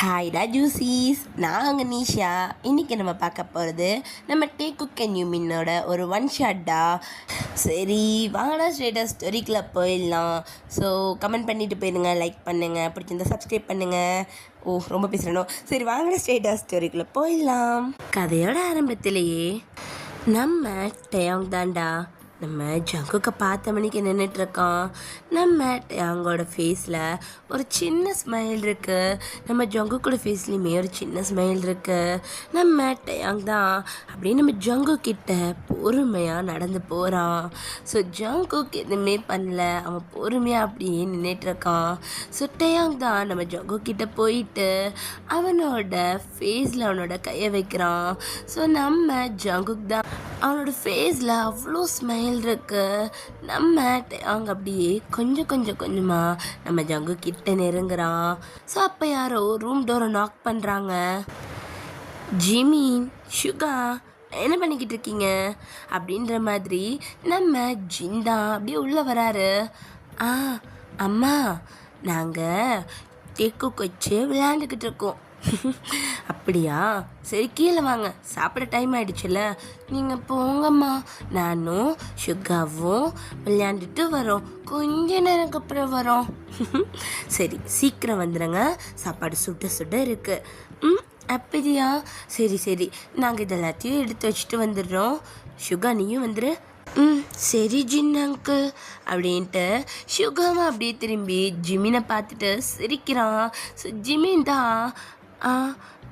ஹாய்டா ஜூசிஸ், நான் அங்கே நீஷா. இன்றைக்கி நம்ம பார்க்க போகிறது நம்ம டேக் குக் அண்ட் யூமினோட ஒரு ஒன் ஷாட்டா. சரி வாங்கடா ஸ்டேட்டஸ் ஸ்டோரிக்குள்ளே போயிடலாம். ஸோ கமெண்ட் பண்ணிவிட்டு போயிடுங்க, லைக் பண்ணுங்கள், பிடிச்சிருந்தா சப்ஸ்கிரைப் பண்ணுங்கள். ரொம்ப பேசுகிறனோ. சரி வாங்கடா ஸ்டேட்டஸ் ஸ்டோரிக்குள்ளே போயிடலாம். கதையோட ஆரம்பத்திலேயே நம்ம டேயாங் தாண்டா நம்ம ஜங்குக்கை பார்த்த மணிக்கு நின்றுட்டுருக்கோம். நம்ம டேயாங்கோட ஃபேஸில் ஒரு சின்ன ஸ்மைல் இருக்குது. நம்ம ஜங்குக்கோட ஃபேஸ்லேயுமே ஒரு சின்ன ஸ்மைல் இருக்குது. நம்ம டேயாங் தான் அப்படியே நம்ம ஜங்கு கிட்ட பொறுமையாக நடந்து போகிறான். ஸோ ஜங்குக்கு எதுவுமே பண்ணல, அவன் பொறுமையாக அப்படியே நின்றுட்டுருக்கான். ஸோ டேயாங் தான் நம்ம ஜங்கு கிட்ட போயிட்டு அவனோட ஃபேஸில் அவனோட கையை வைக்கிறான். ஸோ நம்ம ஜங்குக் தான் அவனோட ஃபேஸில் அவ்வளோ ஸ்மைல் இருக்கு. நம்ம அவங்க அப்படியே கொஞ்சமாக நம்ம ஜங்கு கிட்ட நெருங்குறான். ஸோ அப்போ யாரோ ரூம் டோரை நாக் பண்ணுறாங்க. ஜிமின், சுகா, என்ன பண்ணிக்கிட்டு இருக்கீங்க அப்படின்ற மாதிரி நம்ம ஜிந்தா அப்படியே உள்ளே வராரு. அம்மா, நாங்கள் கேக்கு வச்சு விளையாண்டுக்கிட்டு இருக்கோம். அப்படியா, சரி கீழே வாங்க, சாப்பிட டைம் ஆகிடுச்சுல்ல, நீங்கள் போங்கம்மா, நானும் சுகாவும் விளையாண்டுட்டு வரோம், கொஞ்ச நேரத்துக்கு அப்புறம் வரோம். சரி சீக்கிரம் வந்துடுங்க, சாப்பாடு சுட இருக்குது. அப்படியா, சரி நாங்கள் இது எல்லாத்தையும் எடுத்து வச்சுட்டு வந்துடுறோம். சுகா நீயும் வந்துடு. சரி ஜின் அங்கிள் அப்படின்ட்டு சுகாவை அப்படியே திரும்பி ஜிமினை பார்த்துட்டு சிரிக்கிறான். ஸோ ஜிமின் தான்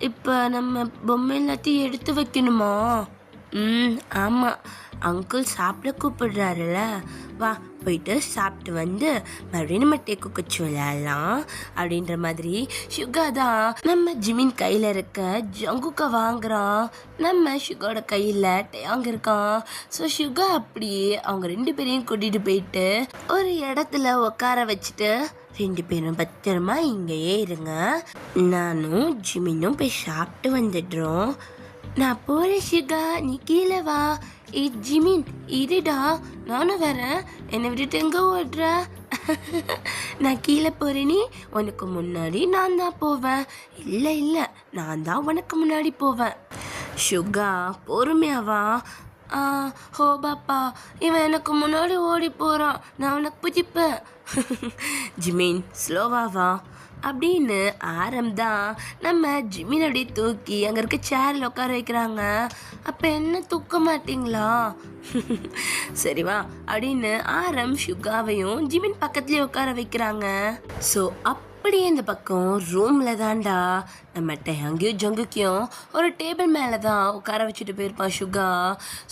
இப்போ நம்ம பொம்மை எல்லாத்தையும் எடுத்து வைக்கணுமா? ஆமாம், அங்கிள் சாப்பிட கூப்பிடுறாருல, வா போயிட்டு சாப்பிட்டு வந்து மறுபடியும் நம்ம டேக்கு குச்சி விளையாடலாம் அப்படின்ற மாதிரி சுகா தான் நம்ம ஜிமின் கையில் இருக்க ஜங்குக்கை வாங்குறான். நம்ம சுகாவோட கையில் டேயாங் இருக்கான். ஸோ சுகா அப்படியே அவங்க ரெண்டு பேரையும் கூட்டிகிட்டு போயிட்டு ஒரு இடத்துல உட்கார வச்சுட்டு, ரெண்டு பேரும் பத்திரமா இங்கேயே இருங்க, நானும் ஜிமினும் போய் சாப்பிட்டு வந்துடுறோம். நான் போகிறேன் சுகா, நீ கீழே வா. ஜிமின் இருடா, நானும் வரேன், என்னை விட்டுட்டு எங்கே ஓடுற? நான் கீழே போகிறேன், நீ உனக்கு முன்னாடி நான் தான் போவேன். இல்லை நான் தான் உனக்கு முன்னாடி போவேன். சுகா பொறுமையாவா? ஹோ பாப்பா, இவன் எனக்கு முன்னாடி ஓடி போகிறான், நான் உனக்கு பிடிப்பேன். ஜிமின் ஸ்லோவாவா அப்படின்னு தான் நம்ம ஜிமின் அப்படியே தூக்கி அங்கே இருக்க சேரில் உட்கார வைக்கிறாங்க. அப்போ என்ன தூக்க மாட்டிங்களா? சரிவா அப்படின்னு சுகாவையும் ஜிமின் பக்கத்துலேயே உட்கார வைக்கிறாங்க. ஸோ அப்படியே இந்த பக்கம் ரூமில் தான்டா நம்ம டேயாங்கையும் ஜங்குக்கையும் ஒரு டேபிள் மேலே தான் உட்கார வச்சுட்டு போயிருப்பான் சுகா.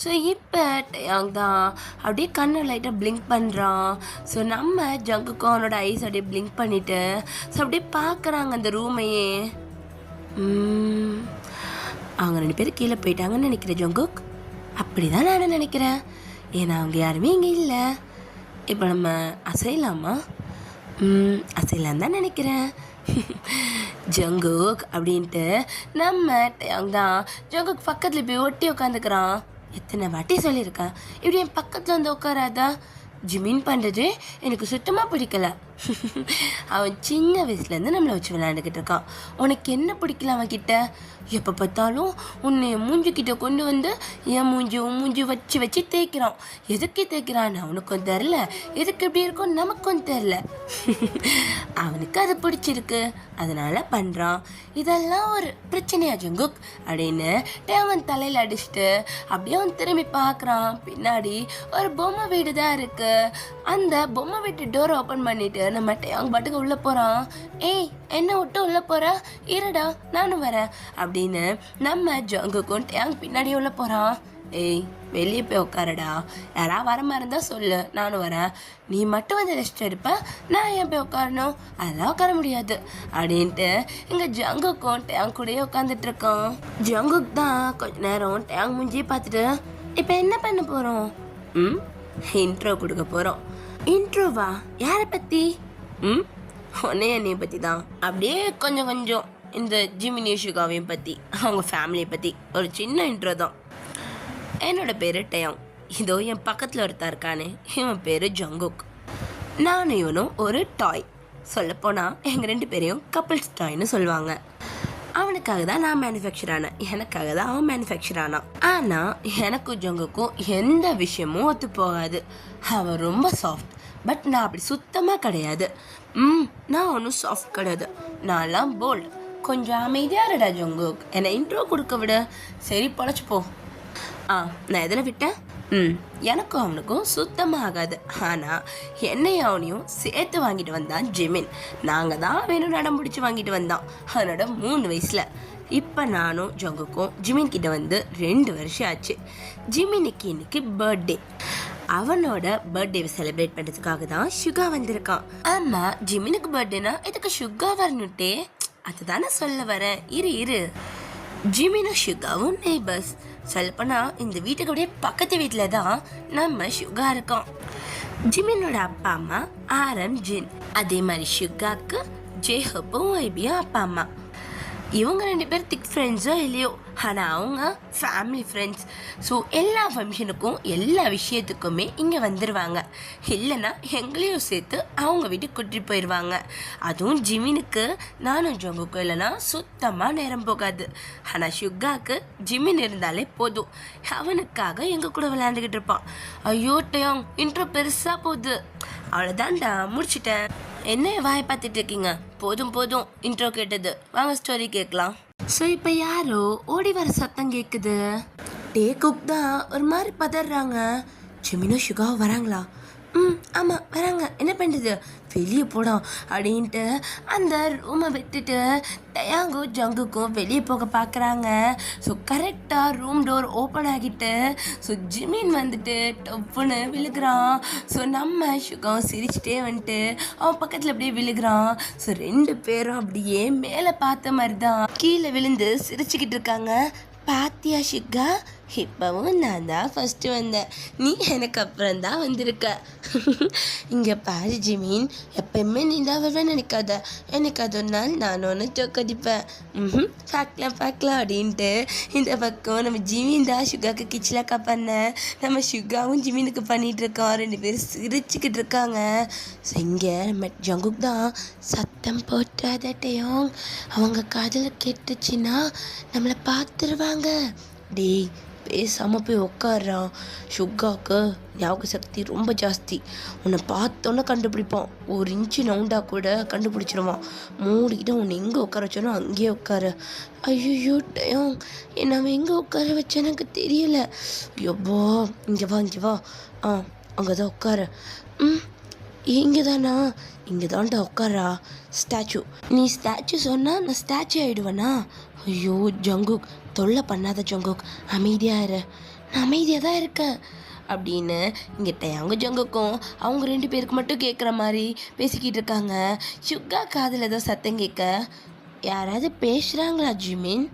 ஸோ இப்போ டேயாங் தான் அப்படியே கண்ணை லைட்டாக பிளிங்க் பண்ணுறான். ஸோ நம்ம ஜங்குக்கும் அவனோட ஐஸ் அப்படியே பிளிங்க் பண்ணிவிட்டு ஸோ அப்படியே பார்க்குறாங்க அந்த ரூமையே. அவங்க ரெண்டு பேரும் கீழே போயிட்டாங்கன்னு நினைக்கிறேன் ஜங்குக். அப்படி தான் நானும் நினைக்கிறேன், ஏன்னா அவங்க யாருமே இங்கே இல்லை. இப்போ நம்ம அசையலாமா? அசையலாம் தான் நினைக்கிறேன். ஜங்குக் அப்படின்ட்டு நம்ம டேயாங் தான் ஜங்குக் பக்கத்தில் போய் ஒட்டி உட்காந்துக்கிறான். எத்தனை வாட்டி சொல்லியிருக்கேன், இப்படி என் பக்கத்தில் வந்து உட்காராதா? ஜிமின் பண்ணுறது எனக்கு சுத்தமாக பிடிக்கல. அவன் சின்ன வயசுலேருந்து நம்மளை வச்சு விளையாண்டுக்கிட்டு இருக்கான். உனக்கு என்ன பிடிக்கல அவன்கிட்ட? எப்போ பார்த்தாலும் உன்னை என் மூஞ்சிக்கிட்ட கொண்டு வந்து என் மூஞ்சி வச்சு தேய்க்கிறான். எதுக்கு தேய்க்கிறான்னு அவனுக்கும் தெரில, எதுக்கு எப்படி இருக்கும் நமக்கும் தெரில. அவனுக்கு அது பிடிச்சிருக்கு, அதனால பண்ணுறான். இதெல்லாம் ஒரு பிரச்சனையா ஜங்குக் அப்படின்னு அவன் தலையில் அடிச்சுட்டு அப்படியே அவன் திரும்பி பார்க்குறான். பின்னாடி ஒரு பொம்மை வீடு தான் இருக்குது. அந்த பொம்மை வீட்டு டோரை ஓப்பன் பண்ணிட்டு நம்ம டேயாங் பாட்டுக்கு உள்ளே போகிறான். என்ன விட்டு உள்ளே போகிற? இருடா நானும் வரேன் அப்படின்னு நம்ம ஜங்குக்கும் டேயாங் பின்னாடியே உள்ளே போகிறான். வெளியே போய் உட்காரடா, யாராவது வர மாதிரி இருந்தால் சொல்லு, நானும் வரேன். நீ மட்டும் வந்து ரெஸ்ட் எடுப்ப, நான் ஏன் போய் உட்காரணும்? அதெல்லாம் உட்கார முடியாது அப்படின்ட்டு இங்கே ஜங்குக்கும் டேயாங் கூடயே உட்காந்துட்டு இருக்கோம். ஜங்குக் தான் கொஞ்ச நேரம் டேயாங் மூஞ்சியே பார்த்துட்டு, இப்போ என்ன பண்ண போகிறோம்? இன்ட்ரோ கொடுக்க போகிறோம். இன்ட்ரோவா? யாரை பற்றி? என்னைய பற்றி தான். அப்படியே கொஞ்சம் இந்த ஜிமினி சுகாவையும் பற்றி, அவங்க ஃபேமிலியை பற்றி ஒரு சின்ன இன்ட்ரோ தான். என்னோட பேர் டேயாங், இதோ என் பக்கத்தில் ஒருத்தர் இருக்கானே, இவன் பேர் ஜங்குக். நானும் இவனும் ஒரு டாய். சொல்லப்போனால் எங்கள் ரெண்டு பேரையும் கப்பிள்ஸ் டாய்னு சொல்லுவாங்க. அவனுக்காக தான் நான் மேனுஃபேக்சர் ஆனேன், எனக்காக தான் அவன் மேனுஃபேக்சர் ஆனான். ஆனால் எனக்கும் ஜங்குக்கும் எந்த விஷயமும் ஒத்து போகாது. அவன் ரொம்ப சாஃப்ட், பட் நான் அப்படி சுத்தமாக கிடையாது. நான் ஒன்றும் சாஃப்ட் கிடையாது, நான்லாம் போல்ட். கொஞ்சம் அமைதியாக இருடா ஜங்குக், என்னை இன்ட்ரோ கொடுக்க விட. சரி பொழைச்சிப்போ. நான் எதில் விட்டேன்? எனக்கும் அவனுக்கும் சுத்தமாக ஆகாது. ஆனால் என்னையும் அவனையும் சேர்த்து வாங்கிட்டு வந்தான் ஜிமின். நாங்கள் தான் வேணும் நடம் பிடிச்சி வாங்கிட்டு வந்தான் அவனோட 3 வயசில். இப்போ நானும் ஜங்குக்கும் ஜிமின் கிட்ட வந்து 2 வருஷம் ஆச்சு. ஜிமினுக்கு இன்னைக்கு பர்த்டே. அவனோட பர்த்டேவை செலிப்ரேட் பண்ணுறதுக்காக தான் சுகா வந்திருக்கான். ஆமாம், ஜிமினுக்கு பர்த்டேனா இதுக்கு சுகா வரணுட்டே, அதுதானே சொல்ல வரேன். இரு ஜிமினும் சுகாவும் நெய்பர்ஸ். சொல்லப்போனா இந்த வீட்டுக்கு அப்படியே பக்கத்து வீட்டில் தான் நம்ம சுகா இருக்கோம். ஜிமினோட அப்பா அம்மா ஆரம் ஜின், அதே மாதிரி சுகாக்கு ஜேஹப்பும் வைபியும் அப்பா அம்மா. இவங்க 2 பேர் திக் ஃப்ரெண்ட்ஸோ இல்லையோ, ஆனால் அவங்க ஃபேமிலி ஃப்ரெண்ட்ஸ். ஸோ எல்லா ஃபங்க்ஷனுக்கும் எல்லா விஷயத்துக்குமே இங்கே வந்துடுவாங்க. இல்லைன்னா எங்களையும் சேர்த்து அவங்க வீட்டுக்கு கூட்டிட்டு போயிடுவாங்க. அதுவும் ஜிமினுக்கு நானும் ஜங்குக்கும் இல்லைன்னா சுத்தமாக நேரம் போகாது. ஆனால் சுகாக்கு ஜிமின் இருந்தாலே போதும், அவனுக்காக எங்கள் கூட விளையாண்டுக்கிட்டு இருப்பான். ஐயோ டயோங், இன்ட்ரோ பெருசாக போகுது. அவ்வளோதான்டா, முடிச்சிட்டேன். என்ன வாய் பார்த்துட்டு இருக்கீங்க? போதும் இன்ட்ரோ கேட்டது, வாங்க ஸ்டோரி கேட்கலாம். ஸோ இப்போ யாரோ ஓடி வர சத்தம் கேட்குது. டேக்குக் தான் ஒரு மாதிரி பதறாங்க. ஜிமினோ சுகா வராங்களா? ஆமாம் வராங்க, என்ன பண்ணுறது, வெளியே போடும் அப்படின்ட்டு அந்த ரூமை விட்டுட்டு டயாங்கும் ஜங்குக்கும் வெளியே போக பார்க்குறாங்க. ஸோ கரெக்டாக ரூம் டோர் ஓப்பன் ஆகிட்டு ஸோ ஜிமின் வந்துட்டு டப்புன்னு விழுகிறான். ஸோ நம்ம சுகாவும் சிரிச்சுட்டே வந்துட்டு அவன் பக்கத்தில் அப்படியே விழுகிறான். ஸோ 2 பேரும் அப்படியே மேலே பார்த்த மாதிரி தான் கீழே விழுந்து சிரிச்சுக்கிட்டு இருக்காங்க. பாத்தியா சுகா, இப்போவும் நான் தான் ஃபஸ்ட்டு வந்தேன், நீ எனக்கு அப்புறம் தான் வந்திருக்க. இங்கே பாரு ஜிமின், எப்பயுமே நீ தான் வருவேன்னு நினைக்காத, எனக்கு அது ஒரு நாள் நான் ஒன்று தோக்கடிப்பேன். பார்க்கலாம் அப்படின்ட்டு இந்த பக்கம் நம்ம ஜிமின் தான் சுகாவுக்கு கிச்சிலாக்கா பண்ண, நம்ம சுகாவும் ஜிமினுக்கு பண்ணிகிட்டு இருக்கோம். 2 பேரும் சிரிச்சுக்கிட்டு இருக்காங்க. இங்கே நம்ம ஜங்குக் தான் சத்தம் போட்டாதட்டையும், அவங்க காதில் கேட்டுச்சுன்னா நம்மளை பார்த்துருவாங்க. டேய் பேசாமல் போய் உட்காடுறான். சுகாவுக்கு ஞாபக சக்தி ரொம்ப ஜாஸ்தி, உன்னை பார்த்தோன்னே கண்டுபிடிப்பான். 1 இன்ச்சு நவுண்டா கூட கண்டுபிடிச்சிருவான். மூடிக்கிட்டு உன்னை எங்கே உட்கார வச்சோனோ அங்கேயே உட்காரு. ஐயோ டயம், நம்ம எங்கே உட்கார வச்சேன்னு எனக்கு தெரியல. ஐயோப்பா, இங்கே வா அங்கே தான் உட்கார. இங்கே தானா? இங்கே தான்டா உட்காரா. ஸ்டாச்சு, நீ ஸ்டாச்சு சொன்னால் நான் ஸ்டாச்சு ஆகிடுவேனா? ஐயோ ஜங்குக், தொல்லை பண்ணாத ஜங்குக், அமைதியாக இரு. நான் அமைதியாக தான் இருக்கேன் அப்படின்னு இங்கே டயாங்க ஜங்குக்கும் அவங்க 2 பேருக்கு மட்டும் கேட்குற மாதிரி பேசிக்கிட்டு இருக்காங்க. சுகா காதில் ஏதோ சத்தம் கேட்க, யாராவது பேசுகிறாங்களா ஜிமின்?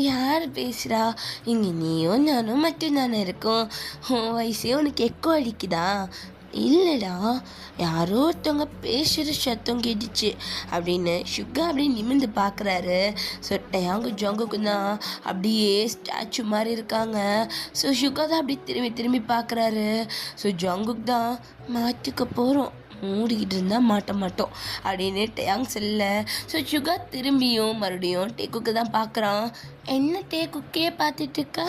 யார் பேசுகிறா? இங்கே நீயும் நானும் மட்டும்தானே இருக்கோம், உன் வயசே உனக்கு எக்கோ அடிக்குதா? இல்லைடா, யாரோ ஒருத்தவங்க பேசுகிற சத்தம் கேட்டுச்சு அப்படின்னு சுகா அப்படியே நிமிர்ந்து பார்க்குறாரு. ஸோ டயாங்கு ஜங்குக்கு தான் அப்படியே ஸ்டாச்சு மாதிரி இருக்காங்க. ஸோ சுகா தான் அப்படியே திரும்பி பார்க்குறாரு. ஸோ ஜங்குக்கு தான் மாட்டுக்க போகிறோம், மூடிக்கிட்டு இருந்தால் மாட்ட மாட்டோம் அப்படின்னு டயாங் சொல்ல. ஸோ சுகா திரும்பியும் மறுபடியும் டேக்குக்கு தான் பார்க்குறான். என்ன டேக்குக்கே பார்த்துட்டு இருக்கா?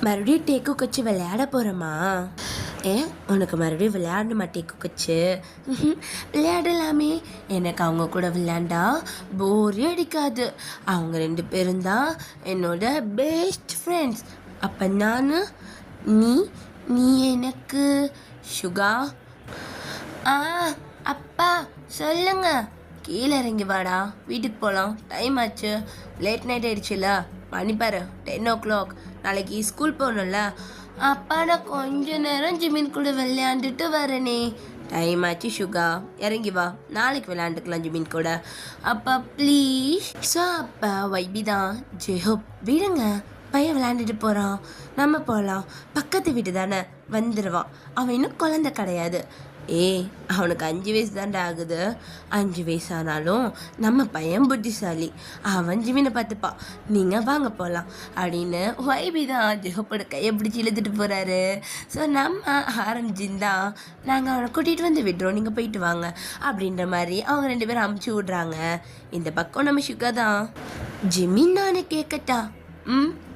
மறுபடியும் டேக்குக்கு வச்சு விளையாட போகிறோமா? உனக்கு மறுபடியும் விளையாடணுமா டேக்குக்கு வச்சு? விளையாடலாமே, எனக்கு அவங்க கூட விளையாண்டா போரே அடிக்காது. அவங்க 2 பேரும் தான் என்னோட பெஸ்ட் ஃப்ரெண்ட்ஸ். அப்போ நான் நீ எனக்கு சுகா. அப்பா சொல்லுங்க. கீழே இறங்கி வாடா, வீட்டுக்கு போகலாம், டைம் ஆச்சு, லேட் நைட் ஆயிடுச்சுல, மணி பாரு 10 o'clock, நாளைக்கு ஸ்கூல் போகணும்ல. அப்பா நான் கொஞ்ச நேரம் ஜிமின் கூட விளையாண்டுட்டு வரேனே. டைம் ஆச்சு சுகா, இறங்கி வா, நாளைக்கு விளையாண்டுக்கலாம் ஜிமின் கூட. அப்பா ப்ளீஸ். ஸோ அப்பா வைபி தான், ஜெஹோப் விடுங்க, பையன் விளையாண்டுட்டு போகிறான், நம்ம போகலாம், பக்கத்து வீட்டு தானே, வந்துடுவான், அவன் இன்னும் குழந்தை கிடையாது. ஏய், அவனுக்கு 5 வயசு தாண்டா ஆகுது. 5 வயசு ஆனாலும் நம்ம பையன் புத்திசாலி. அவன் ஜிமினை பார்த்துப்பான். நீங்கள் வாங்க போகலாம் அப்படின்னு வைபி தான் ஜெகப்போட கையை பிடிச்சி இழுத்துட்டு போகிறாரு. ஸோ நம்ம ஆரம்பிச்சிருந்தான் நாங்கள் அவனை கூட்டிகிட்டு வந்து விடுறோம், நீங்கள் போயிட்டு வாங்க அப்படின்ற மாதிரி அவங்க 2 பேரும் அமுச்சு விட்றாங்க. இந்த பக்கம் நம்ம சுகா தான், ஜிமின் நானே கேட்கட்டா?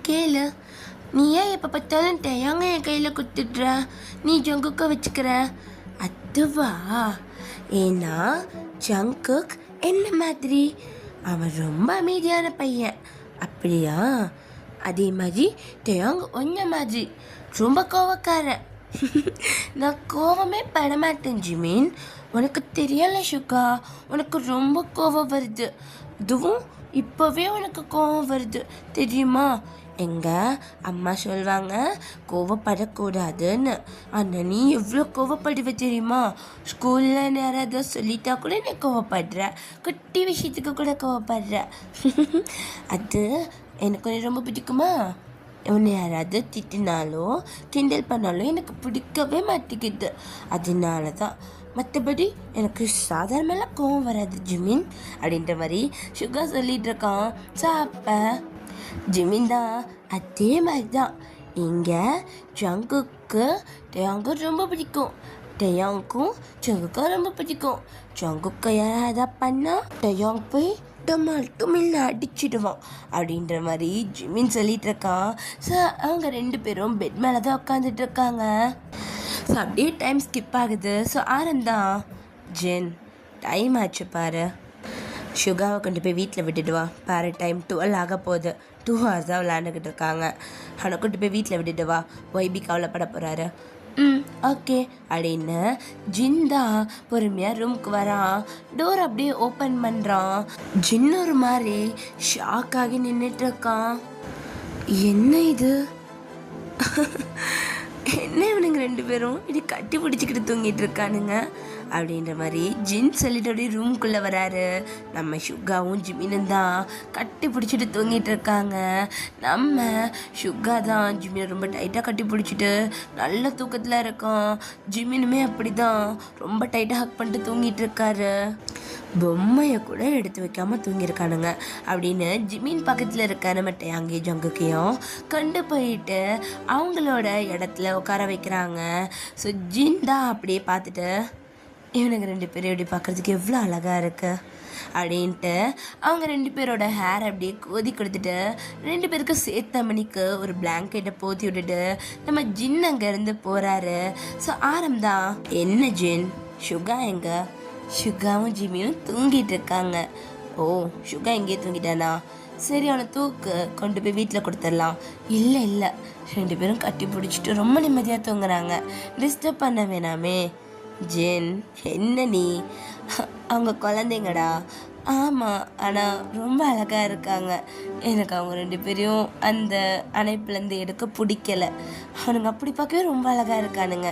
கேளு. நீ ஏன் எப்போ பார்த்தாலும் டேயாங்க என் கையில் குத்துடுற? நீ ஜங்குக்க வச்சுக்கிற? அதுவா, ஏன்னா ஜங்குக் என்ன மாதிரி அவன் ரொம்ப அமைதியான பையன், அப்படியா? அதே மாதிரி டேயாங் ஒன்ன மாதிரி ரொம்ப கோவக்காரன். நான் கோவமே படமாட்டேன் ஜிமின். உனக்கு தெரியல சுகா, உனக்கு ரொம்ப கோவம் வருது. இதுவும் இப்போவே உனக்கு கோவம் வருது தெரியுமா? எங்கள் அம்மா சொல்லுவாங்க கோவப்படக்கூடாதுன்னு. ஆனால் நீ எவ்வளோ கோவப்படுவ தெரியுமா? ஸ்கூலில் யாராவது சொல்லிட்டா கூட நீ கோவப்படுற, குட்டி விஷயத்துக்கு கூட கோவப்படுற. அது எனக்கு ரொம்ப பிடிக்குமா? உன்னை யாராவது திட்டினாலோ கிண்டல் பண்ணாலும் எனக்கு பிடிக்கவே மாட்டேங்குது. அதனால தான். மற்றபடி எனக்கு சாதாரணமெல்லாம் கோவம் வராது ஜிமின் அப்படின்ற மாதிரி சுகா சொல்லிட்டு இருக்கான். சாப்ப ஜிமின் தான் அதே மாதிரி தான். இங்கே ஜங்குக்கு டேயாங்கு ரொம்ப பிடிக்கும், டேயாங்கும் ஜங்குக்கும் ரொம்ப பிடிக்கும். ஜங்குக்கு யாராவது பண்ணால் டேயாங் போய் டொமில்னு அடிச்சிடுவான் அப்படின்ற மாதிரி ஜிமின் சொல்லிட்டு இருக்கான். ஸோ அவங்க 2 பேரும் பெட் மேலே தான் உட்காந்துட்டு இருக்காங்க. ஸோ அப்படியே டைம் ஸ்கிப் ஆகுது. ஸோ ஆரந்தான், ஜென் டைம் ஆச்சு பாரு, சுகாவை கொண்டு போய் வீட்டில் விட்டுட்டு வா பாரு, டைம் 12 ஆக போகுது. 2 hours தான் விளையாண்டுக்கிட்டு இருக்காங்க. அவனை கொண்டு போய் வீட்டில் விட்டுட்டு வா, ஒய்பி கவலைப்பட போகிறாரு. ஓகே அப்படின்னு ஜிந்தா பொறுமையாக ரூமுக்கு வரான். டோர் அப்படியே ஓப்பன் பண்ணுறான். ஜின் ஒரு மாதிரி ஷாக் ஆகி நின்றுட்டு இருக்கான். என்ன இது? என்ன இவனுங்க 2 பேரும் இப்படி கட்டி பிடிச்சிக்கிட்டு தூங்கிட்டு இருக்கானுங்க அப்படின்ற மாதிரி ஜின் சொல்லிட்டு அப்படியே ரூம்குள்ளே வராரு. நம்ம சுகாவும் ஜிமினும் தான் கட்டி பிடிச்சிட்டு தூங்கிட்டு இருக்காங்க. நம்ம சுகா தான் ஜிமினை ரொம்ப டைட்டாக கட்டி பிடிச்சிட்டு நல்ல தூக்கத்தில் இருக்கோம். ஜிமினுமே அப்படி தான் ரொம்ப டைட்டாக ஹக் பண்ணிட்டு தூங்கிட்டு இருக்காரு. பொம்மையை கூட எடுத்து வைக்காமல் தூங்கியிருக்கானுங்க அப்படின்னு ஜிமின் பக்கத்தில் இருக்க நம்ம டேயாங்கே ஜங்குக்கையும் கொண்டு போயிட்டு அவங்களோட இடத்துல உட்கார வைக்கிறாங்க. ஸோ ஜின் தான் அப்படியே பார்த்துட்டு இவனுங்க 2 பேரும் எப்படி பார்க்குறதுக்கு எவ்வளோ அழகாக இருக்கு அப்படின்ட்டு அவங்க 2 பேரோட ஹேர் அப்படியே கோதி கொடுத்துட்டு 2 பேருக்கும் சேர்த்த மணிக்கு ஒரு பிளாங்கெட்டை போத்தி விட்டுட்டு நம்ம ஜின் அங்கேருந்து போகிறாரு. ஸோ ஆரம்பம், என்ன ஜின், சுகா எங்க? சுகாவும் ஜிமியும் தூங்கிட்டு இருக்காங்க. ஓ, சுகா எங்கேயே தூங்கிட்டானா? சரி, அவனை தூக்கு, கொண்டு போய் வீட்டில் கொடுத்துடலாம். இல்லை இல்லை, 2 பேரும் கட்டி பிடிச்சிட்டு ரொம்ப நிம்மதியாக தூங்குறாங்க, டிஸ்டர்ப் பண்ண வேணாமே. ஜென், என்ன நீ? அவங்க குழந்தைங்கடா. ஆமாம், ஆனால் ரொம்ப அழகாக இருக்காங்க. எனக்கு அவங்க 2 பேரையும் அந்த அணைப்புலேருந்து எடுக்க பிடிக்கலை. அவனுங்க அப்படி பார்க்கவே ரொம்ப அழகாக இருக்கானுங்க.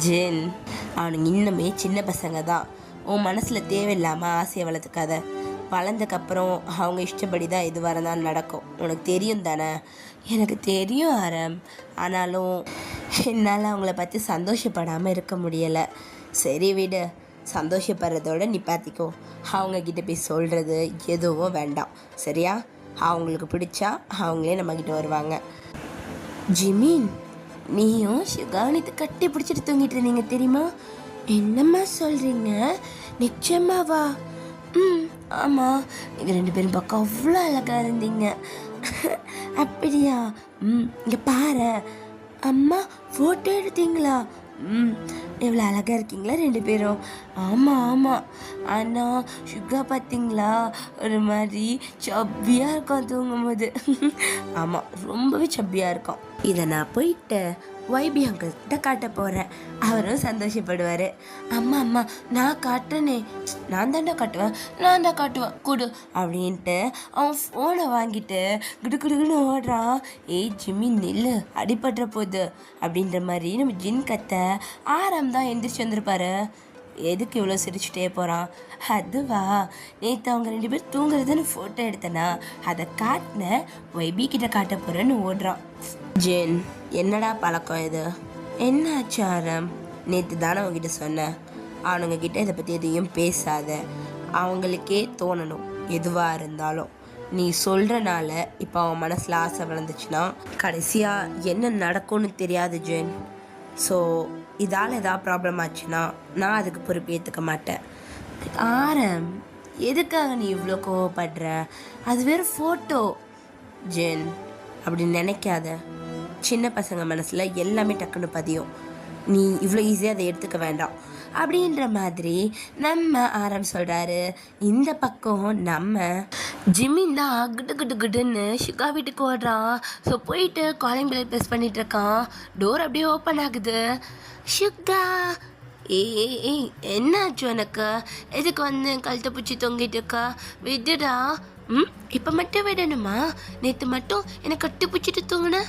ஜென், அவனுங்க இன்னுமே சின்ன பசங்க தான். உன் மனசில் தேவையில்லாமல் ஆசையை வளர்த்துக்காத. வளர்ந்தக்கப்புறம் அவங்க இஷ்டப்படி தான் எது வரதான் நடக்கும். உனக்கு தெரியும் தானே? எனக்கு தெரியும் ஆரம், ஆனாலும் என்னால் அவங்கள பற்றி சந்தோஷப்படாமல் இருக்க முடியலை. சரி விடு, சந்தோஷப்படுறதோட நீ பார்த்திக்கோ. அவங்கக்கிட்ட போய் சொல்கிறது எதுவும் வேண்டாம், சரியா? அவங்களுக்கு பிடிச்சா அவங்களே நம்மக்கிட்ட வருவாங்க. ஜிமின், நீயும் சுகானித்து கட்டி பிடிச்சிட்டு தூங்கிட்டு இருந்தீங்க தெரியுமா? என்னம்மா சொல்கிறீங்க? நிச்சயமாவா? ஆமாம், நீங்கள் 2 பேரும் பக்கம் அவ்வளோ அழகாக இருந்தீங்க. அப்படியா? இங்கே பாரு, அம்மா ஃபோட்டோ எடுத்தீங்களா? எவ்வளோ அழகாக இருக்கீங்களா 2 பேரும். ஆமாம் ஆமாம், ஆனால் சுகா பார்த்தீங்களா, ஒரு மாதிரி சப்பியாக இருக்கும் தூங்கும்போது. ஆமாம், ரொம்பவே சப்பியாக இருக்கும். இதை நான் போயிட்டு வைபி அங்கிள்கிட்ட காட்ட போகிறேன், அவரும் சந்தோஷப்படுவார். அம்மா அம்மா, நான் காட்டுறேனே, நான் தான் காட்டுவேன் கொடு அப்படின்ட்டு அவன் ஃபோனை வாங்கிட்டு குடுக்குன்னு ஓடுறான். ஏய் ஜிம்மி நில்லு, அடிபட்டுற போகுது அப்படின்ற மாதிரி நம்ம ஜின் கத்த ஆரம் தான் எந்திரிச்சு வந்திருப்பாரு. எதுக்கு இவ்வளோ சிரிச்சுட்டே போகிறான்? அதுவா, நேற்று அவங்க 2 பேர் தூங்குறதுன்னு ஃபோட்டோ எடுத்தேனா, அதை காட்டின வைபி கிட்ட காட்ட போகிறேன்னு ஓடுறான். ஜென், என்னடா பழக்கம் இது? என்ன ஆச்சு ஆரம்? நேற்று தானே அவங்ககிட்ட சொன்னேன், அவனுங்கக்கிட்ட இதை பற்றி எதையும் பேசாத, அவங்களுக்கே தோணணும் எதுவாக இருந்தாலும். நீ சொல்கிறனால இப்போ அவன் மனசில் ஆசை வளர்ந்துச்சுன்னா கடைசியாக என்ன நடக்கும்னு தெரியாது ஜென். ஸோ இதால் ஏதாவது ப்ராப்ளம் ஆச்சுன்னா நான் அதுக்கு பொறுப்பு ஏற்றுக்க மாட்டேன். ஆரம், எதுக்காக நீ இவ்வளோ கோவப்படுற? அது வெறும் ஃபோட்டோ ஜென். அப்படி நினைக்காத. சின்ன பசங்க மனசில் எல்லாமே டக்குன்னு பதியும். நீ இவ்வளோ ஈஸியாக அதை எடுத்துக்க வேண்டாம் அப்படின்ற மாதிரி நம்ம ஆரம் சொல்கிறாரு. இந்த பக்கம் நம்ம ஜிம்மின் தான் குட்டு குட்டு குட்டுன்னு ஷுகா வீட்டுக்கு ஓடுறான். ஸோ போயிட்டு காலிங் பெல் ப்ரெஸ் பண்ணிட்டு இருக்கான். டோர் அப்படியே ஓப்பன் ஆகுது. ஷுகா, ஏய் என்னாச்சு உனக்கு? எதுக்கு வந்து கழுத்தை பிடிச்சி தொங்கிட்டு இருக்கா? விடுடா. இப்போ மட்டும் விடணுமா? நேற்று மட்டும் என்னை கட்டி பிடிச்சிட்டு தூங்குன.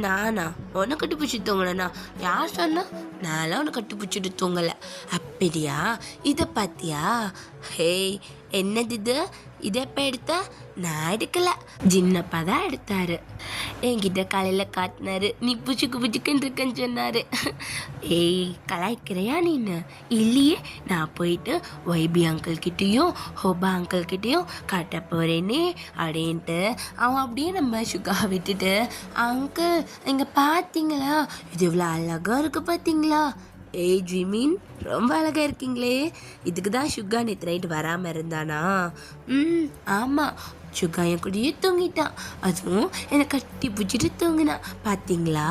நானா உன்னை கட்டி பிடிச்சி தூங்கலண்ணா? யார் சொன்னா? நான்லாம் உன்னை கட்டி பிடிச்சிட்டு தூங்கலை. அப்படியா? இதை பார்த்தியா? ஹேய், என்னது இது? இதை எப்போ எடுத்த? நான் எடுக்கலை, ஜின்னப்பா தான் எடுத்தாரு. என்கிட்ட காலையில் காட்டினாரு, நீ புச்சுக்கு புச்சுக்குன்னு இருக்கேன்னு சொன்னார். ஏய், கலாய்க்கிறையா நீன்னு? இல்லையே, நான் போயிட்டு ஒய்பி அங்கிள்கிட்டையும் ஹோபா அங்கிள்கிட்டையும் காட்ட போகிறேனே அப்படின்ட்டு அவன் அப்படியே நம்ம ஷுகா விட்டுட்டு, அங்கிள் இங்கே பார்த்தீங்களா, இது இவ்வளோ அழகாக இருக்குது பார்த்தீங்களா? ஏய் ஜிமின், ரொம்ப அழகாக இருக்கீங்களே. இதுக்கு தான் ஷுகா நேற்று நைட்டு வராமல் இருந்தானா? ஆமாம், ஷுகா என் கூடயே தூங்கிட்டான். அதுவும் என்னை கட்டி பிடிச்சிட்டு தூங்கினான். பார்த்தீங்களா?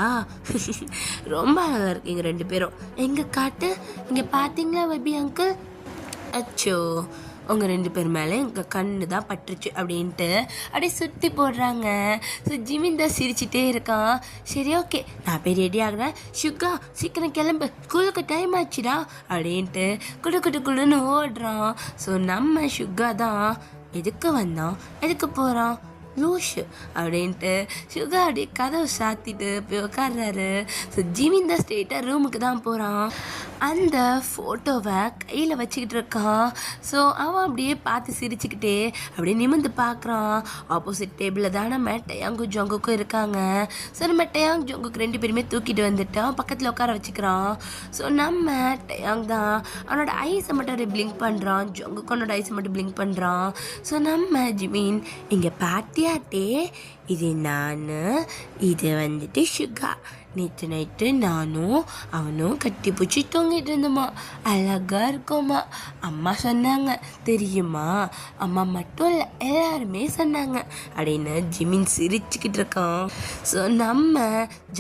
ரொம்ப அழகாக இருக்கீங்க ரெண்டு பேரும். எங்கே காட்டு, இங்கே பார்த்தீங்களா வைபி அங்கிள்? அச்சோ, உங்கள் ரெண்டு பேர் மேலே எங்கள் கண்ணு தான் பட்டுருச்சு அப்படின்ட்டு அப்படியே சுற்றி போடுறாங்க. ஸோ ஜிமின் தான் சிரிச்சிட்டே இருக்கான். சரி, ஓகே, நான் போய் ரெடி ஆகுறேன். ஷுகா சீக்கிரம் கிளம்பு, ஸ்கூலுக்கு டைம் ஆச்சுடா அப்படின்ட்டு குடு குடு குடுன்னு ஓடுறான். ஸோ நம்ம ஷுகா தான் எதுக்கு வந்தான், எதுக்கு போகிறான், லூஷு அப்படின்ட்டு ஷுகா அப்படியே கதவை சாத்திட்டு போய் உட்காடுறாரு. ஸோ ஜிமின் தான் ஸ்ட்ரெயிட்டாக ரூமுக்கு தான் போகிறான். அந்த ஃபோட்டோவை கையில் வச்சுக்கிட்டு இருக்கான். ஸோ அவன் அப்படியே பார்த்து சிரிச்சுக்கிட்டே அப்படியே நிமிர்ந்து பார்க்குறான். ஆப்போசிட் டேபிளில் தான் நம்ம டயாங்கும் ஜொங்குக்கும் இருக்காங்க. ஸோ நம்ம டயாங் ஜொங்குக்கு ரெண்டு பேருமே தூக்கிட்டு வந்துட்டு அவன் பக்கத்தில் உட்கார வச்சுக்கிறான். ஸோ நம்ம டயாங் தான் அவனோட ஐஸை மட்டும் அப்படியே பிளிங்க் பண்ணுறான். ஜொங்குக்கு அவனோட ஐஸை மட்டும் பிளிங்க் பண்ணுறான். ஸோ நம்ம ஜிமின், இங்கே பார்த்தியாட்டே, இது நான், இது வந்துட்டு ஷுகா. நேற்று நைட்டு நானும் அவனும் கட்டி பிடிச்சி தூங்கிட்டு இருந்தோமா, அழகாக இருக்கோமா. அம்மா சொன்னாங்க தெரியுமா, அம்மா மட்டும் இல்லை எல்லாருமே சொன்னாங்க அப்படின்னு ஜிமின் சிரிச்சுக்கிட்டு இருக்கான். ஸோ நம்ம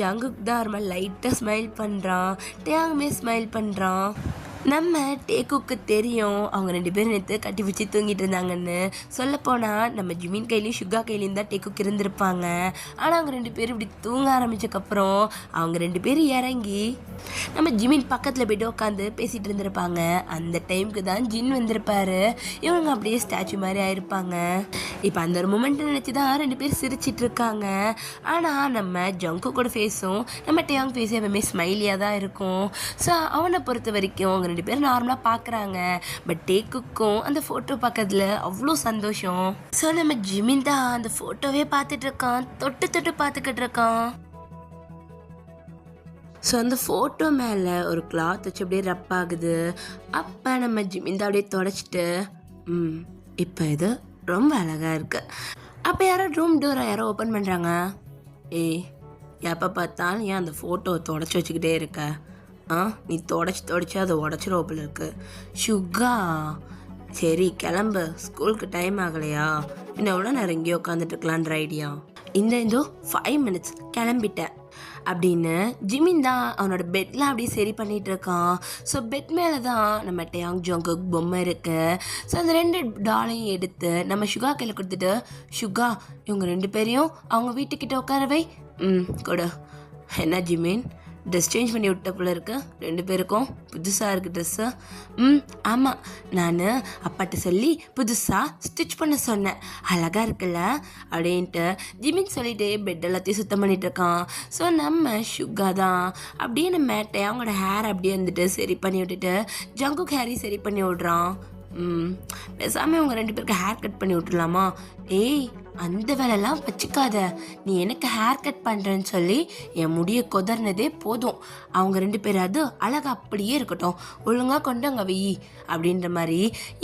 ஜங்குக்கு தான் ரொம்ப லைட்டாக ஸ்மைல் பண்ணுறான். டேங்குமே ஸ்மைல் பண்ணுறான். நம்ம டேக்குக்கு தெரியும் அவங்க ரெண்டு பேரும் நேற்று கட்டி பிடிச்சி தூங்கிட்டு இருந்தாங்கன்னு. சொல்லப்போனால் நம்ம ஜிமின் கையிலையும் ஷுகா கையிலையும் தான் டேக்குக்கு இருந்திருப்பாங்க. ஆனால் அவங்க ரெண்டு பேரும் இப்படி தூங்க ஆரம்பித்ததுக்கப்புறம் அவங்க ரெண்டு பேரும் இறங்கி நம்ம ஜிமின் பக்கத்தில் போய்ட்டு உட்காந்து பேசிகிட்டு இருந்திருப்பாங்க. அந்த டைமுக்கு தான் ஜின் வந்திருப்பாரு. இவங்க அப்படியே ஸ்டாச்சு மாதிரி ஆயிருப்பாங்க. இப்போ அந்த ஒரு மூமெண்ட்டை நினச்சி தான் ரெண்டு பேர் சிரிச்சிட்டு இருக்காங்க. ஆனால் நம்ம ஜங்கு கூட ஃபேஸும் நம்ம டேயாங் ஃபேஸும் எப்பவுமே ஸ்மைலியாக தான் இருக்கும். ஸோ அவனை பொறுத்த வரைக்கும் அவங்க ரெண்டு பேரும் நார்மலாக பார்க்குறாங்க. பட் டேக்குக்கும் அந்த ஃபோட்டோ பார்க்கறதுல அவ்வளோ சந்தோஷம். ஸோ நம்ம ஜிமின் தான் அந்த ஃபோட்டோவே பார்த்துட்டு இருக்கான், தொட்டு தொட்டு பார்த்துக்கிட்டு இருக்கான். ஸோ அந்த ஃபோட்டோ மேலே ஒரு கிளாத் வச்சு அப்படியே ரப் ஆகுது. அப்போ நம்ம ஜிமின் தான் அப்படியே தொடச்சிட்டு, இப்போ இது ரொம்ப அழகாக இருக்குது. அப்போ யாரோ ரூம் டோரை யாரோ ஓப்பன் பண்ணுறாங்க. ஏய், எப்போ பார்த்தாலும் ஏன் அந்த ஃபோட்டோவை தொடச்சி வச்சுக்கிட்டே இருக்க? நீ தொடச்சி அதை உடச்சிரோப்பில் இருக்கு. ஷுகா, சரி கிளம்பு, ஸ்கூலுக்கு டைம் ஆகலையா? இன்னும் எவ்வளோ நேரம் இங்கேயே உட்காந்துட்டு இருக்கலான்ற ஐடியா? இந்த 5 minutes கிளம்பிட்டேன் அப்படின்னு ஜிமின் தான் அவனோட பெட்லாம் அப்படியே சரி பண்ணிகிட்டு இருக்கான். ஸோ பெட் மேலே தான் நம்ம டேயாங் ஜங்குக் பொம்மை இருக்கு. ஸோ அந்த 2 டாலையும் எடுத்து நம்ம ஷுகா கையில் கொடுத்துட்டு, ஷுகா இவங்க 2 பேரையும் அவங்க வீட்டுக்கிட்ட உட்காரவை. கொடு. என்ன ஜிமின், ட்ரெஸ் சேஞ்ச் பண்ணி விட்ட போல இருக்கு, 2 பேருக்கும் புதுசாக இருக்குது ட்ரெஸ்ஸு? ஆமாம், நான் அப்பாட்ட சொல்லி புதுசாக ஸ்டிச் பண்ண சொன்னேன், அழகாக இருக்குல்ல அப்படின்ட்டு ஜிமின் சொல்லிட்டு பெட் எல்லாத்தையும் சுத்தம் பண்ணிட்டு இருக்கான். ஸோ நம்ம ஷுகா தான் அப்படியே நம்ம அவங்களோட ஹேர் அப்படியே வந்துட்டு சரி பண்ணி விட்டுட்டு ஜங்குக் ஹேரையும் சரி பண்ணி விட்றான். பேசாமல் அவங்க 2 பேருக்கு ஹேர் கட் பண்ணி விட்டுலாமா? ஏய், அந்த வேலைலாம் வச்சுக்காத. நீ எனக்கு ஹேர் கட் பண்ணுறேன்னு சொல்லி என் முடியை கொதறினதே போதும். அவங்க 2 பேராவது அழகா அப்படியே இருக்கட்டும், ஒழுங்காக கொண்டு அங்கே வெயி அப்படின்ற மாதிரி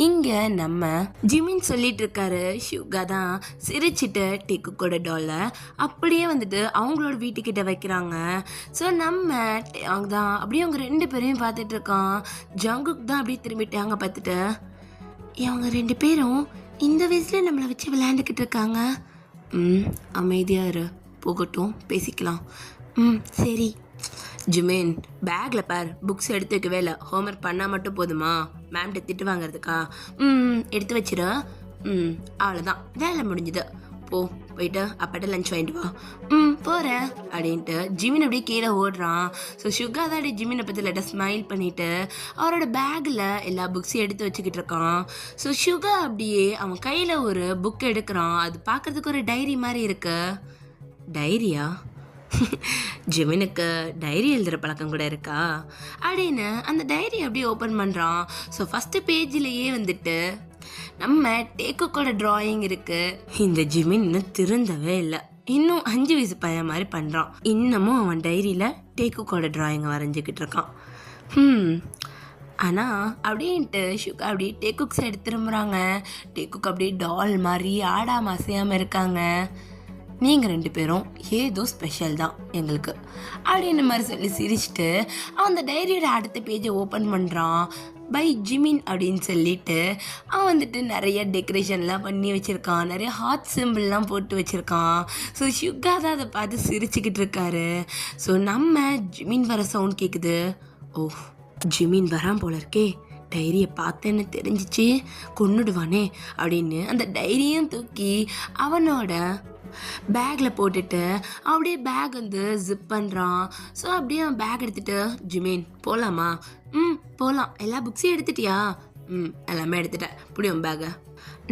இங்கே நம்ம ஜிமின் சொல்லிட்டு இருக்காரு. ஷுகா தான் சிரிச்சிட்டு டேக்குக்கோட டாலை அப்படியே வந்துட்டு அவங்களோட வீட்டுக்கிட்ட வைக்கிறாங்க. ஸோ நம்ம அவங்க தான் அப்படியே அவங்க 2 பேரையும் பார்த்துட்டு இருக்கான். ஜங்குக் தான் அப்படியே திரும்பிட்டாங்க பார்த்துட்டு, இவங்க 2 பேரும் இந்த வயசில் நம்மளை வச்சு விளையாண்டுக்கிட்டு இருக்காங்க. அமைதியாக இரு, போகட்டும், பேசிக்கலாம். சரி. ஜிமின், பேக்கில் பார், புக்ஸ் எடுத்து வைக்கவே இல்லை. ஹோம்ஒர்க் பண்ணால் மட்டும் போதுமா? மேம்கிட்ட திட்டு வாங்குறதுக்கா? எடுத்து வச்சிரு. அவ்வளோதான், வேலை முடிஞ்சுது. போயிட்டு அப்பாட்ட லஞ்ச் வாங்கிட்டு வா. போகிறேன் அப்படின்ட்டு ஜிமின் அப்படியே கீழே ஓடுறான். ஸோ ஷுகா தான் அப்படியே ஜிமினை பற்றி லைட்டாக ஸ்மைல் பண்ணிவிட்டு அவரோட பேக்கில் எல்லா புக்ஸையும் எடுத்து வச்சுக்கிட்டு இருக்கான். ஸோ ஷுகா அப்படியே அவன் கையில் ஒரு புக் எடுக்கிறான். அது பார்க்குறதுக்கு ஒரு டைரி மாதிரி இருக்கு. டைரியா? ஜிமினுக்கு டைரி எழுதுகிற பழக்கம் கூட இருக்கா அப்படின்னு அந்த டைரி அப்படியே ஓப்பன் பண்ணுறான். ஸோ ஃபஸ்ட்டு பேஜ்லேயே வந்துட்டு நம்ம டேக்குக்கோட டிராயிங் இருக்கு. இந்த ஜிமின் இன்னும் திருந்தவே இல்லை, இன்னும் 5 வயசு பையன் மாதிரி பண்ணுறான். இன்னமும் அவன் டைரியில் டேக்குக்கோட டிராயிங்கை வரைஞ்சிக்கிட்டு இருக்கான். ஆனால் அப்படின்ட்டு ஷுகா அப்படியே டேக்குக் சைடு திரும்புகிறாங்க. டேக்குக் அப்படியே டால் மாதிரி ஆடாம அசையாமல் இருக்காங்க. நீங்கள் 2 பேரும் ஏதோ ஸ்பெஷல் தான் எங்களுக்கு அப்படின்னு மாதிரி சொல்லி சிரிச்சுட்டு அவன் அந்த டைரியோட அடுத்த பேஜை ஓப்பன் பண்ணுறான். பை ஜிமின் அப்படின்னு சொல்லிட்டு அவன் வந்துட்டு நிறைய டெக்கரேஷன்லாம் பண்ணி வச்சுருக்கான், நிறைய ஹார்ட் சிம்பிள்லாம் போட்டு வச்சுருக்கான். ஸோ ஷுகா தான் அதை பார்த்து சிரிச்சுக்கிட்டு இருக்காரு. ஸோ நம்ம ஜிமின் வர சவுண்ட் கேட்குது. ஓ, ஜிமின் வரான் போல இருக்கே, டைரியை பார்த்தேன்னு தெரிஞ்சிச்சு, கொன்னுடுவானே அப்படின்னு அந்த டைரியும் தூக்கி அவனோட பேக்கில் போட்டுட்டு அப்படியே பேக் வந்து ஜிப் பண்ணுறான். ஸோ அப்படியே அவன் பேக் எடுத்துகிட்டு, ஜிமின் போகலாமா? போகலாம். எல்லா புக்ஸையும் எடுத்துட்டியா? எல்லாமே எடுத்துட்டேன். பிடிக்கும் பேக்கை.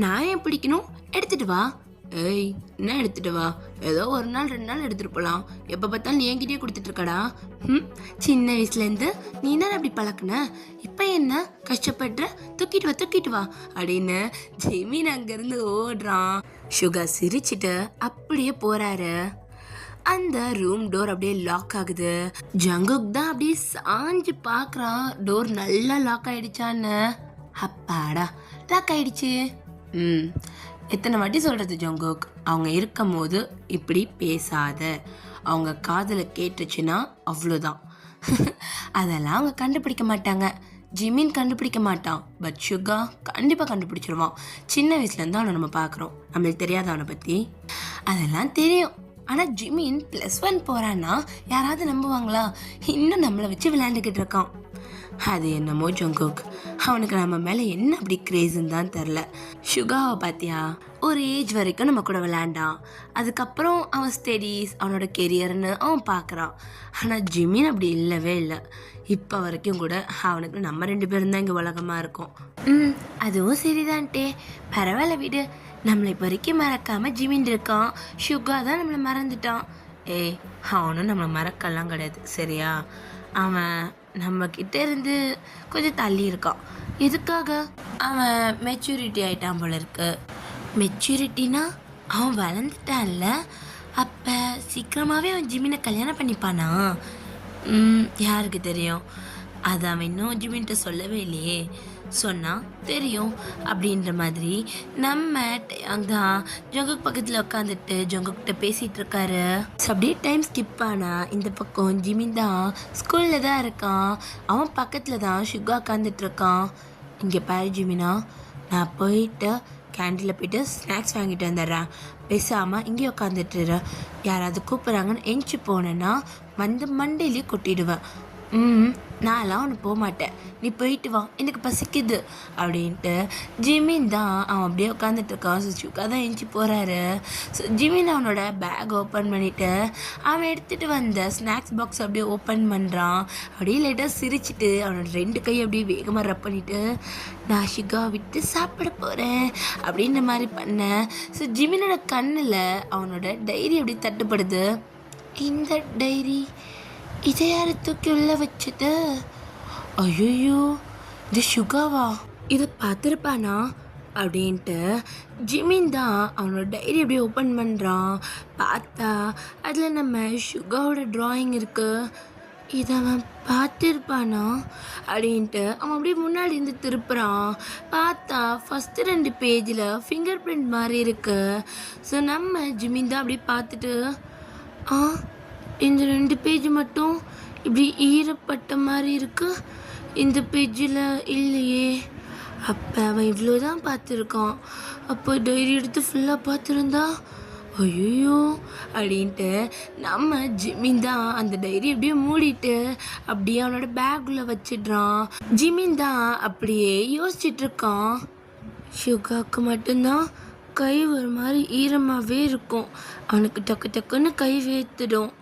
நான் ஏன் பிடிக்கணும்? எடுத்துகிட்டு வா. ஏய், என்ன எடுத்துகிட்டு வா? ஏதோ 1 நாள் 2 நாள் எடுத்துகிட்டு போகலாம். எப்போ பார்த்தாலும் நீ என்கிட்டயே கொடுத்துட்ருக்கடா. சின்ன வயசுலேருந்து நீ தானே அப்படி பழக்குன, இப்போ என்ன கஷ்டப்படுற? தூக்கிட்டு வா அப்படின்னு ஜிமின் அங்கேருந்து ஓடுறான். ஷுகா சிரிச்சிட்டு அப்படியே போகிறாரு. அந்த ரூம் டோர் அப்படியே லாக் ஆகுது. ஜங்குக் தான் அப்படியே சாஞ்சு பார்க்குறான், டோர் நல்லா லாக் ஆகிடுச்சான்னு. அப்பாடா, லாக் ஆகிடுச்சு. எத்தனை வாட்டி சொல்கிறது ஜங்குக், அவங்க இருக்கும் போது இப்படி பேசாத, அவங்க காதில் கேட்டுச்சுன்னா அவ்வளோதான். அதெல்லாம் அவங்க கண்டுபிடிக்க மாட்டாங்க. ஜிமின் கண்டுபிடிக்க மாட்டான், பட் ஷுகா கண்டிப்பாக கண்டுபிடிச்சிருவான். சின்ன வயசுலேருந்து அவனை நம்ம பார்க்குறோம், நம்மளுக்கு தெரியாத அவனை பற்றி. அதெல்லாம் தெரியும். ஆனால் ஜிமின் +1 போகிறான்னா யாராவது நம்புவாங்களா? இன்னும் நம்மளை வச்சு விளையாண்டுக்கிட்டு இருக்கான். அது என்னமோ ஜங்குக், அவனுக்கு நம்ம மேலே என்ன அப்படி கிரேஸுன்னு தான் தெரில. ஷுகாவை பார்த்தியா, ஒரு ஏஜ் வரைக்கும் நம்ம கூட விளையாண்டான். அதுக்கப்புறம் அவன் ஸ்டடீஸ், அவனோட கெரியர்னு அவன் பார்க்குறான். ஆனால் ஜிமின் அப்படி இல்லவே இல்லை. இப்போ வரைக்கும் கூட அவனுக்கு நம்ம 2 பேரும் தான் இங்கே உலகமாக இருக்கும். அதுவும் சரிதான்ட்டே, பரவாயில்ல விடு. நம்மளை இப்போ வரைக்கும் மறக்காமல் ஜிமின் இருக்கான். ஷுகா தான் நம்மளை மறந்துட்டான். ஏய், அவனும் நம்மளை மறக்கலாம் கிடையாது சரியா? அவன் நம்ம கிட்ட இருந்து கொஞ்சம் தள்ளி இருக்கான். எதுக்காக? அவன் மெச்சூரிட்டி ஆகிட்டான் போல இருக்கு. மெச்சூரிட்டினா அவன் வளர்ந்துட்டான்ல, அப்போ சீக்கிரமாகவே அவன் ஜிமினை கல்யாணம் பண்ணிப்பானா? யாருக்கு தெரியும்? அது அவன் இன்னும் ஜிமின்கிட்ட சொல்லவே இல்லையே. சொன்னால் தெரியும் அப்படின்ற மாதிரி நம்ம தான் ஜங்குக் பக்கத்தில் உட்காந்துட்டு ஜங்குக்கிட்ட பேசிகிட்டு இருக்காரு. அப்படியே டைம் ஸ்கிப் ஆனால் இந்த பக்கம் ஜிமின் தான் ஸ்கூலில் தான் இருக்கான். அவன் பக்கத்தில் தான் ஷுகா உட்காந்துட்டு இருக்கான். இங்கே பாரு ஜிமினா, நான் போயிட்டு கேண்டீனில் போயிட்டு ஸ்நாக்ஸ் வாங்கிட்டு வந்துடுறேன், பேசாமல் இங்கே உட்காந்துட்டுரு. யாராவது கூப்பிட்றாங்கன்னு எஞ்சி போனேன்னா வந்து மண்டையிலேயே கொட்டிடுவேன். நான்லாம் ஒன்று போக மாட்டேன், நீ போயிட்டு வா, எனக்கு பசிக்குது அப்படின்ட்டு ஜிமின் தான் அவன் அப்படியே உட்காந்துட்டு இருக்கான். ஷுகா தான் எஞ்சி போகிறாரு. ஸோ ஜிமின் அவனோட பேக் ஓப்பன் பண்ணிவிட்டு அவன் எடுத்துகிட்டு வந்த ஸ்நாக்ஸ் பாக்ஸ் அப்படியே ஓப்பன் பண்ணுறான். அப்படியே லைட்டாக சிரிச்சிட்டு அவனோட 2 கையை அப்படியே வேகமாக ரப் பண்ணிவிட்டு, நான் ஷுகா விட்டு சாப்பிட போகிறேன் அப்படின்ற மாதிரி பண்ணேன். ஸோ ஜிமினோட கண்ணில் அவனோட டைரி அப்படி தட்டுப்படுது. இந்த டைரி இதை யார் தூக்கி உள்ள வச்சது? ஐயோ, இது ஷுகாவா? இதை பார்த்துருப்பானா? அப்படின்ட்டு ஜிமின் தான் அவனோட டைரி அப்படியே ஓப்பன் பண்ணுறான். பார்த்தா அதில் நம்ம சுகாவோட ட்ராயிங் இருக்குது. இதை அவன் பார்த்துருப்பானா அப்படின்ட்டு அவன் அப்படியே முன்னாடி இருந்து திருப்புறான். பார்த்தா ஃபஸ்ட்டு 2 பேஜில் ஃபிங்கர் பிரிண்ட் மாதிரி இருக்கு. ஸோ நம்ம ஜிமின் தான் அப்படியே பார்த்துட்டு இந்த 2 பேஜ் மட்டும் இப்படி ஈரப்பட்ட மாதிரி இருக்கு, இந்த பேஜில் இல்லையே. அப்போ அவன் இவ்வளோ தான் பார்த்துருக்கான். அப்போ டைரி எடுத்து ஃபுல்லாக பார்த்துருந்தா ஐயோ அப்படின்ட்டு நம்ம ஜிமின் தான் அந்த டைரி அப்படியே மூடிட்டு அப்படியே அவனோட பேக்குள்ளே வச்சிடுறான். ஜிமின் தான் அப்படியே யோசிச்சுட்டு இருக்கான். சுகாவுக்கு மட்டும்தான் கை ஒரு மாதிரி ஈரமாகவே இருக்கும். அவனுக்கு டக்கு டக்குன்னு கை வேத்துடும்.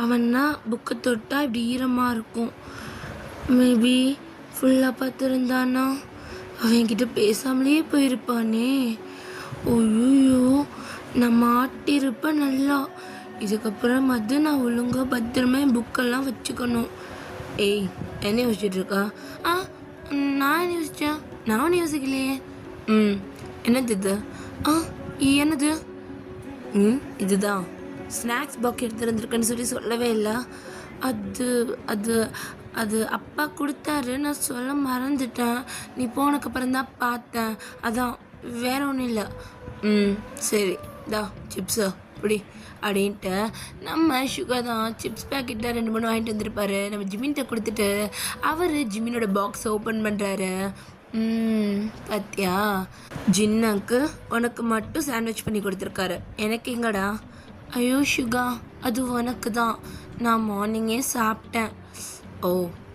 அவன்னா புக்கை தொட்டா இப்படி ஈரமாக இருக்கும். மேபி ஃபுல்லாக பார்த்துருந்தானா அவன்கிட்ட பேசாமலேயே போயிருப்பானே. ஐயோ நான் மாட்டிருப்பேன் நல்லா. இதுக்கப்புறம் நான் ஒழுங்காக பத்திரமா என் புக்கெல்லாம் வச்சுக்கணும். ஏய் என்ன யோசிச்சுட்டு இருக்கா? நான் என்ன யோசித்தேன்? நான் யோசிக்கலையே. என்னது இது? என்னது? இதுதான் ஸ்நாக்ஸ் பாக்ஸ் எடுத்துருந்துருக்குன்னு சொல்லவே இல்லை. அது அது அது அப்பா கொடுத்தாரு, நான் சொல்ல மறந்துட்டேன். நீ போனக்கப்புறம் தான் பார்த்தேன், அதான், வேற ஒன்றும் இல்லை. சரி தா சிப்ஸு இப்படி அப்படின்ட்டு நம்ம சுகர் தான் சிப்ஸ் பேக்கெட்டை 2-3 வாங்கிட்டு வந்திருப்பாரு. நம்ம ஜிமின்கிட்ட கொடுத்துட்டு அவர் ஜிமினோட பாக்ஸை ஓப்பன் பண்ணுறாரு. பார்த்தியா, ஜின்னாக்கு உனக்கு மட்டும் சாண்ட்விச் பண்ணி கொடுத்துருக்காரு, எனக்கு எங்கடா? ஐயோ சுகா, அது உனக்கு தான், நான் மார்னிங்கே சாப்பிட்டேன். ஓ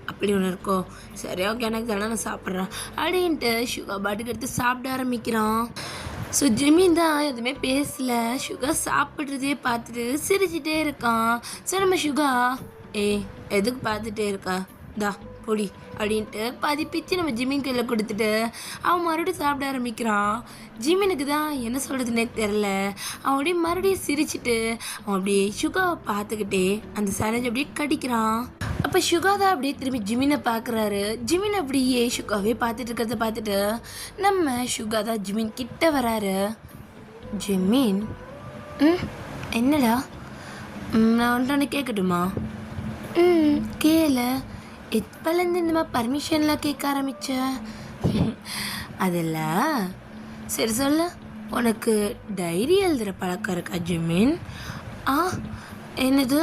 அப்படி ஒன்று இருக்கோ, சரி ஓகே, எனக்கு தானே, நான் சாப்பிட்றேன் அப்படின்ட்டு சுகா பாட்டுக்கு எடுத்து சாப்பிட ஆரம்பிக்கிறான். ஸோ ஜிமின் தான் எதுவுமே பேசல. சுகா சாப்பிட்றதே பார்த்துட்டு சிரிச்சிட்டே இருக்கான். ஸோ நம்ம சுகா எதுக்கு பார்த்துட்டே இருக்கா, தா பொடி அப்படின்ட்டு பாதி பிச்சு நம்ம ஜிமின் கையில் கொடுத்துட்டு அவன் மறுபடியும் சாப்பிட ஆரம்பிக்கிறான். ஜிமினுக்கு தான் என்ன சொல்கிறதுனே தெரில. அவன் அப்படியே மறுபடியும் சிரிச்சிட்டு அவன் அப்படியே சுகாவை பார்த்துக்கிட்டே அந்த சாண்ட்விச் அப்படியே கடிக்கிறான். அப்போ சுகா தான் அப்படியே திரும்பி ஜிமினை பார்க்குறாரு. ஜிமின் அப்படியே சுகாவே பார்த்துட்டு இருக்கிறத பார்த்துட்டு நம்ம சுகா தான் ஜிமின் கிட்ட வராரு. ஜிமின் என்னடா, நான் ஒன்று கேட்கட்டுமா? கேளு. எப்போலேருந்து இந்த மாதிரி பர்மிஷன்லாம் கேட்க ஆரம்பிச்ச? அதெல்லாம் சரி சொல்ல, உனக்கு டைரி எழுதுகிற பழக்கம் இருக்கா ஜிமின்? என்னது?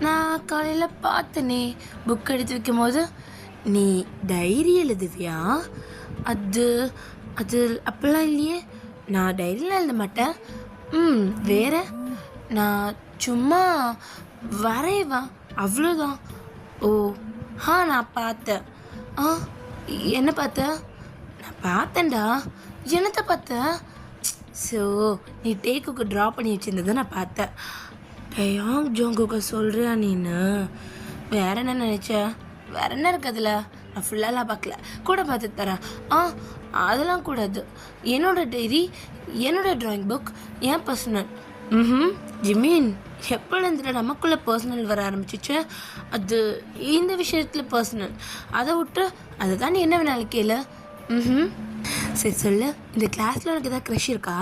நான் காலையில் பார்த்தனே புக் எடுத்து வைக்கும் போது, நீ டைரி எழுதுவியா? அது அது அப்போல்லாம் இல்லையே, நான் டைரியில் எழுத மாட்டேன். வேற நான் சும்மா வரைவா, அவ்வளோதான். ஓ நான் பார்த்தேன். என்ன பார்த்த? நான் பார்த்தேன்டா. என்னத்தை பார்த்த? ஸோ நீ டேக்குக்கு ட்ரா பண்ணி வச்சுருந்ததை நான் பார்த்தேன். டயாங் ஜோங்குக்கு சொல்கிறியா நீன்னு? வேற என்ன நினச்ச? வேற என்ன இருக்குதுல? நான் ஃபுல்லாலாம் பார்க்கல, கூட பார்த்து தரேன். அதெல்லாம் கூடாது. என்னோட டைரி, என்னோட ட்ராயிங் புக், ஏன் பர்சனல். ஜிமின், எப்போலேருந்து நமக்குள்ளே பர்சனல் வர ஆரம்பிச்சிச்சு? அது இந்த விஷயத்தில் பர்சனல், அதை விட்டு அதை தான் நீ என்ன வேணாலும் கேளு. சரி சொல்லு, இந்த கிளாஸில் உனக்கு எதாவது க்ரஷ் இருக்கா?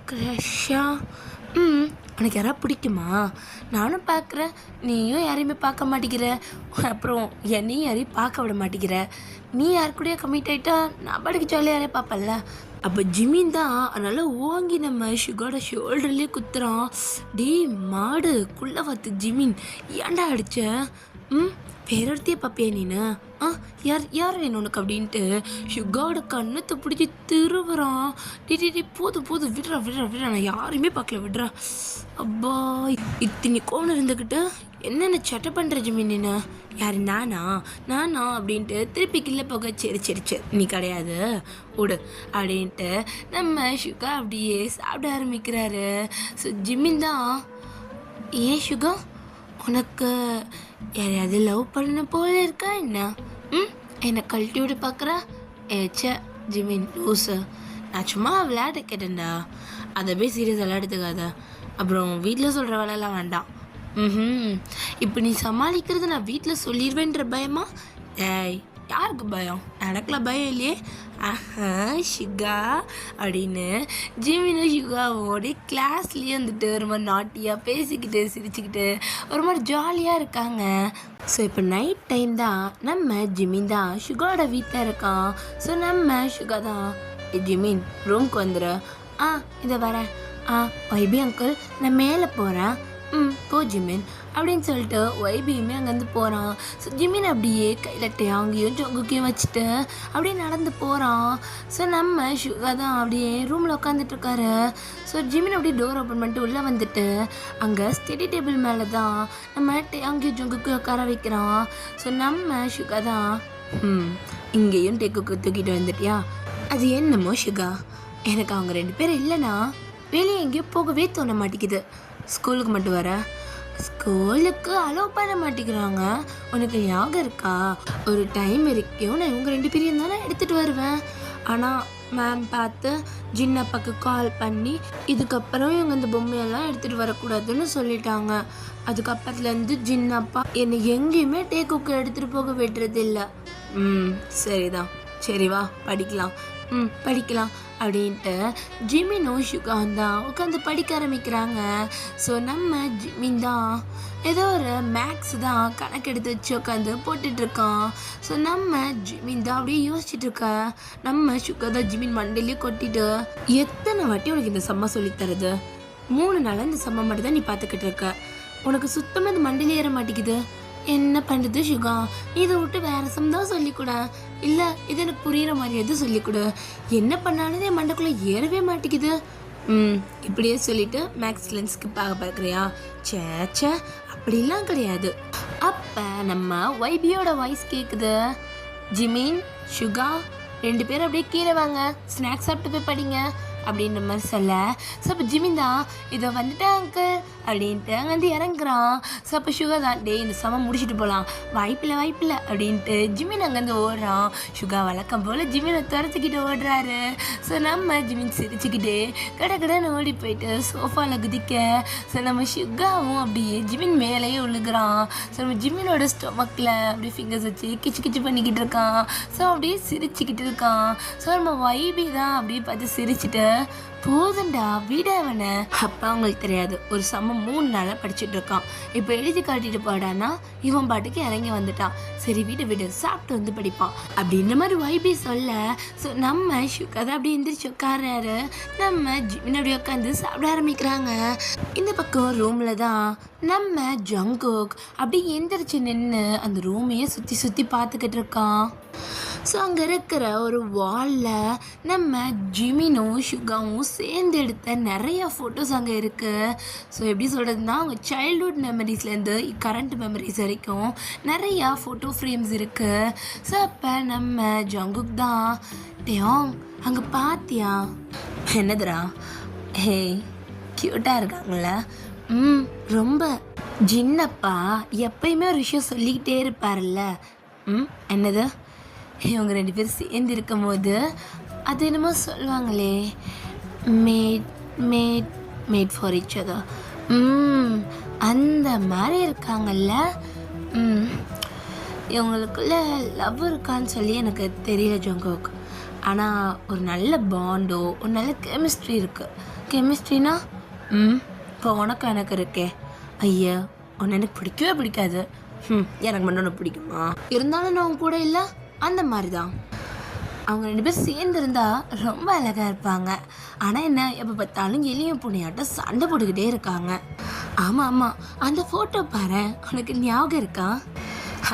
க்ரஷ்ஷா? உனக்கு யாராவது பிடிக்குமா? நானும் பார்க்குறேன், நீயும் யாரையுமே பார்க்க மாட்டேங்கிற, அப்புறம் என்னையும் யாரையும் பார்க்க விட மாட்டேங்கிற. நீ யார் கூடயே கமிட் ஆகிட்டா நான் பாட்டுக்கு ஜாலியாக யாரையும் பார்ப்பல. அப்போ ஜிமின் தான் அதனால் ஓங்கி நம்ம சுகாவோட ஷோல்டர்லேயே குத்துறான். டே மாடு குள்ள பார்த்து ஜிமின், ஏன்டா அடிச்ச? வேற ஒருத்தையே பார்ப்பியா நீனு? யார் வேணும் உனக்கு அப்படின்ட்டு சுகாவோட கண்ணத்தை பிடிச்சி திருவுறான். டி போதும் விடுறா, நான் யாரையுமே பார்க்கல, விடுறா. அப்பா, இத்தனை கோணம் இருந்துக்கிட்டு என்னென்ன சட்டை பண்ணுற ஜிமின் நீனு? யார் நானா அப்படின்ட்டு திருப்பி கிள்ள போக, சரி நீ கிடையாது விடு அப்படின்ட்டு நம்ம சுகா அப்படியே சாப்பிட ஆரம்பிக்கிறாரு. ஸோ ஜிமின் தான், ஏன் சுகா உனக்கு யாரையாவது லவ் பண்ண போல இருக்கா என்ன? என்னை கழட்டி விட்டு பார்க்குறா? ஏச்சே ஜிமின் லூஸு, நான் சும்மா விளையாட கேட்டேன்டா, அதை போய் சீரியஸாக எடுத்துக்காத. அப்புறம் வீட்டில் சொல்கிற வேலையெல்லாம் வேண்டாம். இப்போ நீ சமாளிக்கிறது நான் வீட்டில் சொல்லிடுவேன்ற பயமா? யாருக்கு பயம்? எனக்குலாம் பயம் இல்லையே. ஆஹா ஷுகா அப்படின்னு ஜிமினும் ஷுகாவோட கிளாஸ்லேயே வந்துட்டு ஒரு மாதிரி நாட்டியாக பேசிக்கிட்டு சிரிச்சுக்கிட்டு ஒரு மாதிரி ஜாலியாக இருக்காங்க. ஸோ இப்போ நைட் டைம் தான். நம்ம ஜிமின் தான் ஷுகாவோட வீட்டில் இருக்கான். ஸோ நம்ம ஷுகா தான், ஜிமின் ரூம்க்கு வந்துடு. இதை வரேன். வைபி அங்கிள் நான் மேலே போகிறேன். போ ஜிமின் அப்படின்னு சொல்லிட்டு வைபியுமே அங்கேருந்து போகிறான். ஸோ ஜிமின் அப்படியே கையில் டேங்கையும் ஜொங்குக்கையும் வச்சுட்டு அப்படியே நடந்து போகிறான். ஸோ நம்ம ஷுகா தான் அப்படியே ரூமில் உட்காந்துட்ருக்காரு. ஸோ ஜிமின் அப்படியே டோர் ஓப்பன் பண்ணிட்டு உள்ளே வந்துட்டு அங்கே ஸ்டடி டேபிள் மேலே தான் நம்ம டேங்கையும் ஜொங்குக்கையும் உட்கார வைக்கிறான். ஸோ நம்ம ஷுகா தான், இங்கேயும் டேக்குக்கு தூக்கிட்டு வந்துட்டியா? அது என்னமோ ஷுகா, எனக்கு அவங்க 2 பேரும் இல்லைனா வெளியே எங்கேயோ போகவே தோண மாட்டேங்குது. ஸ்கூலுக்கு மட்டும் வர, ஸ்கூலுக்கு அலோவ் பண்ண மாட்டேங்கிறாங்க. உனக்கு ஞாபகம் இருக்கா? ஒரு டைம் வரைக்கும் நான் இவங்க 2 பேரையும் தானே எடுத்துகிட்டு வருவேன். ஆனால் மேம் பார்த்து ஜின்னப்பாக்கு கால் பண்ணி இதுக்கப்புறம் இவங்க இந்த பொம்மையெல்லாம் எடுத்துகிட்டு வரக்கூடாதுன்னு சொல்லிட்டாங்க. அதுக்கப்புறத்துலேருந்து ஜின்னப்பா என்னை எங்கேயுமே டேக்குக்கு எடுத்துகிட்டு போக விடுறது இல்லை. சரிதான், சரி வா படிக்கலாம். படிக்கலாம் அப்படின்ட்டு ஜிமினும் ஷுகாவும் தான் உட்காந்து படிக்க ஆரம்பிக்கிறாங்க. ஸோ நம்ம ஜிமின் தான் ஏதோ ஒரு மேக்ஸ் தான் கணக்கு எடுத்து வச்சு உட்காந்து போட்டுட்ருக்கான். ஸோ நம்ம ஜிமின் தான் அப்படியே யோசிச்சுட்டு இருக்க. நம்ம ஷுகா தான் ஜிமின் மண்டையிலேயே கொட்டிட்டு, எத்தனை வாட்டி உனக்கு இந்த சம்மா சொல்லித்தருது? 3 நாளாக இந்த சம்மா மட்டும் தான் நீ பார்த்துக்கிட்டு இருக்க. உனக்கு சுத்தமாக இது மண்டையிலே ஏற மாட்டேங்குது. என்ன பண்ணுறது ஷுகா, இதை விட்டு வேறு சம்தான் சொல்லிக்கூட, இல்லை இது எனக்கு புரிகிற மாதிரி எதுவும் சொல்லிக்கூட. என்ன பண்ணாலும் என் மண்டைக்குள்ளே ஏறவே மாட்டேங்குது. இப்படியே சொல்லிட்டு மேக்ஸ் லென்ஸ்க்கு பார்க்குறியா? சேச்சே அப்படிலாம் கிடையாது. அப்போ நம்ம வைபியோட வாய்ஸ் கேட்குது. ஜிமின், ஷுகா 2 பேரும் அப்படியே கீழே வாங்க, ஸ்நாக்ஸ் சாப்பிட்டு போய் படிங்க அப்படின்ற மாதிரி சொல்ல. ஸோ அப்போ ஜிமின் தான் இதை வந்துட்டேன் அங்கிள் அப்படின்ட்டு அங்கே வந்து இறங்குறான். ஸோ அப்போ ஷுகா தான், டே இந்த சமம் முடிச்சுட்டு போகலாம், வாய்ப்பில்லை அப்படின்ட்டு ஜிமின் அங்கேருந்து ஓடுறான். ஷுகா வழக்கம் போல் ஜிமினை துரத்துக்கிட்டு ஓடுறாரு. ஸோ நம்ம ஜிமின் சிரிச்சுக்கிட்டே கடைன்னு ஓடி போயிட்டு சோஃபாவில் குதிக்க. ஸோ நம்ம ஷுகாவும் அப்படியே ஜிமின் மேலேயே விழுகிறான். ஸோ நம்ம ஜிமினோட ஸ்டொமக்கில் அப்படியே ஃபிங்கர்ஸ் வச்சு கிச்சு பண்ணிக்கிட்டு இருக்கான். ஸோ அப்படியே சிரிச்சுக்கிட்டு இருக்கான். ஸோ நம்ம வைபி தான் அப்படியே பார்த்து சிரிச்சுட்டு, போதுண்டா விட அவனை. அப்பா அவங்களுக்கு தெரியாது, ஒரு சமம் 3 நாளாக படிச்சுட்டு இருக்கான். இப்போ எழுதி காட்டிட்டு போடானா இவன் பாட்டுக்கு இறங்கி வந்துட்டான். சரி விடு சாப்பிட்டு வந்து படிப்பான் அப்படின்ற மாதிரி வைபி சொல்ல. ஸோ நம்ம ஷுகா தான் அப்படி எந்திரிச்சு உட்காராரு. நம்ம ஜிமின் அப்படியே உட்காந்து சாப்பிட ஆரம்பிக்கிறாங்க. இந்த பக்கம் ரூமில் தான் நம்ம ஜங்குக் அப்படி எந்திரிச்சு நின்று அந்த ரூமையே சுற்றி பார்த்துக்கிட்டு இருக்கான். ஸோ அங்கே இருக்கிற ஒரு வாலில் நம்ம ஜிமினும் ஷுகாவும் சேர்ந்து எடுத்த நிறையா ஃபோட்டோஸ் அங்கே இருக்குது. ஸோ எப்படி சொல்கிறதுனா அவங்க சைல்ட்ஹுட் மெமரிஸ்லேருந்து கரண்ட் மெமரிஸ் வரைக்கும் நிறையா ஃபோட்டோ ஃப்ரேம்ஸ் இருக்குது. ஸோ அப்போ நம்ம ஜங்குக் தான், டேயோங் அங்கே பார்த்தியா? என்னதுரா? ஹே க்யூட்டாக இருக்காங்கள? ரொம்ப. ஜின்னப்பா எப்பயுமே ஒரு விஷயம் சொல்லிக்கிட்டே இருப்பார்ல. என்னது? இவங்க 2 பேரும் சேர்ந்து இருக்கும் போது அது என்னமோ சொல்லுவாங்களே, மேட் ஃபார் ஈச் அதர். அந்த மாதிரி இருக்காங்கல்ல. இவங்களுக்குள்ள லவ் இருக்கான்னு சொல்லி எனக்கு தெரியல ஜங்குக். ஆனால் ஒரு நல்ல பாண்டோ ஒரு நல்ல கெமிஸ்ட்ரி இருக்குது. கெமிஸ்ட்ரினா இப்போ உனக்கு எனக்கு இருக்கே. ஐயா உன்னை எனக்கு பிடிக்கவே பிடிக்காது. எனக்கு மட்டும் ஒன்று பிடிக்குமா? இருந்தாலும் நான் கூட இல்லை, அந்த மாதிரி தான். அவங்க 2 பேரும் சேர்ந்துருந்தா ரொம்ப அழகாக இருப்பாங்க. ஆனால் என்ன, எப்போ பார்த்தாலும் எலியும் பூனையாட்டம் சண்டை போட்டுக்கிட்டே இருக்காங்க. ஆமாம் அந்த ஃபோட்டோ பாரு, உனக்கு ஞாபகம் இருக்கா?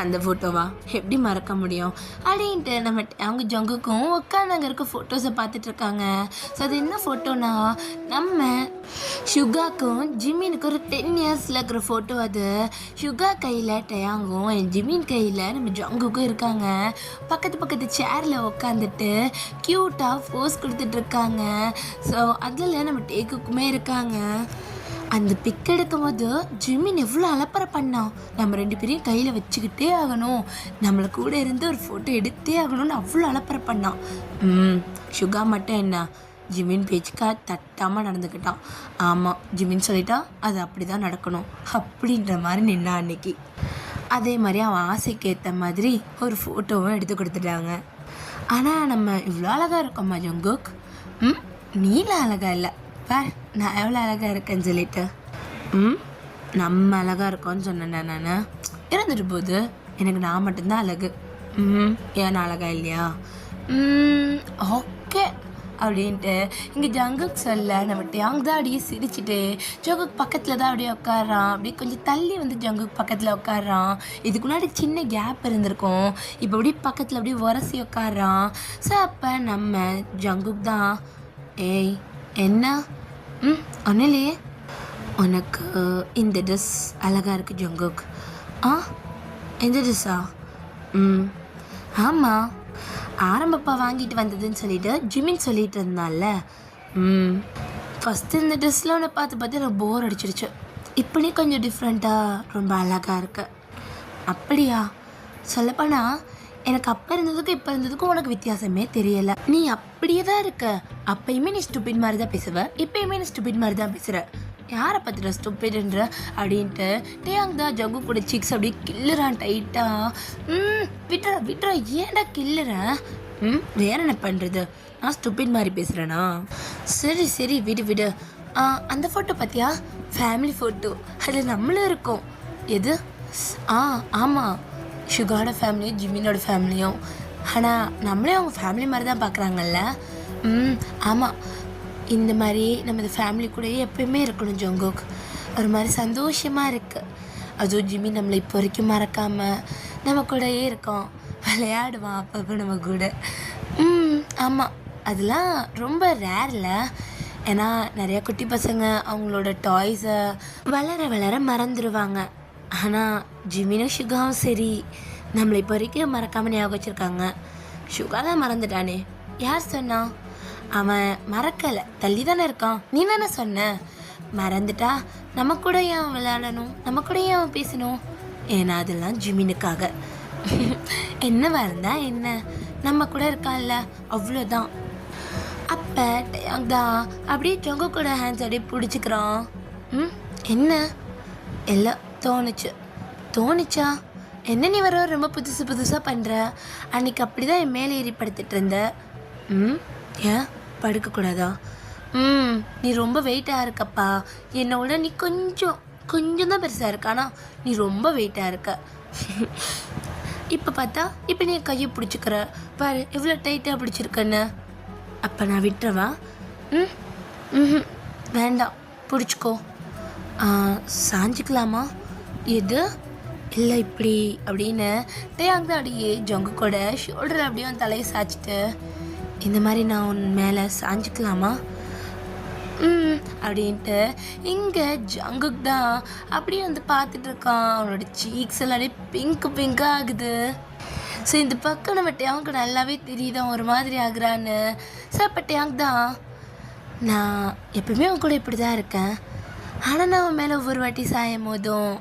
அந்த ஃபோட்டோவா எப்படி மறக்க முடியும் அப்படின்ட்டு நம்ம அவங்க ஜங்குக்கும் உட்காந்து அங்கே இருக்க ஃபோட்டோஸை பார்த்துட்ருக்காங்க. ஸோ அது என்ன ஃபோட்டோனா, நம்ம ஷுகாக்கும் ஜிமினுக்கு ஒரு 10 இயர்ஸில் இருக்கிற ஃபோட்டோ. அது ஷுகா கையில் டயாங்கும் ஜிமின் கையில் நம்ம ஜங்குக்கும் இருக்காங்க. பக்கத்து சேரில் உட்காந்துட்டு க்யூட்டாக போஸ் கொடுத்துட்ருக்காங்க. ஸோ அதில் நம்ம டேக்குக்குமே இருக்காங்க. அந்த பிக் எடுக்கும் போது ஜிமின் எவ்வளோ அலப்பறை பண்ணான். நம்ம 2 பேரையும் கையில் வச்சுக்கிட்டே ஆகணும், நம்மளை கூட இருந்து ஒரு ஃபோட்டோ எடுத்தே ஆகணும்னு அவ்வளோ அலப்பறை பண்ணான். ஷுகா மட்டும் என்ன, ஜிமின் பேச்சுக்கா தட்டாமல் நடந்துக்கிட்டான். ஆமாம், ஜிமின் சொல்லிட்டா அது அப்படி தான் நடக்கணும் அப்படின்ற மாதிரி நின்னா அன்னைக்கு. அதே மாதிரி அவன் ஆசைக்கு ஏற்ற மாதிரி ஒரு ஃபோட்டோவும் எடுத்து கொடுத்துட்டாங்க. ஆனால் நம்ம இவ்வளோ அழகாக இருக்கோம்மா ஜங்குக். நீலாம் அழகாக இல்லை பார், நான் எவ்வளோ அழகாக இருக்கேன்னு சொல்லிட்டு. நம்ம அழகாக இருக்கோன்னு சொன்னேன் நான். இருந்துட்டு போகுது, எனக்கு நான் மட்டும்தான் அழகு. ஏன் நான் அழகா இல்லையா? ஓகே அப்படின்ட்டு இங்கே ஜங்குக் சொல்ல நம்ம டேங் தான் அப்படியே சிரிச்சுட்டு ஜங்குக் பக்கத்தில் தான் அப்படியே உட்காரான். அப்படியே கொஞ்சம் தள்ளி வந்து ஜங்குக் பக்கத்தில் உட்காரான். இதுக்கு முன்னாடி சின்ன கேப் இருந்திருக்கும், இப்போ அப்படியே பக்கத்தில் அப்படியே உரசி உட்காரான். ஸோ அப்போ நம்ம ஜங்குக் தான், ஏய் என்ன? ஒன்றும் இல்லையே, உனக்கு இந்த ட்ரெஸ் அழகாக இருக்குது ஜங்குக். எந்த ட்ரெஸ்ஸா? ஆமாம், ஆரம்பப்பா வாங்கிட்டு வந்ததுன்னு சொல்லிட்டு ஜிமின் சொல்லிட்டு இருந்தால. ஃபஸ்ட்டு இந்த ட்ரெஸ்ஸில் உன்னை பார்த்து எனக்கு போர் அடிச்சிருச்சு. இப்போ நீ கொஞ்சம் டிஃப்ரெண்ட்டாக ரொம்ப அழகாக இருக்க. அப்படியா? சொல்லப்போனா எனக்கு அப்போ இருந்ததுக்கும் இப்போ இருந்ததுக்கும் உனக்கு வித்தியாசமே தெரியலை. நீ அப்படியே தான் இருக்க. அப்பயுமே நீ ஸ்டூபிட் மாதிரி தான் பேசுவ, இப்போயுமே நீ ஸ்டூபிட் மாதிரி தான் பேசுகிற. யாரை பார்த்துட்ட ஸ்டூபிட்ன்ற அப்படின்ட்டு டேங் தான் ஜங்கு கூட சிக்ஸ் அப்படியே கில்லுறான் டைட்டாக. விட்டுற விட்டுற, ஏன்டா கில்லுறேன்? வேற என்ன பண்ணுறது, நான் ஸ்டூபிட் மாதிரி பேசுகிறேனா? சரி சரி விடு விடு. அந்த ஃபோட்டோ பார்த்தியா? ஃபேமிலி ஃபோட்டோ, அதில் நம்மளும் இருக்கோம். எது? ஆமாம், ஷுகாரோட ஃபேமிலியும் ஜிமினோட ஃபேமிலியும். ஆனால் நம்மளே அவங்க ஃபேமிலி மாதிரி தான் பார்க்குறாங்கல்ல. ஆமாம், இந்த மாதிரி நம்ம இந்த ஃபேமிலி கூடயே எப்பயுமே இருக்கணும் ஜங்குக். ஒரு மாதிரி சந்தோஷமாக இருக்குது. அதுவும் ஜிம்மி நம்மளை இப்போ வரைக்கும் மறக்காமல் நம்ம கூடயே இருக்கோம், விளையாடுவான் அப்பப்போ நம்ம கூட. ஆமாம், அதெல்லாம் ரொம்ப ரேர்ல. ஏன்னா நிறையா குட்டி பசங்க அவங்களோட டாய்ஸை வளர வளர மறந்துடுவாங்க. ஆனால் ஜிமினும் ஷுகாவும் சரி, நம்மளை இப்போ வரைக்கும் மறக்காமல் ஞாபகம் வச்சுருக்காங்க. ஷுகா தான் மறந்துட்டானே, யார் சொன்னா? அவன் மறக்கலை, தள்ளி தானே இருக்கான். நீ தானே சொன்ன மறந்துட்டா நம்ம கூட ஏன் விளையாடணும், நம்ம கூட ஏன் அவன் பேசணும்? ஏன்னா அதெல்லாம் ஜிமினுக்காக. என்னவா இருந்தா என்ன, நம்ம கூட இருக்கான்ல, அவ்வளோதான். அப்போ தான் அப்படியே ஜொங்க கூட ஹேண்ட்ஸ் அப்படியே பிடிச்சிக்கிறான். என்ன எல்லாம் தோணுச்சா? என்ன நீ வர ரொம்ப புதுசாக பண்ணுற? அன்னைக்கு அப்படி தான் என் மேலே ஏறி படுத்துட்டு இருந்த. ஏன் படுக்கக்கூடாதா? நீ ரொம்ப வெயிட்டாக இருக்கப்பா. என்னோட நீ கொஞ்சம் தான் பெருசாக இருக்க, ஆனால் நீ ரொம்ப வெயிட்டாக இருக்க. இப்போ பார்த்தா இப்போ நீ கையை பிடிச்சிக்கிற பாரு, எவ்வளோ டைட்டாக பிடிச்சிருக்கன்னு. அப்போ நான் விட்டுறவா? வேண்டாம், பிடிச்சிக்கோ. சாஞ்சிக்கலாமா? எது? இல்லை இப்படி அப்படின்னு டேங் தான் அப்படியே ஜொங்கு கூட ஷோல்டரில் அப்படியே தலையை சாய்ச்சிட்டு, இந்த மாதிரி நான் உன் மேலே சாஞ்சிக்கலாமா அப்படின்ட்டு இங்கே ஜங்குக் தான் அப்படியே வந்து பார்த்துட்டு இருக்கான். அவனோட சீக்ஸ் எல்லாம் அப்படியே பிங்காக ஆகுது. ஸோ இந்த பக்கம் நம்ம டேங்க்கு நல்லாவே தெரியுது ஒரு மாதிரி ஆகுறான்னு. ஸோ அப்போ டேங்க் தான், நான் எப்பவுமே அவன் கூட இப்படி தான் இருக்கேன், ஆனால் நான் அவன் மேலே ஒவ்வொரு வாட்டி சாயும் போதும்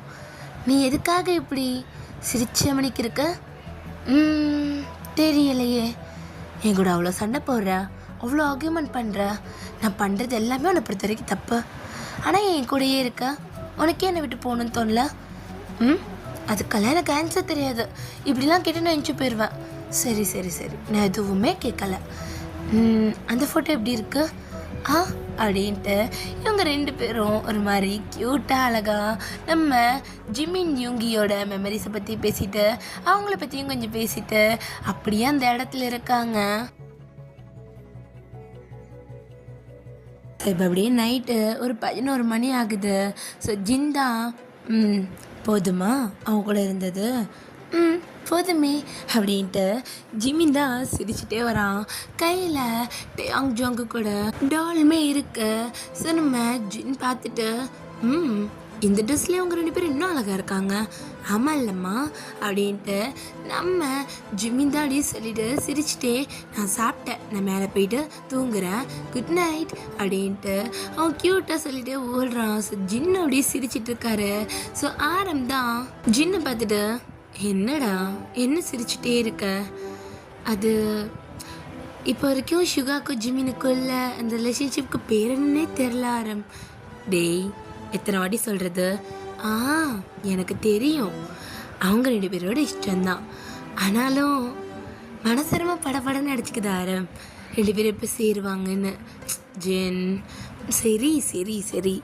நீ எதுக்காக இப்படி சிரிச்ச மணிக்கு இருக்க? தெரியலையே, என் கூட அவ்வளோ சண்டை போடுற, அவ்வளோ ஆர்கியூமெண்ட் பண்ணுற, நான் பண்ணுறது எல்லாமே உன்னை பொறுத்த வரைக்கும் தப்பு, ஆனால் என் கூடயே இருக்க, உனக்கே என்னை விட்டு போகணுன்னு தோணல. அதுக்கெல்லாம் எனக்கு ஆன்சர் தெரியாது, இப்படிலாம் கேட்டு நான் எஞ்சி போயிடுவேன். சரி சரி சரி, நான் எதுவுமே கேட்கல. அந்த ஃபோட்டோ எப்படி இருக்கு அப்படின்ட்டு இவங்க ரெண்டு பேரும் ஒரு மாதிரி க்யூட்டாக அழகாக நம்ம ஜிமின் யூங்கியோட மெமரிஸை பற்றி பேசிட்டு அவங்கள பற்றியும் கொஞ்சம் பேசிட்டு அப்படியே அந்த இடத்துல இருக்காங்க. இப்போ அப்படியே நைட்டு ஒரு 11 மணி ஆகுது. ஸோ ஜிந்தா போதுமா அவங்க கூட இருந்தது? போதுமே அப்படின்ட்டு ஜிமின் தான் சிரிச்சுட்டே வரான். கையில் டேங் ஜோங்கு கூட டாலுமே இருக்கு. ஸோ நம்ம ஜின் பார்த்துட்டு இந்த ட்ரெஸ்லேயே அவங்க 2 பேரும் இன்னும் அழகாக இருக்காங்க, ஆமாம் இல்லைம்மா அப்படின்ட்டு நம்ம ஜிமின் தான் அப்படியே சொல்லிட்டு சிரிச்சுட்டே, நான் சாப்பிட்டேன், நான் மேலே போயிட்டு தூங்குறேன், குட் நைட் அப்படின்ட்டு அவன் க்யூட்டாக சொல்லிட்டு ஓடுறான். ஸோ ஜின்னு அப்படியே சிரிச்சிட்டு இருக்காரு. ஸோ ஆரம் தான் ஜின்னை பார்த்துட்டு, என்னடா என்ன சிரிச்சுட்டே இருக்க? அது இப்போ வரைக்கும் ஷுகாக்கும் ஜிமினுக்குள்ள அந்த ரிலேஷன்ஷிப்க்கு பேர் என்னன்னே தெரில ஆரம். டேய் எத்தனை வாட்டி சொல்கிறது? எனக்கு தெரியும், அவங்க 2 பேரோட இஷ்டம்தான். ஆனாலும் மனசரமா படபடன்னு அடிச்சுக்குது ஆரம் 2 பேரும் எப்போ சேருவாங்கன்னு. ஜென் சரி சரி சரி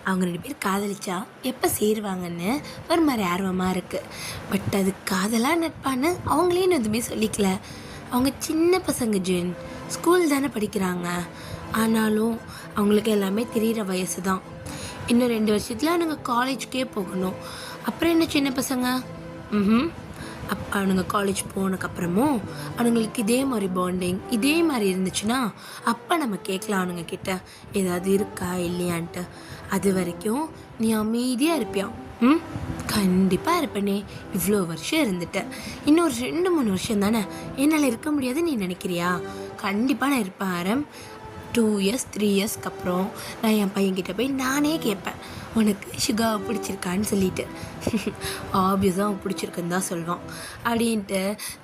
அவங்க 2 பேர் காதலிச்சா எப்போ சேருவாங்கன்னு ஒரு மாதிரி ஆர்வமாக இருக்குது. பட் அது காதலாக நட்பான்னு அவங்களே எதுவுமே சொல்லிக்கல. அவங்க சின்ன பசங்க ஜென், ஸ்கூல் தானே படிக்கிறாங்க. ஆனாலும் அவங்களுக்கு எல்லாமே தெரிகிற வயசு தான். இன்னும் 2 வருஷத்தில் அவனுங்க காலேஜ்க்கே போகணும். அப்புறம் என்ன சின்ன பசங்க? அவனுங்க காலேஜ் போனதுக்கப்புறமும் அவனுங்களுக்கு இதே மாதிரி பாண்டிங் இதே மாதிரி இருந்துச்சுன்னா அப்போ நம்ம கேட்கலாம் அவனுங்க கிட்ட ஏதாவது இருக்கா இல்லையான்ட்டு. அது வரைக்கும் நீ அமைதியாக இருப்பியா? கண்டிப்பாக இருப்பேனே. இவ்வளோ வருஷம் இருந்துட்டேன், இன்னும் ஒரு 2-3 வருஷம் தானே என்னால் இருக்க முடியாதுன்னு நீ நினைக்கிறியா? கண்டிப்பாக நான் இருப்பேன் ஆரம். 2 இயர்ஸ் 3 இயர்ஸ்க்கு அப்புறம் நான் என் பையன்கிட்ட போய் நானே கேட்பேன், உனக்கு சுகாவை பிடிச்சிருக்கான்னு சொல்லிட்டு. ஆப்வியஸாக அவன் பிடிச்சிருக்குன்னு தான் சொல்லுவான் அப்படின்ட்டு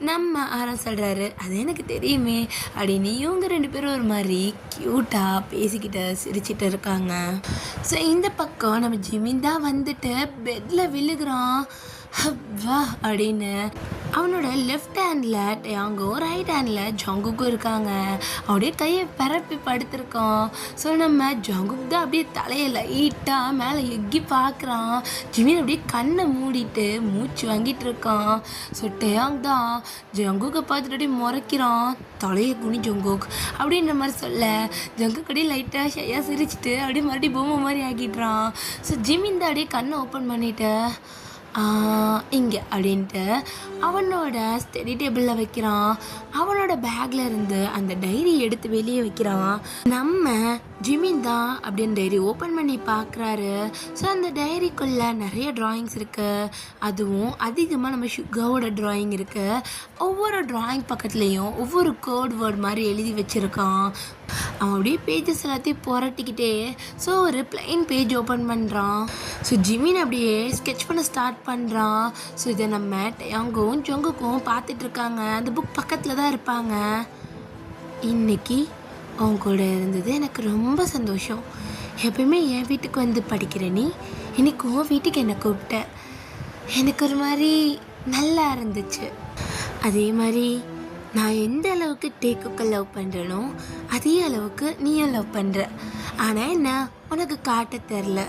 நம்ம ஆரம் சொல்கிறாரு. அது எனக்கு தெரியுமே அப்படின்னு இவங்க 2 பேரும் ஒரு மாதிரி க்யூட்டாக பேசிக்கிட்டு சிரிச்சிட்டு இருக்காங்க. ஸோ இந்த பக்கம் நம்ம ஜிமின் தான் வந்துட்டு பெட்டில் விழுகிறான். வா அப்படின்னு அவனோட லெஃப்ட் ஹேண்டில் டயாங்கும் ரைட் ஹேண்டில் ஜங்குக்கும் இருக்காங்க. அப்படியே கையை பரப்பி படுத்திருக்கான். ஸோ நம்ம ஜங்குக் தான் அப்படியே தலையை லைட்டாக மேலே எக்கி பார்க்குறான். ஜிமின் அப்படியே கண்ணை மூடிட்டு மூச்சு வாங்கிட்டு இருக்கான். ஸோ டயாங் தான் ஜங்குக்கை பார்த்துட்டு அப்படியே முறைக்கிறான். தலையை குனி ஜங்குக் அப்படின்ற மாதிரி சொல்ல ஜங்குக் அப்படியே லைட்டாக ஷையாக சிரிச்சிட்டு அப்படியே மறுபடியும் பொம்மை மாதிரி ஆக்கிடுறான். ஸோ ஜிமின் தான் அப்படியே கண்ணை ஓப்பன் பண்ணிவிட்டு இங்கே அப்படின்ட்டு அவனோட ஸ்டடி டேபிளில் வைக்கிறான். அவனோட பேக்கில் இருந்து அந்த டைரி எடுத்து வெளியே வைக்கிறான். நம்ம ஜிமின் தான் அப்படின்னு டைரி ஓப்பன் பண்ணி பார்க்குறாரு. ஸோ அந்த டைரிக்குள்ளே நிறைய ட்ராயிங்ஸ் இருக்குது. அதுவும் அதிகமாக நம்ம சுகாவோட ட்ராயிங் இருக்குது. ஒவ்வொரு ட்ராயிங் பக்கத்துலேயும் ஒவ்வொரு கோட் வேர்ட் மாதிரி எழுதி வச்சுருக்கான். அவன் அப்படியே பேஜஸ் எல்லாத்தையும் புரட்டிக்கிட்டே ஸோ ஒரு பிளைன் பேஜ் ஓப்பன் பண்ணுறான். ஸோ ஜிமின் அப்படியே ஸ்கெட்ச் பண்ண ஸ்டார்ட் பண்ணுறான். ஸோ இதை நம்ம டயாங்கும் ஜங்குக்கும் பார்த்துட்ருக்காங்க. அந்த புக் பக்கத்தில் தான் இருப்பாங்க. இன்னைக்கு அவங்க கூட இருந்தது எனக்கு ரொம்ப சந்தோஷம். எப்பயுமே என் வீட்டுக்கு வந்து படிக்கிற நீ இன்னைக்கு உன் வீட்டுக்கு என்னை கூப்பிட்ட. எனக்கு ஒரு மாதிரி நல்லா இருந்துச்சு. அதே மாதிரி நான் எந்த அளவுக்கு டேக்குக்கு லவ் பண்ணுறனோ அதே அளவுக்கு நீயும் லவ் பண்ணுற. ஆனால் என்ன உனக்கு காட்ட தெரில.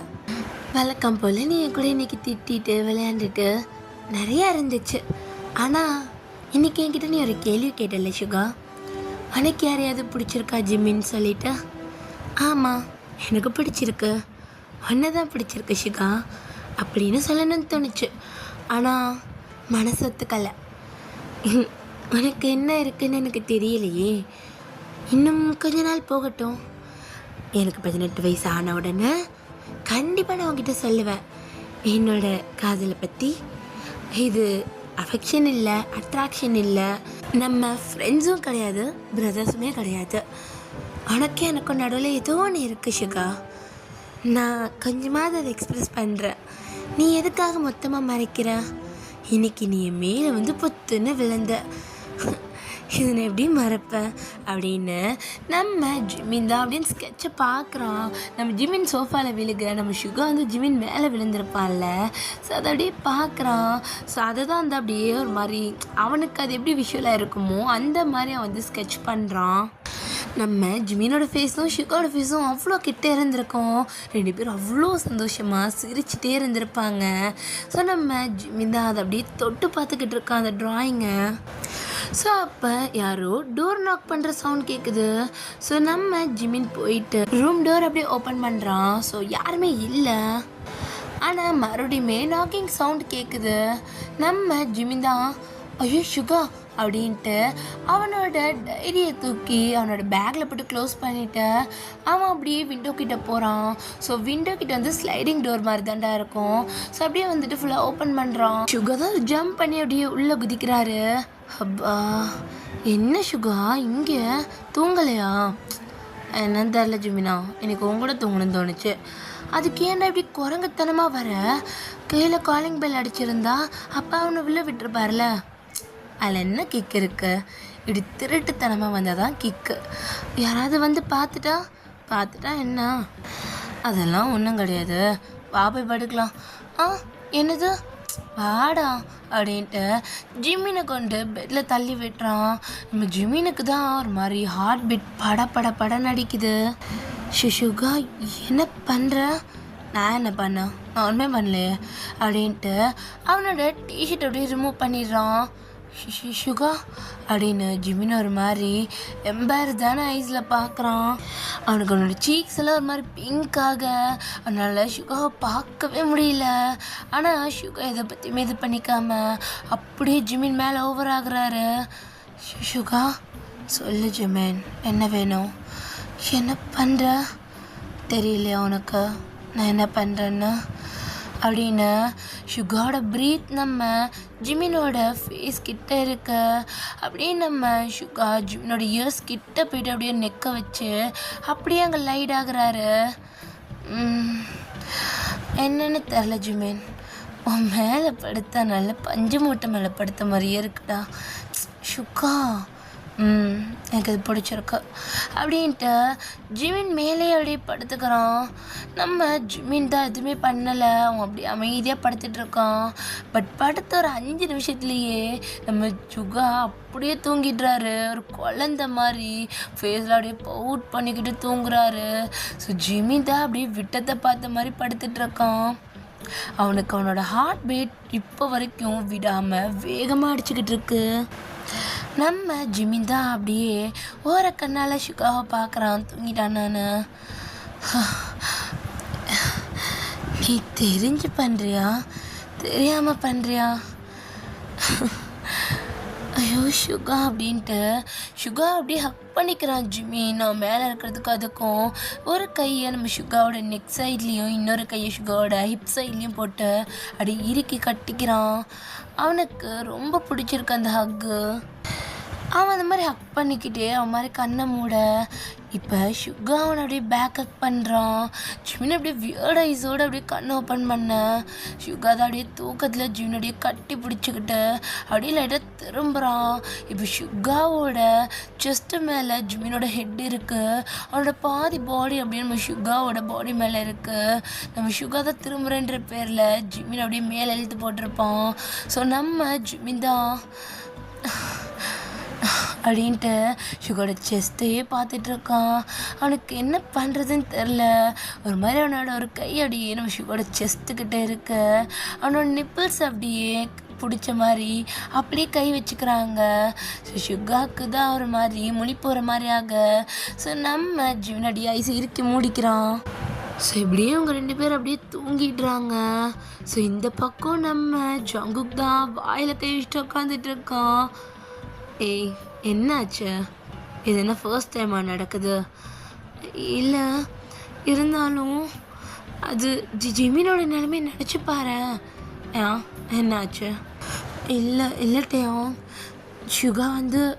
வழக்கம் போல் நீ என் கூட இன்றைக்கி திட்டிட்டு விளையாண்டுட்டு நிறையா இருந்துச்சு. ஆனால் இன்றைக்கி என்கிட்ட நீ ஒரு கேள்வி கேட்டல சுகா, உனக்கு யாரையாவது பிடிச்சிருக்கா ஜிம்மின்னு சொல்லிட்டு. ஆமாம் எனக்கு பிடிச்சிருக்கு, உன்னை தான் பிடிச்சிருக்கு சுகா அப்படின்னு சொல்லணும்னு தோணுச்சு. ஆனால் மனசு ஒத்துக்கலை. உனக்கு என்ன இருக்குன்னு எனக்கு தெரியலையே. இன்னும் கொஞ்ச நாள் போகட்டும். எனக்கு 18 வயசு ஆன உடனே கண்டிப்பாக நான் உங்ககிட்ட சொல்லுவேன் என்னோட காதலை பற்றி. இது அஃபெக்ஷன் இல்லை, அட்ராக்ஷன் இல்லை, நம்ம ஃப்ரெண்ட்ஸும் கிடையாது, பிரதர்ஸுமே கிடையாது. உனக்கு எனக்கு நடுவில் ஏதோ ஒன்று இருக்குது சுகா. நான் கொஞ்சமாவது அதை எக்ஸ்ப்ரெஸ் பண்ணுறேன். நீ எதுக்காக மொத்தமாக மறைக்கிற? இன்னைக்கு நீ என் மேலே வந்து பொத்துன்னு விழுந்த. இது நான் எப்படி மறப்பேன் அப்படின்னு நம்ம ஜிமின் தான் அப்படின்னு ஸ்கெட்சை பார்க்குறான். நம்ம ஜிமின் சோஃபாவில் விழுக, நம்ம சுகா வந்து ஜிமின் மேலே விழுந்திருப்பான்ல. ஸோ அதை அப்படியே பார்க்குறான். ஸோ அதை தான் வந்து அப்படியே ஒரு மாதிரி அவனுக்கு அது எப்படி விஷுவலாக இருக்குமோ அந்த மாதிரி அவன் வந்து ஸ்கெட்ச் பண்ணுறான். நம்ம ஜிமினோட ஃபேஸும் சுகாவோட ஃபேஸும் அவ்வளோ கிட்டே இருந்திருக்கோம். 2 பேரும் அவ்வளோ சந்தோஷமாக சிரிச்சிட்டே இருந்திருப்பாங்க. ஸோ நம்ம ஜிமின் தான் அதை அப்படியே தொட்டு பார்த்துக்கிட்டு இருக்கான் அந்த ட்ராயிங்கை. ஸோ அப்போ யாரோ டோர் நாக் பண்ணுற சவுண்ட் கேட்குது. ஸோ நம்ம ஜிமின் போயிட்டு ரூம் டோர் அப்படியே ஓப்பன் பண்ணுறான். ஸோ யாருமே இல்லை. ஆனால் மறுபடியுமே நாக்கிங் சவுண்ட் கேட்குது. நம்ம ஜிமின் தான் ஐயோ சுகா அப்படின்ட்டு அவனோட டைரியை தூக்கி அவனோட பேக்கில் போட்டு க்ளோஸ் பண்ணிவிட்டு அவன் அப்படியே விண்டோ கிட்டே போகிறான். ஸோ விண்டோ கிட்ட வந்து ஸ்லைடிங் டோர் மாதிரி தாண்டா இருக்கும். ஸோ அப்படியே வந்துட்டு ஃபுல்லாக ஓப்பன் பண்ணுறான். சுகா தான் ஜம்ப் பண்ணி அப்படியே உள்ளே குதிக்கிறாரு. அப்பா என்ன சுகா இங்கே தூங்கலையா? என்னன்னு தெரில ஜிமினா, எனக்கு உங்க கூட தூங்கணும்னு தோணுச்சு. அதுக்கு ஏன்டா இப்படி குரங்குத்தனமாக வர? கையில் காலிங் பெல் அடிச்சிருந்தா அப்பா அவனை உள்ளே விட்டுருப்பார்ல. அதில் என்ன கிக்கு இருக்கு? இப்படி திருட்டுத்தனமாக வந்தால் தான் கிக்கு. யாராவது வந்து பார்த்துட்டா என்ன? அதெல்லாம் ஒன்றும் கிடையாது, வா போய் படுக்கலாம். என்னது வாடா அப்படின்ட்டு ஜிம்மினை கொண்டு பெட்டில் தள்ளி விட்டுறான். நம்ம ஜிம்மினுக்கு தான் ஒரு மாதிரி ஹார்ட் பீட் பட நடிக்குது. சுகா என்ன பண்ணுற? நான் என்ன பண்ணேன்? நான் ஒன்றுமே பண்ணலையே அப்படின்ட்டு அவனோட டிஷர்ட் அப்படியே ரிமூவ் பண்ணிடுறான். சுகா அப்படின்னு ஜிமின் ஒரு மாதிரி எம்பாரஸான ஐஸில் பார்க்குறான். அவனுக்கு அவனோட சீக்ஸ் எல்லாம் ஒரு மாதிரி பிங்காக, அதனால் சுகாவை பார்க்கவே முடியல. ஆனால் சுகா இதை பற்றியுமே இது பண்ணிக்காம அப்படியே ஜிமின் மேலே ஓவர் ஆகுறாரு. சுகா சொல்லு ஜிமின், என்ன வேணும்? என்ன பண்ணுற? தெரியலையா உனக்கு நான் என்ன பண்ணுறேன்னு அப்படின்னு சுகாவோட ப்ரீத் நம்ம ஜிமினோட ஃபேஸ் கிட்ட இருக்க. அப்படியே நம்ம சுகா ஜிமினோட இயர்ஸ் கிட்ட போய்ட்டு அப்படியே நெக்க வச்சு அப்படியே அங்கே லைட் ஆகுறாரு. என்னன்னு தெரில ஜிமின், உன் மேலே படுத்தா நல்ல பஞ்சு மூட்டை மேலே படுத்த மாதிரியே இருக்குடா. சுகா எனக்கு அது பிடிச்சிருக்கு அப்படின்ட்டு ஜிமின் மேலே அப்படியே படுத்துக்கிறான். நம்ம ஜிமின் தான் எதுவுமே பண்ணலை, அவன் அப்படியே அமைதியாக படுத்துட்ருக்கான். பட் படுத்த ஒரு 5 நிமிஷத்துலேயே நம்ம சுகா அப்படியே தூங்கிடுறாரு. ஒரு குழந்த மாதிரி ஃபேஸில் அப்படியே பவுட் பண்ணிக்கிட்டு தூங்குறாரு. ஸோ ஜிமின் தான் அப்படியே விட்டத்தை பார்த்த மாதிரி படுத்துட்ருக்கான். அவனுக்கு அவனோட ஹார்ட் பீட் இப்போ வரைக்கும் விடாமல் வேகமாக அடிச்சுக்கிட்டு இருக்கு. நம்ம ஜிமின் தான் அப்படியே ஓர கண்ணால் சுகாவை பார்க்குறான் தூங்கிட்டானான்னு. நீ தெரிஞ்சு பண்ணுறியா தெரியாமல் பண்ணுறியா? ஐயோ சுகா அப்படின்ட்டு சுகா அப்படியே ஹக் பண்ணிக்கிறான் ஜிமின். நான் மேலே இருக்கிறதுக்கு அதுக்கும் ஒரு கையை நம்ம சுகாவோட நெக் சைட்லேயும் இன்னொரு கையை சுகாவோட ஹிப் சைட்லேயும் போட்டு அப்படி இறுக்கி கட்டிக்கிறான். அவனுக்கு ரொம்ப பிடிச்சிருக்கு அந்த ஹக்கு. அவன் அந்த மாதிரி ஹக் பண்ணிக்கிட்டே அவன் மாதிரி கண்ணை மூட இப்போ சுகா அவனை அப்படியே பேக் ஹக் பண்ணுறான். ஜிமின் அப்படியே வியர்ட் ஐஸோடு அப்படியே கண்ணை ஓப்பன் பண்ண சுகா தான் அப்படியே தூக்கத்தில் ஜிமின் அப்படியே கட்டி பிடிச்சிக்கிட்டு அப்படியே லைட்டாக திரும்புகிறான். இப்போ சுகாவோட செஸ்ட்டு மேலே ஜிமினோட ஹெட் இருக்குது. அவனோட பாதி பாடி அப்படியே நம்ம சுகாவோட பாடி மேலே இருக்குது. நம்ம சுகா தான் திரும்புகிறேன்ற பேரில் ஜிமின் அப்படியே மேலே இழுத்து போட்டிருப்பான். ஸோ நம்ம ஜிமின் தான் அப்படின்ட்டு சுகாவோட செஸ்ட்டையே பார்த்துட்ருக்கான். அவனுக்கு என்ன பண்ணுறதுன்னு தெரில. ஒரு மாதிரி அவனோட ஒரு கை அப்படியே நம்ம சுகாவோட செஸ்ட்டுக்கிட்ட இருக்க. அவனோட நிப்பிள்ஸ் அப்படியே பிடிச்ச மாதிரி அப்படியே கை வச்சுக்கிறாங்க. ஸோ சுகாவுக்கு தான் ஒரு மாதிரி முனி போகிற மாதிரி ஆக. ஸோ நம்ம ஜிமினோட ஐஸ் இறுக்கி மூடிக்கிறான். ஸோ இப்படியே அவங்க 2 பேரும் அப்படியே தூங்கிடுறாங்க. ஸோ இந்த பக்கம் நம்ம ஜங்குக் தான் வாயில் கை வச்சுட்டு உட்காந்துட்டு இருக்கான். ஏய் என்னாச்சு? இது என்ன ஃபர்ஸ்ட் டைமாக நடக்குது? இல்லை இருந்தாலும் அது ஜிமினோட நிலைமை நினச்சி பாரு. என்னாச்சு? இல்லை டேயோங், சுகா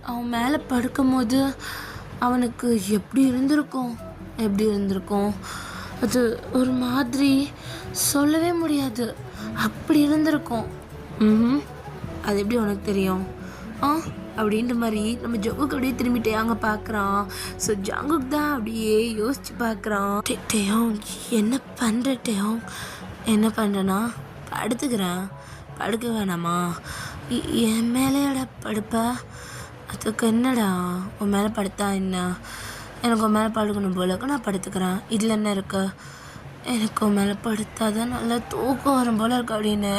அவன் மேலே படுக்கும்போது அவனுக்கு எப்படி இருந்திருக்கும் அது ஒரு மாதிரி சொல்லவே முடியாது, அப்படி இருந்திருக்கும். அது எப்படி உனக்கு தெரியும்? அப்படின்ற மாதிரி நம்ம ஜங்குக் அப்படியே திரும்பிட்டே அங்கே பார்க்குறான். ஸோ ஜங்குக் தான் அப்படியே யோசிச்சு பார்க்குறான். டேயோங் என்ன பண்ணுற டேயோங்? என்ன பண்ணுறேன்னா படுத்துக்கிறேன். படுக்க வேணாமா? என் மேலேயோட படுப்ப? அதுக்கு என்னடா உன் மேலே படுத்தா என்ன? எனக்கு உன் மேலே படுக்கணும் போலக்கு நான் படுத்துக்கிறேன். இதில் என்ன இருக்கு? எனக்கு உன் மேலே படுத்தா தான் நல்லா தூக்கம் வரும் போல இருக்கு அப்படின்னு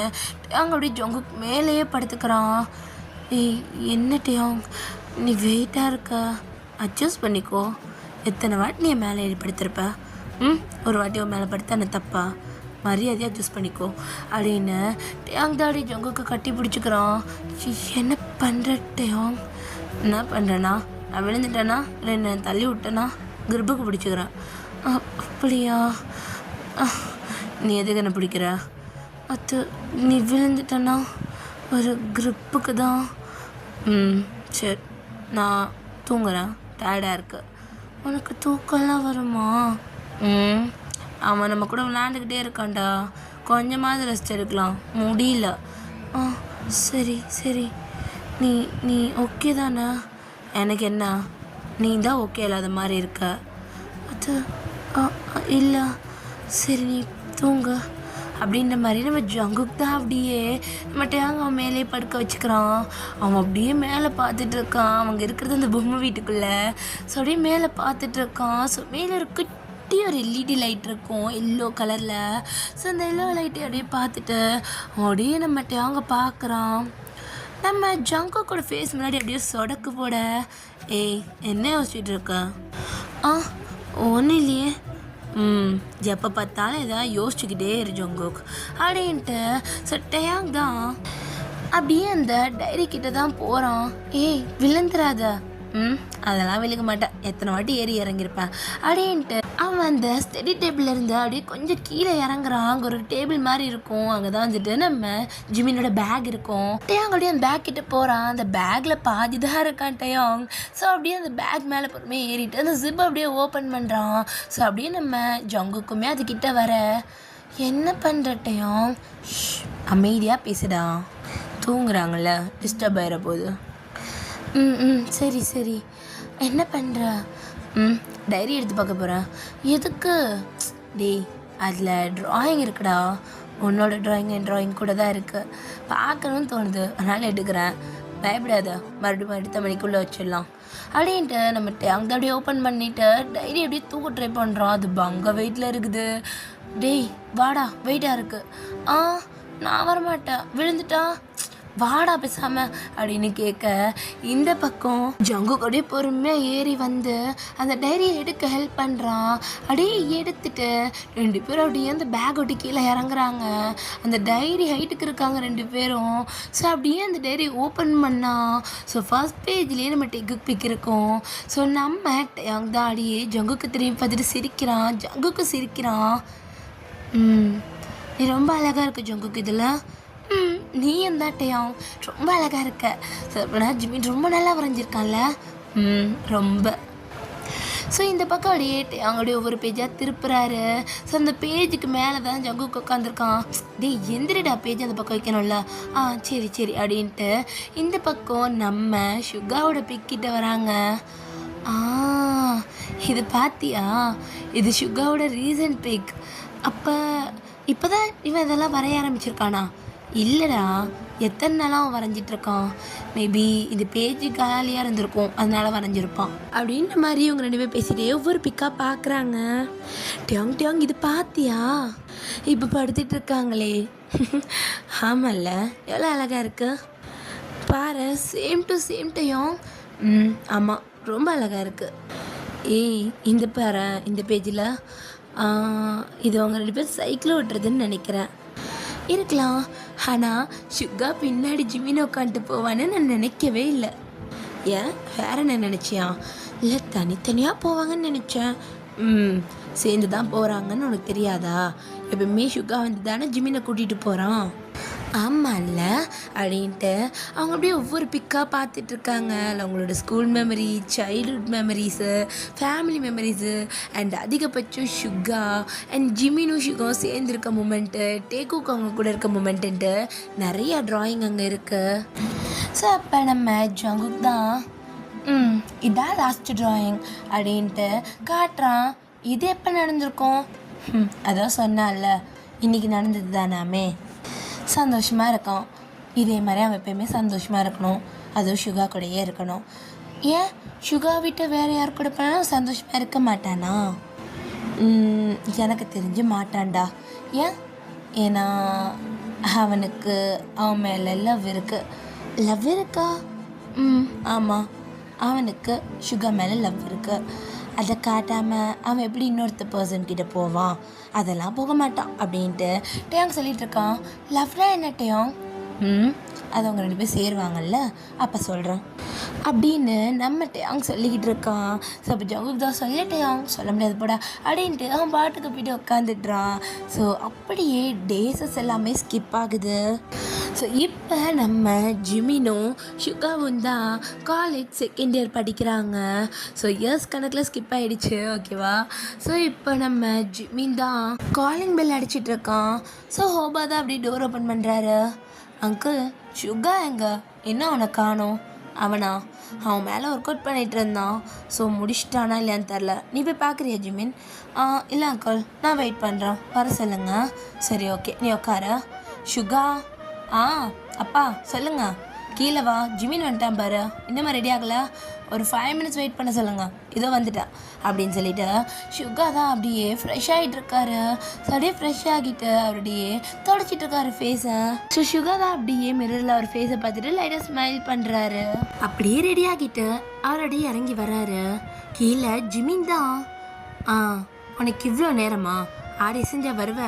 அங்கே அப்படியே ஜங்குக் மேலேயே படுத்துக்கிறான். என்ன டேயோங் நீ வெயிட்டாக இருக்க, அட்ஜஸ்ட் பண்ணிக்கோ. எத்தனை வாட்டி நீ மேலே ஏற்படுத்திருப்ப? ஒரு வாட்டி உன் மேலே படுத்தா என்ன தப்பா? மரியாதையாக அட்ஜஸ்ட் பண்ணிக்கோ அப்படின்னு டேயோங் தாடி ஜங்குக்கு கட்டி பிடிச்சிக்கிறான். என்ன பண்ணுற டேயோங்? என்ன பண்ணுறேன்னா நான் விழுந்துட்டேன்னா இல்லை என்ன தள்ளி விட்டேன்னா கிருப்புக்கு பிடிச்சிக்கிறேன். அப்படியா? நீ எதுக்கு என்ன பிடிக்கிற? அது நீ விழுந்துட்டேன்னா ஒரு கிரிப்புக்கு தான். சரி நான் தூங்குறேன், டயர்டாக இருக்கு. உனக்கு தூக்கம்லாம் வருமா? அவன் நம்ம கூட விளையாண்டுக்கிட்டே இருக்கான்டா, கொஞ்சமாவது ரெஸ்ட் எடுக்கலாம், முடியல. சரி நீ நீ ஓகே தானே? எனக்கு என்ன, நீ தான் ஓகே இல்லாத மாதிரி இருக்க. அது இல்லை. சரி நீ தூங்க அப்படின்ற மாதிரி நம்ம ஜங்குக் தான் அப்படியே நம்ம டேங் அவன் மேலே படுக்க வச்சுக்கிறான். அவன் அப்படியே மேலே பார்த்துட்டு இருக்கான். அவங்க இருக்கிறது அந்த பொம்மை வீட்டுக்குள்ளே. ஸோ அப்படியே மேலே பார்த்துட்டு இருக்கான். ஸோ மேலே ஒரு குட்டி ஒரு எல்இடி லைட் இருக்கும் எல்லோ கலரில். ஸோ அந்த எல்லோ லைட்டை அப்படியே பார்த்துட்டு அவன் அப்படியே நம்ம டேங்க பார்க்குறான். நம்ம ஜங்குக்கோட ஃபேஸ் முன்னாடி அப்படியே சொடக்கு போட, ஏய் என்ன யோசிச்சுட்டு இருக்க? ஒன்றும் இல்லையே. எப்போ பார்த்தாலும் எதாவது யோசிச்சுக்கிட்டே இரு ஜங்குக் அப்படின்ட்டு. ஸோ டேங் தான் அப்படியே அந்த டைரி கிட்ட தான் போகிறான். ஏய் விழுந்துராத. அதெல்லாம் விழுக மாட்டேன், எத்தனை வாட்டி ஏறி இறங்கியிருப்பேன் அப்படின்ட்டு அவன் அந்த ஸ்டடி டேபிள் இருந்து அப்படியே கொஞ்சம் கீழே இறங்குறான். அங்கே ஒரு டேபிள் மாதிரி இருக்கும். அங்கே தான் வந்துட்டு நம்ம ஜிமினோட பேக் இருக்கும். டேயாங் அப்படியே அந்த பேக் கிட்ட போகிறான். அந்த பேக்கில் பாதி தான் இருக்கான் டேயாங். ஸோ அப்படியே அந்த பேக் மேலே பொறுமையாக ஏறிட்டு அந்த ஜிப்பை அப்படியே ஓப்பன் பண்ணுறான். ஸோ அப்படியே நம்ம ஜங்குக்குமே அது கிட்ட வர, என்ன பண்ணுற டேயாங்? அமைதியாக பேசுடா, தூங்குறாங்கல்ல, டிஸ்டர்ப் ஆகிற போது. சரி சரி, என்ன பண்ணுற? டைரி எடுத்து பார்க்க போகிறேன். எதுக்கு? டேய் அதில் ட்ராயிங் இருக்குடா. உன்னோட ட்ராயிங் என் ட்ராயிங் கூட தான் இருக்குது, பார்க்கணும்னு தோணுது, அதனால் எடுக்கிறேன். பயப்படாத, மறுபடியும் அடுத்த மணிக்குள்ளே வச்சிடலாம் அப்படின்ட்டு நம்ம அங்கே அப்படியே ஓப்பன் பண்ணிவிட்டு டைரி அப்படியே தூக்க ட்ரை பண்ணுறோம். அது பங்க வெயிட்டில் இருக்குது. டேய் வாடா, வெயிட்டாக இருக்குது. நான் வரமாட்டேன், விழுந்துட்டா வாடா பேசாம அப்படின்னு கேட்க, இந்த பக்கம் ஜங்குக் அப்படியே பொறுமையாக ஏறி வந்து அந்த டைரியை எடுக்க ஹெல்ப் பண்ணுறான். அப்படியே எடுத்துட்டு 2 பேரும் அப்படியே அந்த பேக் ஒட்டி கீழே இறங்குறாங்க. அந்த டைரி ஹைட்டுக்கு இருக்காங்க 2 பேரும். ஸோ அப்படியே அந்த டைரி ஓப்பன் பண்ணா, ஸோ ஃபர்ஸ்ட் பேஜ்லேயே நம்ம டெகுக் பிக் இருக்கும். ஸோ நம்ம டேயாங் தான் அப்படியே ஜங்குக்கு திரும்பி பார்த்துட்டு சிரிக்கிறான். ஜங்குக்கு சிரிக்கிறான். நீ ரொம்ப அழகாக இருக்கு ஜங்குக்கு, இதில் நீ எந்த டேயாங் ரொம்ப அழகாக இருக்க. அப்படின்னா ஜிமின் ரொம்ப நல்லா வரைஞ்சிருக்கான்ல. ரொம்ப. ஸோ இந்த பக்கம் அப்படியே டேயாங் அப்படியே ஒவ்வொரு பேஜாக திருப்புறாரு. ஸோ அந்த பேஜுக்கு மேலே தான் ஜங்குக்கு உட்காந்துருக்கான். டேய் எந்திரிடா, பேஜ் அந்த பக்கம் வைக்கணும்ல. சரி சரி அப்படின்ட்டு இந்த பக்கம் நம்ம சுகாவோட பிக்கிட்ட வராங்க. இது பார்த்தியா, இது சுகாவோட ரீசன்ட் பிக். இப்போ தான் இவன் இதெல்லாம் வரைய ஆரம்பிச்சிருக்கானா? இல்லைடா, எத்தனை நாளாக அவன் வரைஞ்சிட்ருக்கான். மேபி இது பேஜ் காலியாக இருந்திருக்கும், அதனால வரைஞ்சிருப்பான் அப்படின்ற மாதிரி இவங்க 2 பேர் பேசிகிட்டே ஒவ்வொரு பிக்காக பார்க்குறாங்க. டேயாங் டேயாங் இது பார்த்தியா, இப்போ படுத்துட்டு இருக்காங்களே. ஆமாம்ல, எவ்வளோ அழகாக இருக்கு பாரு. சேம் டு சேம் டேயாங். ஆமாம், ரொம்ப அழகாக இருக்குது. ஏய் இந்த பாரு, இந்த பேஜில் இது அவங்க 2 பேர் சைக்கிள் ஓட்டுறதுன்னு நினைக்கிறேன். இருக்கலாம், ஆனால் சுகா பின்னாடி ஜிமின் உட்காந்துட்டு போவான்னு நான் நினைக்கவே இல்லை. ஏன் வேற என்ன நினச்சியா? இல்லை தனித்தனியாக போவாங்கன்னு நினச்சேன். சேர்ந்து தான் போகிறாங்கன்னு உனக்கு தெரியாதா? எப்பவுமே சுகா வந்து தானே ஜிமினை கூட்டிகிட்டு போகிறான். ஆமாம்ல அப்படின்ட்டு அவங்க அப்படியே ஒவ்வொரு பிக்காக பார்த்துட்ருக்காங்க. அவங்களோட school memory, childhood memories, family memories, and அதிகபட்சம் சுகா அண்ட் ஜிமினும் சுகாவும் சேர்ந்துருக்க மூமெண்ட்டு, டேக்குக்கு அவங்க கூட இருக்க மூமெண்ட்டுன்ட்டு நிறையா ட்ராயிங் அங்கே இருக்குது. ஸோ அப்போ நம்ம ஜங்குக் தான் இதான் லாஸ்ட் ட்ராயிங் அப்படின்ட்டு காட்டுறான். இது எப்போ நடந்திருக்கும்? அதான் சொன்னால இன்றைக்கி நடந்தது தானாமே. சந்தோஷமாக இருக்கான். இதே மாதிரி அவன் எப்பயுமே சந்தோஷமாக இருக்கணும், அதுவும் சுகா கூடயே இருக்கணும். ஏன் சுகா விட்டு வேறு யார் கூட போனாலும் சந்தோஷமாக இருக்க மாட்டானா? எனக்கு தெரிஞ்சு மாட்டான்டா. ஏன்னா அவனுக்கு அவன் மேலே லவ் இருக்கா? ஆமாம், அவனுக்கு சுகா மேலே லவ் இருக்குது. அதை காட்டாமல் அவன் எப்படி இன்னொருத்த பர்சன்கிட்ட போவான்? அதெல்லாம் போக மாட்டான் அப்படின்ட்டு டேயாங் சொல்லிகிட்டு இருக்கான். லவ்னா என்ன டேயாங்? அது அவங்க 2 பேர் சேருவாங்கல்ல, அப்போ சொல்கிறேன் அப்படின்னு நம்ம டேயாங் சொல்லிக்கிட்டு இருக்கான். ஸோ அப்போ ஜங்குக் தான் டேயாங் சொல்ல முடியாது போடா அப்படின்ட்டு அவன் பாட்டுக்கு போய்ட்டு உட்காந்துட்றான். ஸோ அப்படியே டேஸஸ் எல்லாமே ஸ்கிப் ஆகுது. ஸோ இப்போ நம்ம ஜிமினும் சுகாவும் தான் காலேஜ் செகண்ட் இயர் படிக்கிறாங்க. ஸோ இயர்ஸ் கணக்கில் ஸ்கிப் ஆகிடுச்சு, ஓகேவா? ஸோ இப்போ நம்ம ஜிமின் தான் காலிங் பெல் அடிச்சிட்ருக்கான். ஸோ ஹோபா தான் அப்படியே டோர் ஓப்பன் பண்ணுறாரு. அங்கிள் சுகா எங்க? என்ன அவனை காணோம்? அவனா? அவன் மேலே ஒர்க் அவுட் பண்ணிகிட்டு இருந்தான். ஸோ முடிச்சிட்டானா இல்லையான்னு தெரில. நீ போய் பார்க்குறியா ஜிமின்? இல்லை அங்கிள், நான் வெயிட் பண்ணுறேன், வர சொல்லுங்க. சரி ஓகே, நீ உட்கார. சுகா. அப்பா சொல்லுங்க. கீழே வா, ஜிமின் வந்துட்டான் பாரு. இன்னும் ரெடி ஆகலை, ஒரு 5 minutes வெயிட் பண்ண சொல்லுங்கள். இதோ வந்துட்டேன் அப்படின்னு சொல்லிட்டு சுகா தான் அப்படியே ஃப்ரெஷ் ஆகிட்டு இருக்காரு. அப்படியே ஃப்ரெஷ் ஆகிட்டு அவருடைய தொடச்சிட்டு இருக்காரு ஃபேஸை. ஸோ சுகா தான் அப்படியே மிரரில் அவர் ஃபேஸை பார்த்துட்டு லைட்டாக ஸ்மைல் பண்ணுறாரு. அப்படியே ரெடி ஆகிட்டு அவருடைய இறங்கி வராரு. கீழே ஜிமின் தான். உனக்கு இவ்வளோ நேரமா ஆடி செஞ்சா வருவ?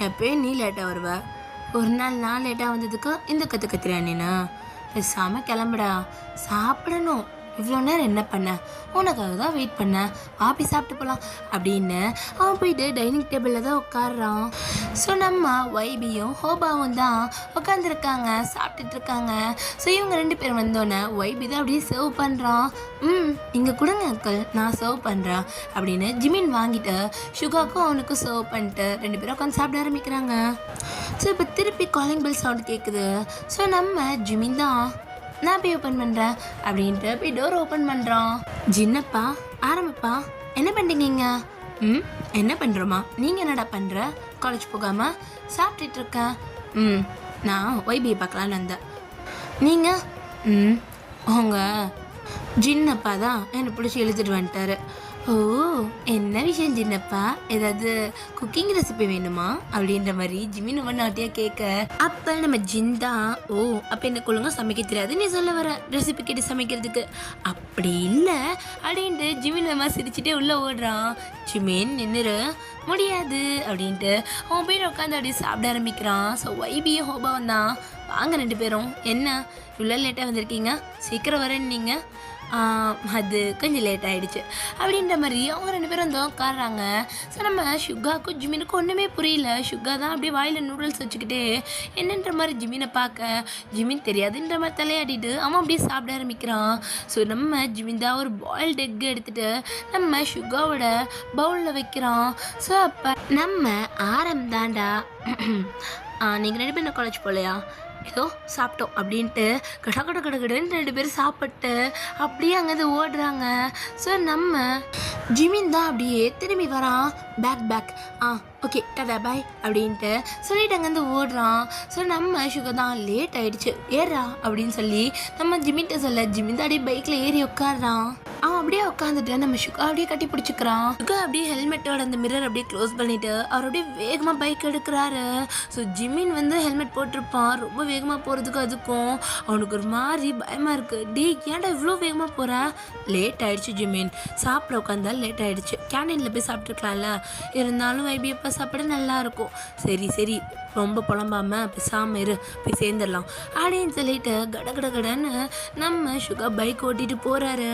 எப்பயும் நீ லேட்டாக வருவ. ஒரு நாள் நான் லேட்டாக வந்ததுக்கு இந்த கற்றுறியா நீனா? பேசாமல் கிளம்புடா, சாப்பிடணும். இவ்வளோ நேரம் என்ன பண்ண? உனக்காக தான் வெயிட் பண்ண, ஆப்பி சாப்பிட்டு போகலாம் அப்படின்னு அவன் போயிட்டு டைனிங் டேபிளில் தான் உட்காடுறான். ஸோ நம்ம வைபியும் ஹோபாவும் தான் உட்காந்துருக்காங்க, சாப்பிட்டுட்டு இருக்காங்க. ஸோ இவங்க 2 பேரும் வந்தோடனே வைபி தான் அப்படியே சர்வ் பண்ணுறான். இங்கே கொடுங்க அங்கிள், நான் சர்வ் பண்ணுறேன் அப்படின்னு ஜிமின் வாங்கிட்டு சுகாக்கும் அவனுக்கும் சர்வ் பண்ணிட்டு 2 பேரும் உட்காந்து சாப்பிட ஆரம்பிக்கிறாங்க. ஸோ இப்போ திருப்பி காலிங் பெல் சவுண்ட் கேட்குது. ஸோ நம்ம ஜிமின் தான் நான் போய் ஓப்பன் பண்ணுறேன் அப்படின்ட்டு போய் டோர் ஓப்பன் பண்ணுறான். ஜின்னப்பா ஆரம்பிப்பா, என்ன பண்ணுறீங்க? என்ன பண்ணுறோமா? நீங்கள் என்னடா பண்ணுற? காலேஜ் போகாமல் சாப்பிட்டுட்டு இருக்கேன். நான் ஒய்பியை பார்க்கலான்னு வந்தேன். நீங்கள்? உங்கள் ஜின்னப்பா தான் என்னை பிடிச்சி எழுதிட்டு வந்துட்டாரு. ஓ, என்ன விஷயம் ஜின்னப்பா? ஏதாவது குக்கிங் ரெசிபி வேணுமா அப்படின்ற மாதிரி ஜிமின் நாட்டியாக கேட்க, அப்போ நம்ம ஜிந்தா, ஓ அப்போ எனக்கு ஒழுங்காக சமைக்க தெரியாது நீ சொல்ல வர ரெசிபி கேட்டு சமைக்கிறதுக்கு? அப்படி இல்லை அப்படின்ட்டு ஜிமின் நம்ம சிரிச்சுட்டே உள்ளே ஓடுறான். ஜிமின் நின்றுரு, முடியாது அப்படின்ட்டு அவன் போய் உட்காந்து அப்படியே சாப்பிட ஆரம்பிக்கிறான். ஸோ வைபியும் ஹோபாவும் தான். வாங்க 2 பேரும், என்ன இவ்வளோ லேட்டாக வந்திருக்கீங்க? சீக்கிரம் வரேன்னு நீங்கள்? அது கொஞ்சம் லேட் ஆகிடுச்சு அப்படின்ற மாதிரி அவங்க 2 பேரும் வந்து உட்காடுறாங்க. ஸோ நம்ம சுகாக்கும் ஜிமினுக்கும் ஒன்றுமே புரியல. சுகா தான் அப்படியே வாயில் நூடுல்ஸ் வச்சுக்கிட்டே என்னன்ற மாதிரி ஜிமினை பார்க்க, ஜிமின் தெரியாதுன்ற மாதிரி தலையாடிட்டு அவன் அப்படியே சாப்பிட ஆரம்பிக்கிறான். ஸோ நம்ம ஜிமின் தான் ஒரு பாயில்டு எக் எடுத்துகிட்டு நம்ம சுகாவோட பவுலில் வைக்கிறான். ஸோ அப்போ நம்ம தாண்டா நீங்கள் 2 பேரும் காலேஜ் போகலையா? ஏதோ சாப்பிட்டோம் அப்படின்ட்டு கடன்னு 2 பேரும் சாப்பிட்டு அப்படியே அங்கேருந்து ஓடுறாங்க. ஸோ நம்ம ஜிமின் தான் அப்படியே திரும்பி வரான். பேக் ஓகே டாடா பாய் அப்படின்ட்டு சொல்லிட்டு அங்கேருந்து ஓடுறான். ஸோ நம்ம சுகா தான் லேட் ஆகிடுச்சு ஏறா அப்படின்னு சொல்லி நம்ம ஜிமின்கிட்ட சொல்ல, ஜிமின் தான் அப்படியே பைக்கில் ஏறி உட்காடுறான். அவன் அப்படியே உட்காந்துட்டு நம்ம சுகா அப்படியே கட்டி பிடிச்சிக்கிறான். சுகா அப்படியே ஹெல்மெட்டோட அந்த மிரர் அப்படியே க்ளோஸ் பண்ணிட்டு அவர் அப்படியே வேகமாக பைக் எடுக்கிறாரு. ஸோ ஜிமின் வந்து ஹெல்மெட் போட்டிருப்பான். ரொம்ப வேகமாக போகிறதுக்கு அதுக்கும் அவனுக்கு ஒரு மாதிரி பயமாக இருக்குது. ஏன்டா இவ்வளோ வேகமாக போகிற? லேட் ஆகிடுச்சு ஜிமின், சாப்பிட உட்காந்தா லேட் ஆகிடுச்சு. கேண்டீனில் போய் சாப்பிட்டுருக்கலாம்ல, இருந்தாலும் வைபியப்பா சாப்பிட நல்லாயிருக்கும். சரி ரொம்ப புலம்பாமல் பேசாமல் இரு, போய் சேர்ந்துடலாம் அப்படின்னு சொல்லிட்டு கடன்னு நம்ம சுகா பைக் ஓட்டிகிட்டு போகிறாரு.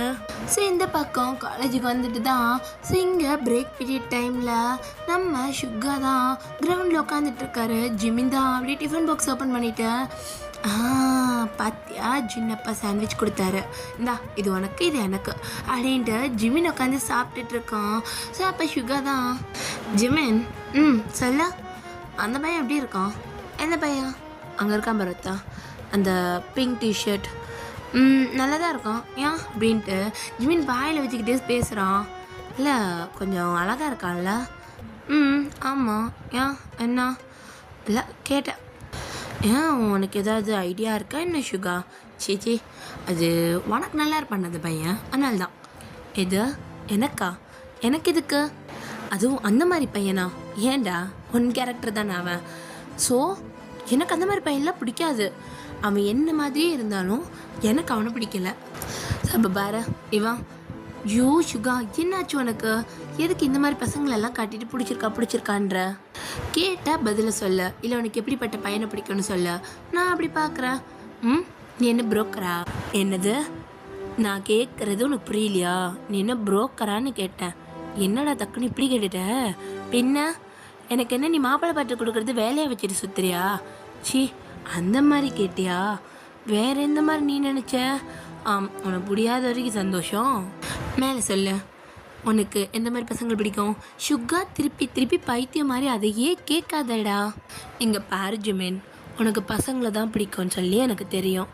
ஸோ இந்த பக்கம் காலேஜுக்கு வந்துட்டு தான். ஸோ இங்கே பிரேக் பீரியட் டைமில் நம்ம சுகா தான் கிரவுண்டில் உட்காந்துட்ருக்காரு. ஜிமின் தான் அப்படியே டிஃபன் பாக்ஸ் ஓப்பன் பண்ணிவிட்டு, பாத்தியா ஜின்னப்பா சாண்ட்விச் கொடுத்தாரு, இந்தா இது உனக்கு இது எனக்கு அப்படின்ட்டு ஜிமின் உட்காந்து சாப்பிட்டுட்டு இருக்கான். ஸோ அப்போ சுகா தான், ஜிமின் சொல்ல அந்த பையன் எப்படி இருக்கான்? எந்த பையன்? அங்கே இருக்கான் பரத்தா, அந்த பிங்க் டிஷர்ட் நல்லா தான் இருக்கான். ஏன் அப்படின்ட்டு ஜிமின் வாயில் வச்சுக்கிட்டே பேசுகிறான். இல்லை கொஞ்சம் அழகாக இருக்கான்ல? ஆமாம். ஏன் என்ன? இல்லை கேட்டேன். ஏன் உனக்கு ஏதாவது ஐடியா இருக்கா என்ன சுகா? சேச்சி அது உனக்கு நல்லா இருப்பான் அந்த பையன், அதனால தான். எது எனக்கா? எனக்கு எதுக்கு? அதுவும் அந்த மாதிரி பையனா? ஏன்டா உன் கேரக்டர் தானே அவன். ஸோ எனக்கு அந்த மாதிரி பையன்லாம் பிடிக்காது. அவன் என்ன மாதிரியே இருந்தாலும் எனக்கு அவனை பிடிக்கல. அப்போ பாரு இவன், யோ சுகா என்னாச்சு உனக்கு? எதுக்கு இந்த மாதிரி பசங்களெல்லாம் காட்டிட்டு பிடிச்சிருக்கான்ற? கேட்டால் பதிலை சொல்ல, இல்லை உனக்கு எப்படிப்பட்ட பையனை பிடிக்கும்னு சொல்ல. நான் அப்படி பார்க்குறேன். நீ என்ன புரோக்கரா? என்னது? நான் கேட்குறது உனக்கு புரியலையா? நீ என்ன புரோக்கரான்னு கேட்டேன். என்னடா டக்குன்னு இப்படி கேட்டுட்ட? பின்ன எனக்கு என்ன நீ மாப்பிள்ளை பாட்டு கொடுக்குறது வேலையை வச்சுட்டு சுற்றுறியா? சி அந்த மாதிரி கேட்டியா? வேறு எந்த மாதிரி நீ நினச்ச? உனக்கு முடியாத வரைக்கும் சந்தோஷம். மேலே சொல்லு, உனக்கு எந்த மாதிரி பசங்கள் பிடிக்கும்? சுகா திருப்பி பைத்தியம் மாதிரி அதையே கேட்காதடா. இங்கே பாரு ஜிமின், உனக்கு பசங்களை தான் பிடிக்கும்னு சொல்லி எனக்கு தெரியும்.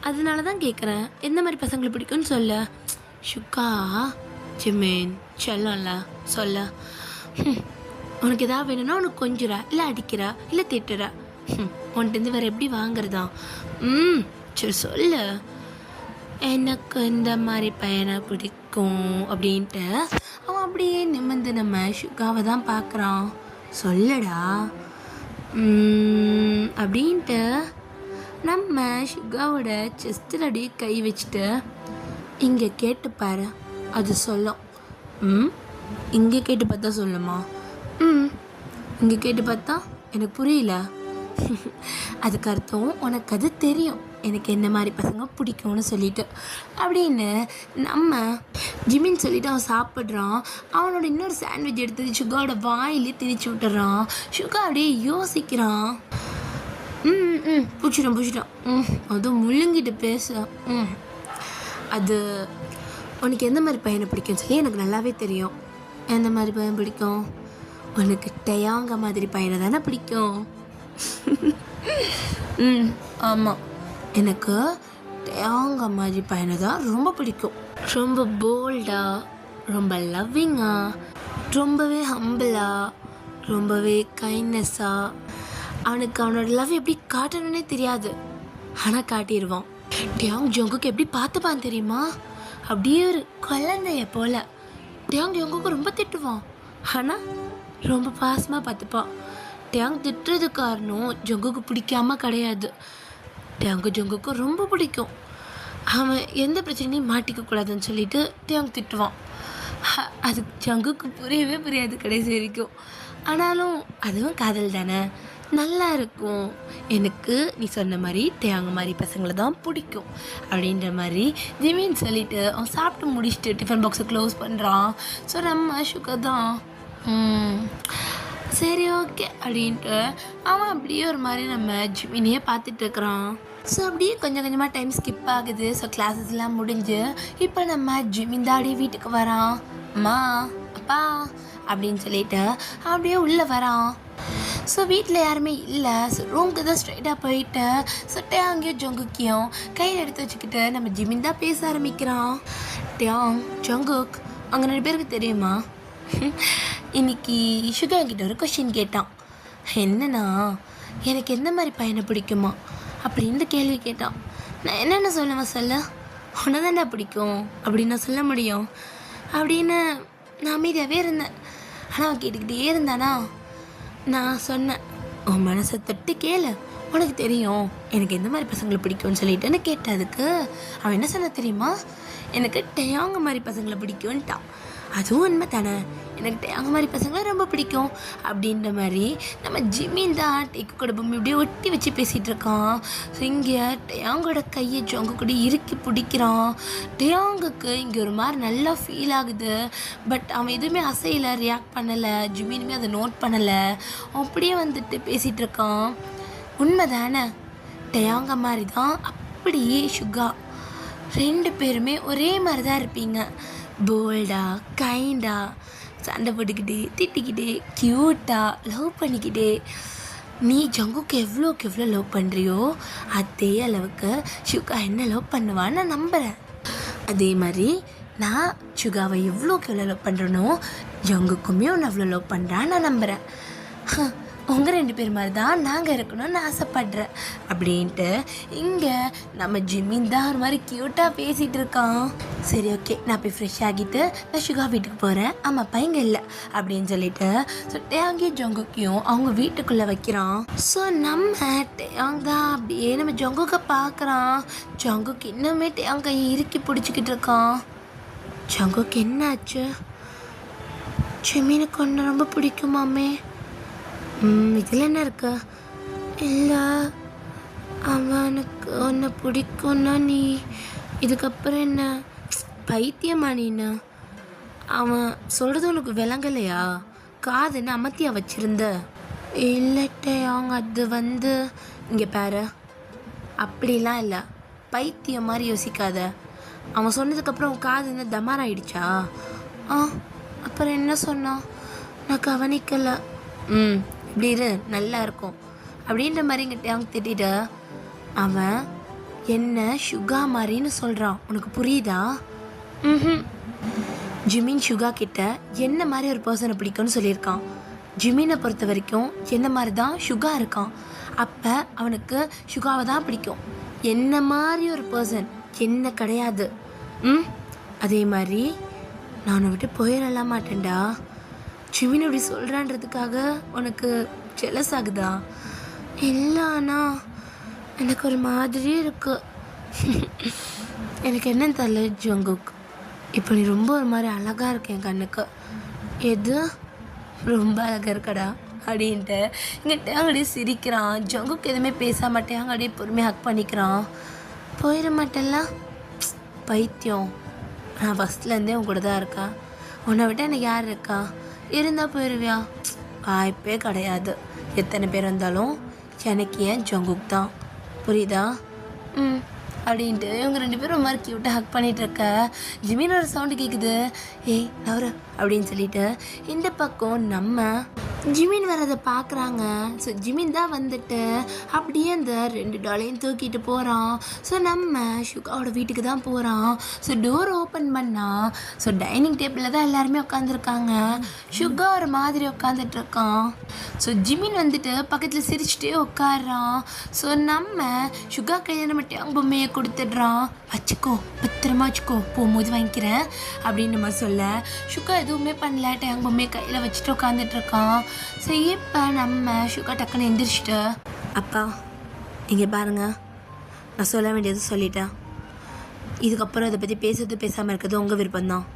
அதனால தான் கேட்குறேன், எந்த மாதிரி பசங்களை பிடிக்கும்னு சொல்ல. சுக்கா ஜிமின் செல்லம்ல சொல்ல. உனக்கு எதாவது வேணும்னா உனக்கு கொஞ்சிறா, இல்லை அடிக்கிறா, இல்லை திட்டுறா. உன்கிட்ட வேறு எப்படி வாங்குறதா? சரி சொல்லு. எனக்கு இந்த மாதிரி பையனை பிடிக்கும் அப்படின்ட்டு அவன் அப்படியே நிமிர்ந்து நம்ம சுகாவை தான் பார்க்குறான். சொல்லடா அப்படின்ட்டு நம்ம சுகாவோட செஸ்டில் அப்படியே கை வச்சுட்டு இங்கே கேட்டுப்பாரு, அது சொல்லும். இங்கே கேட்டு பார்த்தா சொல்லுமா? இங்கே கேட்டு பார்த்தா எனக்கு புரியல. அதுக்கு அர்த்தம் உனக்கு அது தெரியும் எனக்கு என்ன மாதிரி பசங்க பிடிக்கும்னு சொல்லிட்டு அப்படின்னு நம்ம ஜிமின் சொல்லிட்டு அவன் சாப்பிட்றான். அவனோட இன்னொரு சாண்ட்விச் எடுத்து சுகாவோட வாயிலே திரிச்சு விட்டுறான். சுகா அப்படியே யோசிக்கிறான். பிடிச்சிட்டான். அதுவும் முழுங்கிட்டு பேச. அது உனக்கு எந்த மாதிரி பையனை பிடிக்கும்னு சொல்லி எனக்கு நல்லாவே தெரியும். எந்த மாதிரி பையன் பிடிக்கும்? உனக்கு டயாங்க மாதிரி பையனை தானே பிடிக்கும். ஆமாம், எனக்கு டயாங்க மாதிரி பையனை தான் ரொம்ப பிடிக்கும். ரொம்ப போல்டாக, ரொம்ப லவ்விங்காக, ரொம்பவே ஹம்பிளாக, ரொம்பவே கைண்ட்னஸ்ஸாக. அவனுக்கு அவனோட லவ் எப்படி காட்டணுன்னே தெரியாது, ஆனால் காட்டிடுவான். டயாங் ஜோங்குக்கு எப்படி பார்த்துப்பான் தெரியுமா? அப்படியே ஒரு குழந்தைய போல். டயாங் ஜோங்குக்கு ரொம்ப திட்டுவான், ஆனால் ரொம்ப பாசமாக பார்த்துப்பான். டயாங் திட்டுறது காரணம் ஜொங்குக்கு பிடிக்காம கிடையாது. டயாங்கு ஜொங்குக்கு ரொம்ப பிடிக்கும். அவன் எந்த பிரச்சனையும் மாட்டிக்கக்கூடாதுன்னு சொல்லிட்டு டயாங் திட்டுவான். அது ஜங்குக்கு புரியவே புரியாது கடைசி வரைக்கும். ஆனாலும் அதுவும் காதல் தானே, நல்லா இருக்கும். எனக்கு நீ சொன்ன மாதிரி டயாங்க மாதிரி பசங்களை தான் பிடிக்கும் அப்படின்ற மாதிரி ஜிமின் சொல்லிவிட்டு அவன் சாப்பிட்டு முடிச்சுட்டு டிஃபன் பாக்ஸை க்ளோஸ் பண்ணுறான். ஸோ நம்ம சுகர் தான் சரி ஓகே அப்படின்ட்டு அவன் அப்படியே ஒரு மாதிரி நம்ம ஜிமினியே பார்த்துட்டு இருக்கிறான். ஸோ அப்படியே கொஞ்சம் கொஞ்சமாக டைம் ஸ்கிப் ஆகுது. ஸோ கிளாஸஸ்லாம் முடிஞ்சு இப்போ நம்ம ஜிமின் தான் அப்படியே வீட்டுக்கு வரான். அம்மா அப்பா அப்படின்னு சொல்லிட்டு அப்படியே உள்ளே வரான். ஸோ வீட்டில் யாருமே இல்லை. ஸோ ரூமுக்கு தான் ஸ்ட்ரைட்டாக போயிட்டு டயாங்கையும் ஜொங்குக்கையும் கையில் எடுத்து வச்சுக்கிட்டு நம்ம ஜிமின் தான் பேச ஆரம்பிக்கிறான். டயாங் ஜொங்குக் அவங்க 2 பேருக்கு தெரியுமா? இன்னைக்கு சுகா என்கிட்ட ஒரு கொஷின் கேட்டான். என்னன்னா, எனக்கு எந்த மாதிரி பையனை பிடிக்குமா அப்படின்னு கேள்வி கேட்டான். நான் என்னென்ன சொல்லுவேன் சொல்ல? உன்னை தானே பிடிக்கும் அப்படின்னு நான் சொல்ல முடியும் அப்படின்னு நான் அமைதியாகவே இருந்தேன். ஆனால் அவன் கேட்டுக்கிட்டே இருந்தானா, நான் சொன்னேன் உன் மனசை தொட்டு கேளு, உனக்கு தெரியும் எனக்கு எந்த மாதிரி பசங்களை பிடிக்கும்னு சொல்லிட்டுன்னு கேட்டதுக்கு அவன் என்ன சொன்ன தெரியுமா? எனக்கு டயாங்க மாதிரி பசங்களை பிடிக்கும்ன்ட்டான். அதுவும் உண்மை தானே, எனக்கு டயாங்க மாதிரி பசங்களை ரொம்ப பிடிக்கும் அப்படின்ற மாதிரி நம்ம ஜிமின் தான் டேக்கு கூட பொம்மை இப்படியே ஒட்டி வச்சு பேசிகிட்டு இருக்கான். ஸோ இங்கே டயாங்கோட கையை ஜொங்க கூட இறுக்கி பிடிக்கிறான். டயாங்குக்கு இங்கே ஒரு மாதிரி நல்லா ஃபீல் ஆகுது. பட் அவன் எதுவுமே அசையலை, ரியாக்ட் பண்ணலை. ஜிமினுமே அதை நோட் பண்ணலை. அப்படியே வந்துட்டு பேசிகிட்டு இருக்கான். உண்மை தானே, டயாங்க மாதிரி தான் அப்படியே சுகா. 2 பேருமே ஒரே மாதிரி தான் இருப்பீங்க. போல்டாக, கைண்டாக, சண்டை போட்டுக்கிட்டே, திட்டிக்கிட்டே, க்யூட்டாக, லவ் பண்ணிக்கிட்டே. நீ ஜங்குக்கு எவ்வளோக்கு எவ்வளோ லவ் பண்ணுறியோ அதே அளவுக்கு சுகா என்ன லவ் பண்ணுவான்னு நான் நம்புகிறேன். அதே மாதிரி நான் சுகாவை எவ்வளோக்கு எவ்வளோ லவ் பண்ணுறனோ ஜங்குக்குமே ஒன்று அவ்வளோ லவ் பண்ணுறான்னு நான் நம்புகிறேன். உங்கள் 2 பேர் மாதிரி தான் நாங்கள் இருக்கணும்னு ஆசைப்படுறேன் அப்படின்ட்டு இங்கே நம்ம ஜிமின் தான் ஒரு மாதிரி க்யூட்டாக பேசிகிட்டு இருக்கான். சரி ஓகே, நான் போய் ஃப்ரெஷ் ஆகிட்டு நான் சுகா வீட்டுக்கு போகிறேன், ஆமாம் பையங்க இல்லை அப்படின்னு சொல்லிட்டு டயாங்கையும் ஜொங்குக்கையும் அவங்க வீட்டுக்குள்ளே வைக்கிறான். ஸோ நம்ம டயாங் தான் அப்படியே நம்ம ஜொங்குக்கை பார்க்குறான். ஜங்குக்கு இன்னுமே டயாங் கையை இறுக்கி பிடிச்சிக்கிட்டு இருக்கான். ஜங்குக்கு என்னாச்சு? ஜிமினுக்கு ஒன்று ரொம்ப பிடிக்குமாமே. இதில் என்ன இருக்கு? இல்லை, அவனுக்கு ஒன்று பிடிக்கும்னா நீ இதுக்கப்புறம் என்ன பைத்தியமா நீன்னு? அவன் சொல்கிறது உனக்கு விளங்கலையா? காதுன்னு அமர்த்தியா வச்சுருந்த? இல்லட்டே அவங்க அது இங்கே பாரு, அப்படிலாம் இல்லை, பைத்தியம் மாதிரி யோசிக்காத. அவன் சொன்னதுக்கப்புறம் உன் காது என்ன தமார் ஆயிடுச்சா? அப்புறம் என்ன சொன்னான்? நான் கவனிக்கலை. இப்படி இரு நல்லா இருக்கும் அப்படின்ற மாதிரி இங்கே டேங்க் திட்டிட்டு அவன் என்ன சுகா மாதிரின்னு சொல்கிறான். உனக்கு புரியுதா? ம். ஜிமின் சுகா கிட்ட என்ன மாதிரி ஒரு பர்சனை பிடிக்கும்னு சொல்லியிருக்கான். ஜிமினை பொறுத்த வரைக்கும் என்ன மாதிரி தான் சுகா இருக்கான். அப்போ அவனுக்கு சுகாவை தான் பிடிக்கும். என்ன மாதிரி ஒரு பர்சன் என்ன கிடையாது. அதே மாதிரி நான் விட்டு போயிடலாம் மாட்டேன்டா. ஜிமின் இப்படி சொல்கிறான்றதுக்காக உனக்கு ஜெலஸ் ஆகுதா? இல்லை, ஆனால் எனக்கு ஒரு மாதிரியே இருக்கு. எனக்கு என்னன்னு தெரியல ஜங்குக். இப்போ நீ ரொம்ப ஒரு மாதிரி அழகாக இருக்க என் கண்ணுக்கு. எது ரொம்ப அழகாக இருக்கடா அப்படின்ட்டு இங்கே டேங்கடியே சிரிக்கிறான். ஜங்குக்கு எதுவுமே பேச மாட்டேன். அப்படியே பொறுமையாக ஹக் பண்ணிக்கிறான். போயிட மாட்டேன்ல பைத்தியம். நான் ஃபஸ்ட்லேருந்தே உன் கூட தான் இருக்கா. உன்னை விட்டு எனக்கு யார் இருக்கா? இருந்தால் போயிடுவியா? வாய்ப்பே கிடையாது. எத்தனை பேர் இருந்தாலும் எனக்கு ஏன் ஜங்குக் தான். புரியுதா? அப்படின்ட்டு இவங்க 2 பேரும் ஒரு மாதிரி க்யூட்டாக ஹக் பண்ணிகிட்டு இருக்க ஜிமின் ஒரு சவுண்டு கேட்குது. ஏய் நவர அப்படின்னு சொல்லிட்டு இந்த பக்கம் நம்ம ஜிமின் வரதை பார்க்குறாங்க. ஸோ ஜிமின் தான் வந்துட்டு அப்படியே அந்த 2 டாலையும் தூக்கிட்டு போகிறான். ஸோ நம்ம சுகாவோட வீட்டுக்கு தான் போகிறான். ஸோ டோர் ஓப்பன் பண்ணால் ஸோ டைனிங் டேபிளில் தான் எல்லாருமே உட்காந்துருக்காங்க. சுகா ஒரு மாதிரி உட்காந்துட்டு இருக்கான். ஸோ ஜிமின் வந்துட்டு பக்கத்தில் சிரிச்சுட்டே உட்காடுறான். ஸோ நம்ம சுகா கையில் நம்ம டேங் பொம்மையை கொடுத்துட்றான். வச்சுக்கோ, பத்திரமா வச்சுக்கோ, போகும்போது வாங்கிக்கிறேன் அப்படின்னு நம்ம சொல்ல சுகா எதுவுமே பண்ணல. டேங் பொம்மையை கையில் வச்சுட்டு உட்காந்துட்டு இருக்கான். ஸோ இப்போ நம்ம சுகா டக்குன்னு எந்திரிச்சிட்டு, அப்பா இங்கே பாருங்க, நான் சொல்ல வேண்டியது சொல்லிட்டேன். இதுக்கப்புறம் இதை பற்றி பேசுறது பேசாமல் இருக்கிறது உங்கள் விருப்பம்தான்.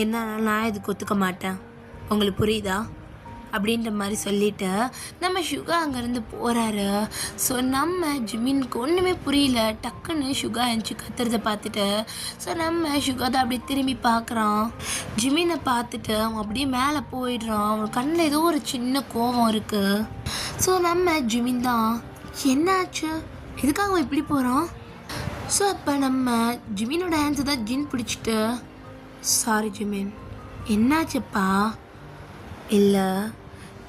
என்ன நான் இதுக்கு ஒத்துக்க மாட்டேன். உங்களுக்கு புரியுதா? அப்படின்ற மாதிரி சொல்லிவிட்டு நம்ம சுகா அங்கேருந்து போகிறாரு. ஸோ நம்ம ஜிமினுக்கு ஒன்றுமே புரியல. டக்குன்னு சுகா எழுந்துச்சி கத்துறதை பார்த்துட்டு ஸோ நம்ம சுகா தான் அப்படியே திரும்பி பார்க்குறான். ஜிமினை பார்த்துட்டு அவன் அப்படியே மேலே போயிடுறான். அவன் கண்ணில் ஏதோ ஒரு சின்ன கோபம் இருக்குது. ஸோ நம்ம ஜிமின் தான், என்னாச்சு, எதுக்காக அவன் இப்படி போகிறான்? ஸோ அப்போ நம்ம ஜிமினோட ஹேண்ட்ஸை தான் ஜின் பிடிச்சிட்டு, சாரி ஜிமின், என்னாச்சுப்பா? இல்லை,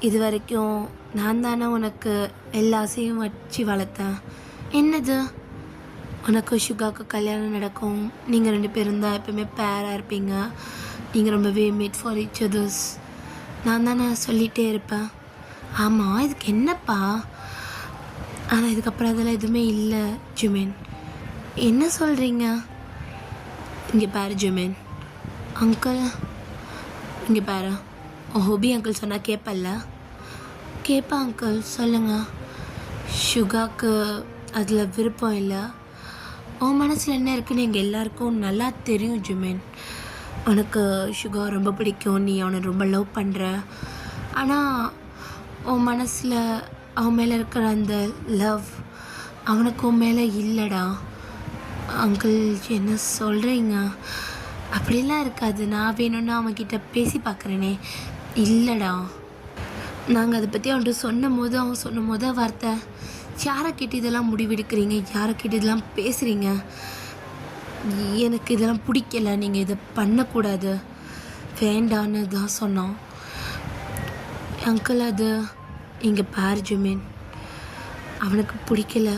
இது வரைக்கும் நான் தானே உனக்கு எல்லா ஆசையும் வச்சு வளர்த்தேன். என்னது? உனக்கு சுகாவுக்கு கல்யாணம் நடக்கும், நீங்கள் 2 பேரும் தான் எப்பவுமே பேராக இருப்பீங்க, நீங்கள் ரொம்பவே மேட் ஃபார் ஈச் அதர்ஸ், நான் தானே சொல்லிகிட்டே இருப்பேன். ஆமாம், இதுக்கு என்னப்பா? ஆனால் இதுக்கப்புறம் அதெல்லாம் எதுவுமே இல்லை ஜிமின். என்ன சொல்கிறீங்க? இங்கே பாரு ஜிமின், அங்கிள் இங்கே பாரு, ஹோபி அங்கிள் சொன்னால் கேட்பல்ல? கேட்பா அங்கிள், சொல்லுங்கள். சுகாவுக்கு அதில் விருப்பம் இல்லை. உன் மனசில் என்ன இருக்குன்னு எங்கள் எல்லாருக்கும் நல்லா தெரியும் ஜிமின். உனக்கு சுகா ரொம்ப பிடிக்கும், நீ அவனை ரொம்ப லவ் பண்ணுற. ஆனால் உன் மனசில் அவன் மேலே இருக்கிற அந்த லவ் அவனுக்கு உன் மேலே இல்லைடா. அங்கிள் என்ன சொல்கிறீங்க? அப்படிலாம் இருக்காது. நான் வேணும்னா அவன்கிட்ட பேசி பார்க்குறேனே. இல்லைடா, நாங்கள் அதை பற்றி அவன்கிட்ட அவன் சொன்ன போது வார்த்தை, யாரை கேட்டு இதெல்லாம் முடிவெடுக்கிறீங்க, யாரை கேட்டு இதெல்லாம் பேசுகிறீங்க, எனக்கு இதெல்லாம் பிடிக்கல, நீங்கள் இதை பண்ணக்கூடாது, வேண்டான்னு தான் சொன்னான். அங்கிள் அது இங்கே பாரு ஜிமின், அவனுக்கு பிடிக்கல,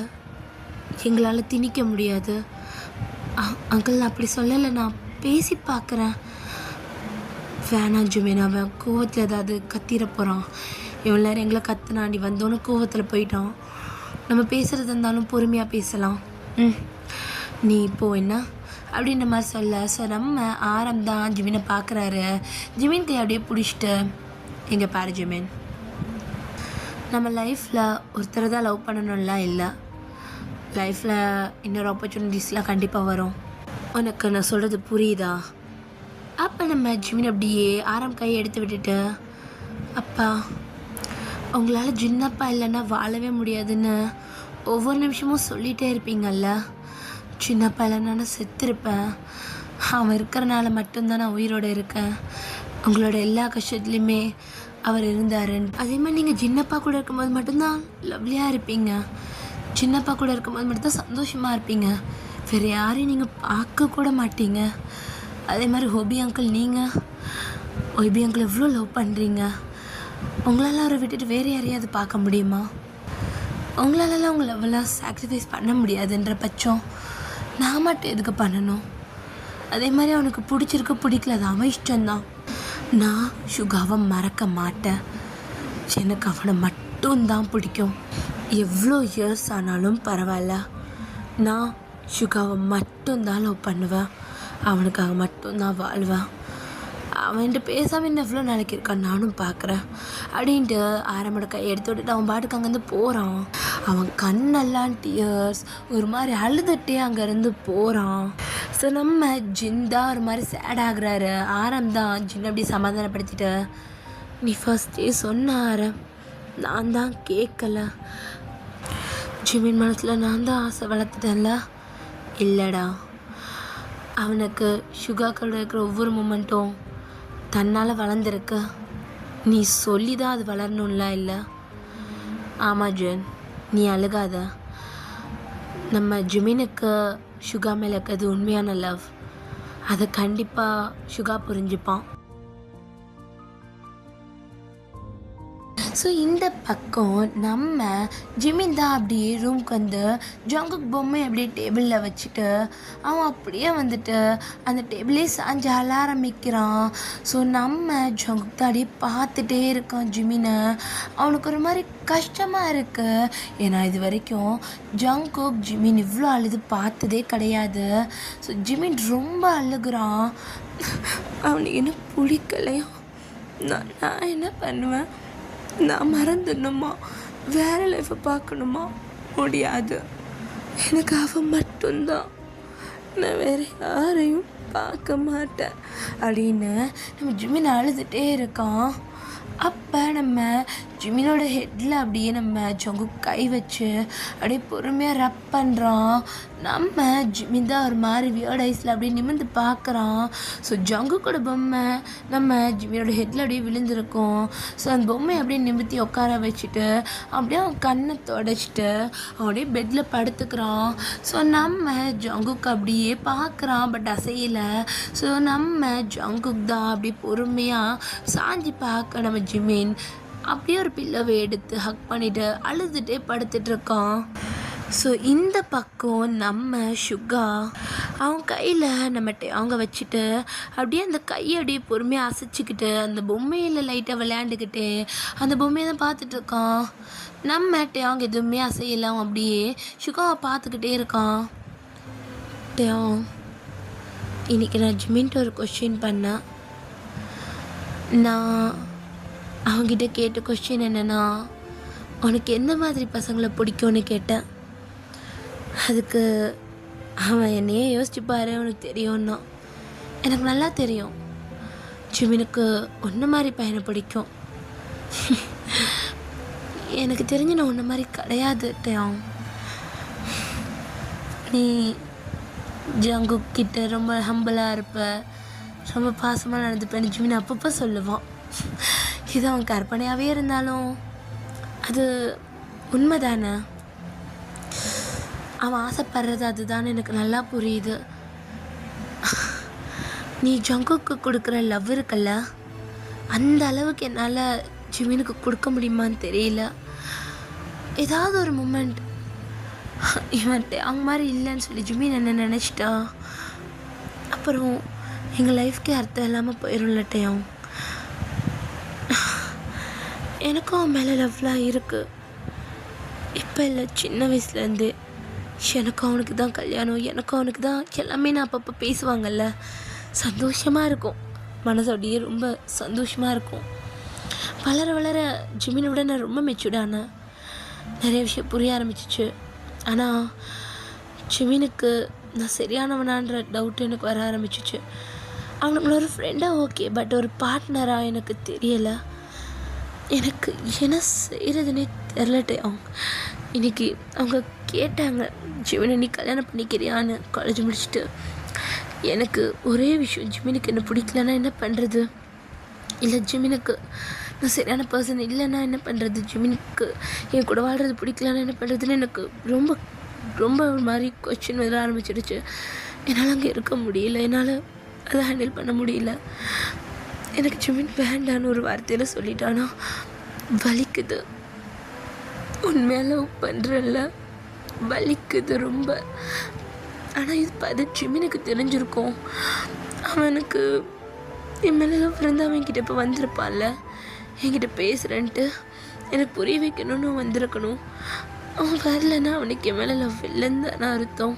எங்களால் திணிக்க முடியாது. அங்கிள் நான் அப்படி சொல்லலை, நான் பேசி பார்க்குறேன். வேணாம் ஜிமின், அவன் கோவத்தில் ஏதாவது கத்திர போகிறான். இவ்வளோ நேரம் எங்களை கத்துனாண்டி வந்தோன்னு கோவத்தில் போயிட்டான். நம்ம பேசுகிறது இருந்தாலும் பொறுமையாக பேசலாம். நீ இப்போ என்ன அப்படின்ற மாதிரி சொல்ல. ஸோ நம்ம தான் ஜிமினை பார்க்குறாரு. ஜிமின் கை அப்படியே பிடிச்சிட்டு, எங்கே பாரு ஜிமின், நம்ம லைஃப்பில் ஒருத்தரை தான் லவ் பண்ணணும்லாம் இல்லை. லைஃப்பில் இன்னொரு ஆப்பர்ச்சுனிட்டிஸ்லாம் கண்டிப்பாக வரும். உனக்கு நான் சொல்கிறது புரியுதா? அப்போ நம்ம ஜிமின் அப்படியே கையை எடுத்து விட்டுட்டு, அப்பா உங்களால் ஜின்னப்பா இல்லைன்னா வாழவே முடியாதுன்னு ஒவ்வொரு நிமிஷமும் சொல்லிகிட்டே இருப்பீங்கள்ல. சின்னப்பா இல்லைன்னா நான் செத்துருப்பேன். அவன் இருக்கிறனால மட்டும்தான் நான் உயிரோடு இருக்கேன். உங்களோட எல்லா கஷ்டத்துலேயுமே அவர் இருந்தார். அதே மாதிரி நீங்கள் ஜின்னப்பா கூட இருக்கும்போது மட்டும்தான் லவ்லியாக இருப்பீங்க. சின்னப்பா கூட இருக்கும்போது மட்டும்தான் சந்தோஷமாக இருப்பீங்க. வேறு யாரையும் நீங்கள் பார்க்க கூட மாட்டீங்க. அதே மாதிரி ஹோபி அங்கிள், நீங்கள் ஹோபி அங்கிள் எவ்வளோ லவ் பண்ணுறீங்க. உங்களால் அவரை விட்டுட்டு வேறு யாரையாவது பார்க்க முடியுமா? உங்களாலலாம் உங்களை லவ்வெல்லாம் சாக்ரிஃபைஸ் பண்ண முடியாதுன்ற பட்சம் நான் மட்டும் எதுக்கு பண்ணணும்? அதே மாதிரி அவனுக்கு பிடிச்சிருக்கு பிடிக்கல, அது அவன் இஷ்டம்தான். நான் சுகாவை மறக்க மாட்டேன். எனக்கு அவனை மட்டும்தான் பிடிக்கும். எவ்வளோ இயர்ஸ் ஆனாலும் பரவாயில்ல, நான் சுகாவை மட்டும்தான் லவ் பண்ணுவேன். அவனுக்காக மட்டும்தான் வாழ்வேன். அவன்கிட்ட பேசாமல் இன்னும் எவ்வளோ நாளைக்கு இருக்கான் நானும் பார்க்குறேன் அப்படின்ட்டு ஆரம்பட கை எடுத்து விட்டுட்டு அவன் பாட்டுக்கு அங்கேருந்து போகிறான். அவன் கண்ணெல்லாம் டியர்ஸ், ஒரு மாதிரி அழுதுகிட்டே அங்கேருந்து போகிறான். ஸோ நம்ம ஜிந்தா ஒரு மாதிரி சேட் ஆகுறாரு. ஆரம் தான் ஜின்ன அப்படி சமாதானப்படுத்திட்டு, நீ ஃபஸ்ட்டே சொன்ன ஆரம், நான் தான் கேட்கல. ஜிமின் மனசில் நான் தான் ஆசை வளர்த்துட்டேன்ல. இல்லைடா, அவனுக்கு சுகாக்களோட இருக்கிற ஒவ்வொரு மூமெண்ட்டும் தன்னால் வளர்ந்துருக்கு. நீ சொல்லி தான் அது வளரணும்லாம் இல்லை. ஆமாம் ஜென், நீ அழுகாத. நம்ம ஜிமினுக்கு சுகா மேலே இருக்கிறது உண்மையான லவ். அதை கண்டிப்பாக சுகா புரிஞ்சுப்பான். ஸோ இந்த பக்கம் நம்ம ஜிமின் தான் அப்படியே ரூம்க்கு வந்து ஜங்குக் பொம்மை அப்படியே டேபிளில் வச்சுட்டு அவன் அப்படியே வந்துட்டு அந்த டேபிளே சாஞ்சு அழ ஆரம்பிக்கிறான். ஸோ நம்ம ஜங்குக் தான் அப்படியே பார்த்துட்டே இருக்கான் ஜிமினை. அவனுக்கு ஒரு மாதிரி கஷ்டமாக இருக்குது. ஏன்னா இது வரைக்கும் ஜங்குக் ஜிமின் இவ்வளோ அழுது பார்த்ததே கிடையாது. ஸோ ஜிமின் ரொம்ப அழுகுறான். அவனுக்கு என்ன பிடிக்கலையோ, நான் என்ன பண்ணுவேன்? நான் மறந்துடணுமா? வேறு லைஃப்பை பார்க்கணுமா? முடியாது. எனக்கு அவன் மட்டும்தான், நான் வேறு யாரையும் பார்க்க மாட்டேன் அப்படின்னு நம்ம ஜிமின் அழுதுகிட்டே இருக்கான். அப்போ நம்ம ஜிமினோட ஹெட்டில் அப்படியே நம்ம ஜங்குக் கை வச்சு அப்படியே பொறுமையாக ரப் பண்ணுறான். நம்ம ஜிமின் தான் ஒரு மாதிரி வியர்ட் ஐஸில் அப்படியே நிமிர்ந்து பார்க்குறான். ஸோ ஜங்குக்கோட பொம்மை நம்ம ஜிமினோட ஹெட்டில் அப்படியே விழுந்திருக்கும். ஸோ அந்த பொம்மையை அப்படியே நிமிர்த்தி உட்கார வச்சுட்டு அப்படியே அவன் கண்ணை தொடச்சிட்டு அவன் அப்படியே பெட்டில் படுத்துக்கிறான். ஸோ நம்ம ஜங்குக் அப்படியே பார்க்குறான், பட் அசையலை. ஸோ நம்ம ஜங்குக் தான் அப்படியே பொறுமையாக சாஞ்சி பார்க்க நம்ம ஜிமின் அப்படியே ஒரு பில்லோவை எடுத்து ஹக் பண்ணிட்டு அழுதுகிட்டே படுத்துட்ருக்கான். ஸோ இந்த பக்கம் நம்ம சுகா அவன் கையில் நம்ம அவங்க வச்சுட்டு அப்படியே அந்த கையை அப்படியே பொறுமையாக அசைச்சிக்கிட்டு அந்த பொம்மையில் லைட்டாக விளையாண்டுக்கிட்டு அந்த பொம்மையை தான் பார்த்துட்ருக்கான். நம்ம அவங்க எதுவுமே அசையலாம், அப்படியே சுகாவை பார்த்துக்கிட்டே இருக்கான். இன்னைக்கு நான் ஜிமின்ட்டு ஒரு கொஸ்டின் பண்ணேன். நான் அவங்ககிட்ட கேட்ட கொஸ்டின் என்னென்னா, உனக்கு எந்த மாதிரி பசங்களை பிடிக்கும்னு கேட்டேன். அதுக்கு அவன் என்னையே யோசிச்சுப்பாரு, உனக்கு தெரியும்னா. எனக்கு நல்லா தெரியும் ஜிமினுக்கு ஒன்று மாதிரி பையனை பிடிக்கும். எனக்கு தெரிஞ்சு நான் ஒன்று மாதிரி கிடையாது. நீ ஜங்குக் கிட்ட ரொம்ப ஹம்பிளாக இருப்ப, ரொம்ப பாசமாக நடந்துப்பேன்னு ஜிமின் அப்பப்போ சொல்லுவான். இது அவன் கற்பனையாகவே இருந்தாலும் அது உண்மை தானே. அவன் ஆசைப்படுறது அதுதான், எனக்கு நல்லா புரியுது. நீ ஜங்குக்கு கொடுக்குற லவ் இருக்குல்ல, அந்த அளவுக்கு என்னால் ஜிமினுக்கு கொடுக்க முடியுமான்னு தெரியல. ஏதாவது ஒரு மூமெண்ட் இவன் அவங்க மாதிரி இல்லைன்னு சொல்லி ஜிமின் என்ன நினச்சிட்டா, அப்புறம் எங்கள் லைஃப்க்கே அர்த்தம் இல்லாமல் போயிடும்லட்டையும். எனக்கும் அவன் மேலே லவ்லாம் இருக்குது. இப்போ இல்லை, சின்ன வயசுலேருந்து எனக்கும் அவனுக்கு தான் கல்யாணம், எனக்கும் அவனுக்கு தான் எல்லாமே. நான் அப்பப்போ பேசுவாங்கல்ல, சந்தோஷமாக இருக்கும், மனசு அப்படியே ரொம்ப சந்தோஷமாக இருக்கும். வளர வளர ஜிமினை விட நான் ரொம்ப மெச்சூர்டானேன். நிறைய விஷயம் புரிய ஆரம்பிச்சிச்சு. ஆனால் ஜிமினுக்கு நான் சரியானவனான்ற டவுட் எனக்கு வர ஆரம்பிச்சிச்சு. அவனுக்கு ஒரு ஃப்ரெண்டாக ஓகே, பட் ஒரு பார்ட்னராக எனக்கு தெரியலை. எனக்கு என்ன செய்கிறதுனே தெரிலட்டே. இன்றைக்கி அவங்க கேட்டாங்க, ஜிமினை நீ கல்யாணம் பண்ணிக்கிறியான்னு காலேஜ் முடிச்சுட்டு. எனக்கு ஒரே விஷயம், ஜிமினுக்கு என்ன பிடிக்கலன்னா என்ன பண்ணுறது? இல்லை ஜிமினுக்கு நான் சரியான பர்சன் இல்லைன்னா என்ன பண்ணுறது? ஜிமினுக்கு என் கூட வாழ்கிறது பிடிக்கலன்னா என்ன பண்ணுறதுன்னு எனக்கு ரொம்ப ரொம்ப ஒரு மாதிரி கொஸ்டின் வர ஆரம்பிச்சிடுச்சு. என்னால் அங்கே இருக்க முடியல, என்னால் அதை ஹேண்டில் பண்ண முடியல. எனக்கு ஜிமின் வேண்டான்னு ஒரு வார்த்தையில் சொல்லிட்டானா வலிக்குது. உண்மையாக லவ் பண்ணுறல வலிக்குது ரொம்ப. ஆனால் இது பார்த்து ஜிமினுக்கு தெரிஞ்சிருக்கும். அவனுக்கு என் மேலே லவ் இருந்து அவன்கிட்ட இப்போ வந்திருப்பான்ல, என்கிட்ட பேசுகிறேன்ட்டு எனக்கு புரிய வைக்கணும்னு வந்திருக்கணும். அவன் வரலன்னா அவனுக்கு என் மேலே லவ் இல்லைன்னு தானே அர்த்தம்.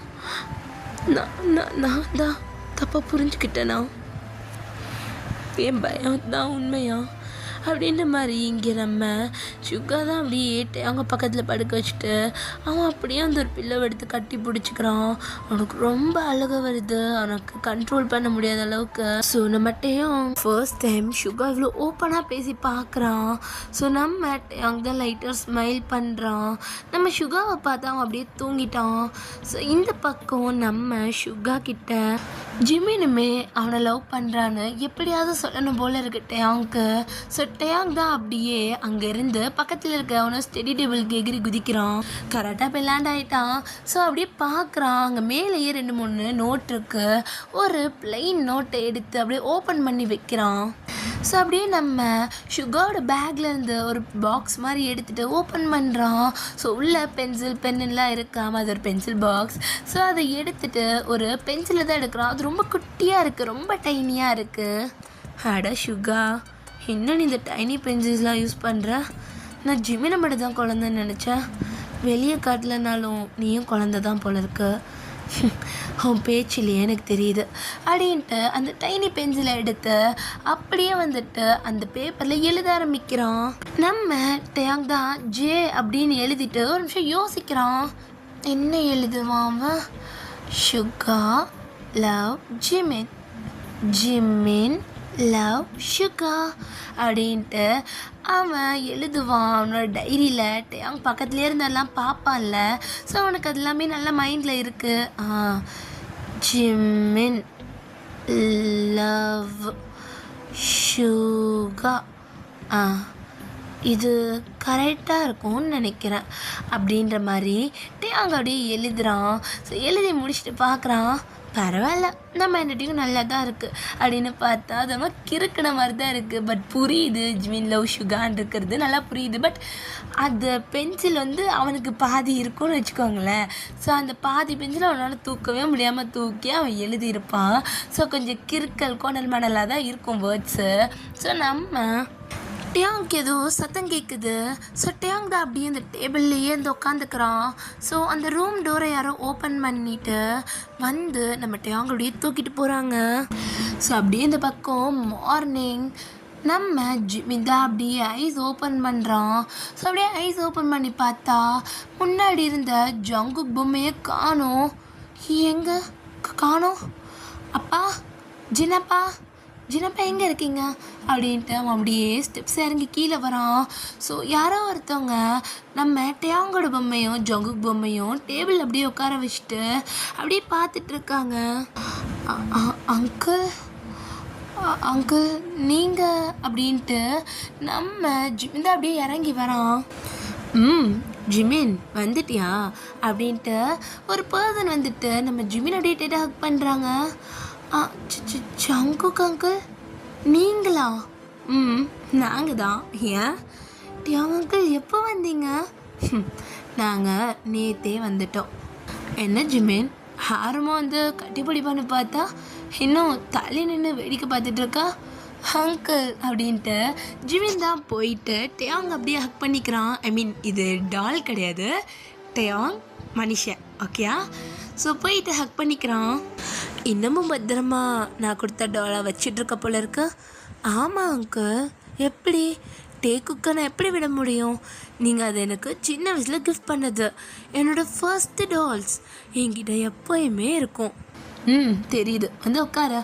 நான் தான் தப்பாக புரிஞ்சுக்கிட்டேனா? என் பயம் தான் உண்மையா அப்படின்ற மாதிரி இங்கே நம்ம சுகா தான் அப்படியே அவங்க பக்கத்தில் படுக்க வச்சுட்டு அவன் அப்படியே அந்த ஒரு பில்லை எடுத்து கட்டி பிடிச்சிக்கிறான். அவனுக்கு ரொம்ப அழுக வருது, அவனுக்கு கண்ட்ரோல் பண்ண முடியாத அளவுக்கு. ஸோ நம்மகிட்டையும் ஃபர்ஸ்ட் டைம் சுகா இவ்வளோ ஓப்பனாக பேசி பார்க்குறான். ஸோ நம்ம அவங்க தான் லைட்டாக ஸ்மைல் பண்ணுறான். நம்ம சுகாவை பார்த்தா அவன் அப்படியே தூங்கிட்டான். ஸோ இந்த பக்கம் நம்ம சுகா கிட்ட ஜிமினுமே அவனை லவ் பண்ணுறான்னு எப்படியாவது சொல்லணும் போல இருக்கு டேயாங்க்கு. ஸோ டேயாங் தான் அப்படியே அங்கேருந்து பக்கத்தில் இருக்க அவனை ஸ்டடி டேபிளுக்கு எகிரி குதிக்கிறான். கரெக்டாக போய் லேண்ட் ஆகிட்டான். ஸோ அப்படியே பார்க்குறான், அங்கே மேலேயே 2-3 நோட் இருக்கு. ஒரு பிளெயின் நோட்டை எடுத்து அப்படியே ஓப்பன் பண்ணி வைக்கிறான். ஸோ அப்படியே நம்ம சுகாவோட பேக்லேருந்து ஒரு பாக்ஸ் மாதிரி எடுத்துகிட்டு ஓப்பன் பண்ணுறான். ஸோ உள்ள பென்சில் பென்னெல்லாம் இருக்காமல் அது ஒரு பென்சில் பாக்ஸ். ஸோ அதை எடுத்துகிட்டு ஒரு பென்சிலை தான் எடுக்கிறான். அது ரொம்ப குட்டியாக இருக்குது, ரொம்ப டைனியாக இருக்குது. அட சுகா, இன்னும் நீ இந்த டைனி பென்சில்ஸ்லாம் யூஸ் பண்ணுற? நான் ஜிமினை மட்டும் தான் குழந்தைன்னு நினச்சேன். வெளியே காட்டலனாலும் நீயும் குழந்தை தான் போல இருக்கு. அவன் பேச்சிலேயே எனக்கு தெரியுது அப்படின்ட்டு அந்த டைனி பென்சிலை எடுத்து அப்படியே வந்துட்டு அந்த பேப்பரில் எழுத ஆரம்பிக்கிறான். நம்ம டேயாங் தான் ஜே அப்படின்னு எழுதிட்டு ஒரு நிமிஷம் யோசிக்கிறான். என்ன எழுதுவான்? சுகா லவ் ஜிமின், ஜிமின் லவ் சுகா அப்படின்ட்டு அவன் எழுதுவான். அவனோட டைரியில் டேயாங் பக்கத்துலேயே இருந்தெல்லாம் பார்ப்பான்ல. ஸோ அவனுக்கு அது எல்லாமே நல்ல மைண்டில் இருக்குது. ஜிமின் லவ் சுகா, இது கரெக்டாக இருக்கும்னு நினைக்கிறேன் அப்படின்ற மாதிரி டேயாங் அப்படியே எழுதுகிறான். ஸோ எழுதி முடிச்சுட்டு பார்க்குறான், பரவாயில்ல நம்ம என்னட்டையும் நல்லா தான் இருக்குது அப்படின்னு பார்த்தா அது மாதிரி கிறுக்கின மாதிரி தான் இருக்குது. பட் புரியுது, ஜிமின் லவ் சுகான் இருக்கிறது நல்லா புரியுது. பட் அந்த பென்சில் அவனுக்கு பாதி இருக்கும்னு வச்சுக்கோங்களேன். ஸோ அந்த பாதி பென்சில் அவனால் தூக்கவே முடியாமல் தூக்கி அவன் எழுதியிருப்பான். ஸோ கொஞ்சம் கிறுக்கல் கோணல் மணலாக தான் இருக்கும் வேர்ட்ஸு. ஸோ நம்ம டேயாங்க்கு ஏதோ சத்தம் கேட்குது. ஸோ டேயாங் தான் அப்படியே அந்த டேபிள்லேயே உட்காந்துக்கிறான். ஸோ அந்த ரூம் டோரை யாரோ ஓப்பன் பண்ணிட்டு வந்து நம்ம டேயாங் அப்படியே தூக்கிட்டு போகிறாங்க. ஸோ அப்படியே இந்த பக்கம் மார்னிங் நம்ம ஜிமின் தான் அப்படியே ஐஸ் ஓப்பன் பண்ணுறான். ஸோ அப்படியே ஐஸ் ஓப்பன் பண்ணி பார்த்தா முன்னாடி இருந்த ஜங்குக் பொம்மையை காணோம். எங்கே காணோம்? அப்பா, ஜினப்பா எங்கே இருக்கீங்க அப்படின்ட்டு அவன் அப்படியே ஸ்டெப்ஸ் இறங்கி கீழே வரான். ஸோ யாரோ ஒருத்தவங்க நம்ம டேயாங்கோட பொம்மையும் ஜங்குக் பொம்மையும் டேபிள் அப்படியே உட்கார வச்சுட்டு அப்படியே பார்த்துட்ருக்காங்க. அங்கிள் நீங்கள் அப்படின்ட்டு நம்ம ஜிமின் தான் அப்படியே இறங்கி வரான். ஜிமின் வந்துட்டியா அப்படின்ட்டு ஒரு பர்சன் வந்துட்டு நம்ம ஜிமின் அப்படியே டேட்டா ஹக் பண்ணுறாங்க. ஜங்குக் அங்கிள் நீங்களா? நாங்கள் தான். ஏன் டேயாங் அங்கிள் எப்போ வந்தீங்க? நாங்கள் நேற்றே வந்துட்டோம். என்ன ஜிமின் ஆரமாக கட்டி பிடிப்பான்னு பார்த்தா இன்னும் தள்ளி நின்று வேடிக்கை பார்த்துட்ருக்கா? அங்கிள் அப்படின்ட்டு ஜிமின் தான் போயிட்டு டேயாங் அப்படியே ஹக் பண்ணிக்கிறான். ஐ மீன் இது டால் கிடையாது, டேயாங் மனுஷன், ஓகேயா? ஸோ போயிட்டு ஹக் பண்ணிக்கிறான். இன்னமும் பத்திரமா நான் கொடுத்த டாலை வச்சிட்ருக்க போல இருக்கு. ஆமாம் அங்கிள், எப்படி டேக்குக்கை நான் எப்படி விட முடியும்? நீங்கள் அதை எனக்கு சின்ன வயசில் கிஃப்ட் பண்ணது, என்னோடய ஃபர்ஸ்ட் டால்ஸ் என்கிட்ட எப்போயுமே இருக்கும். தெரியுது, உட்கார.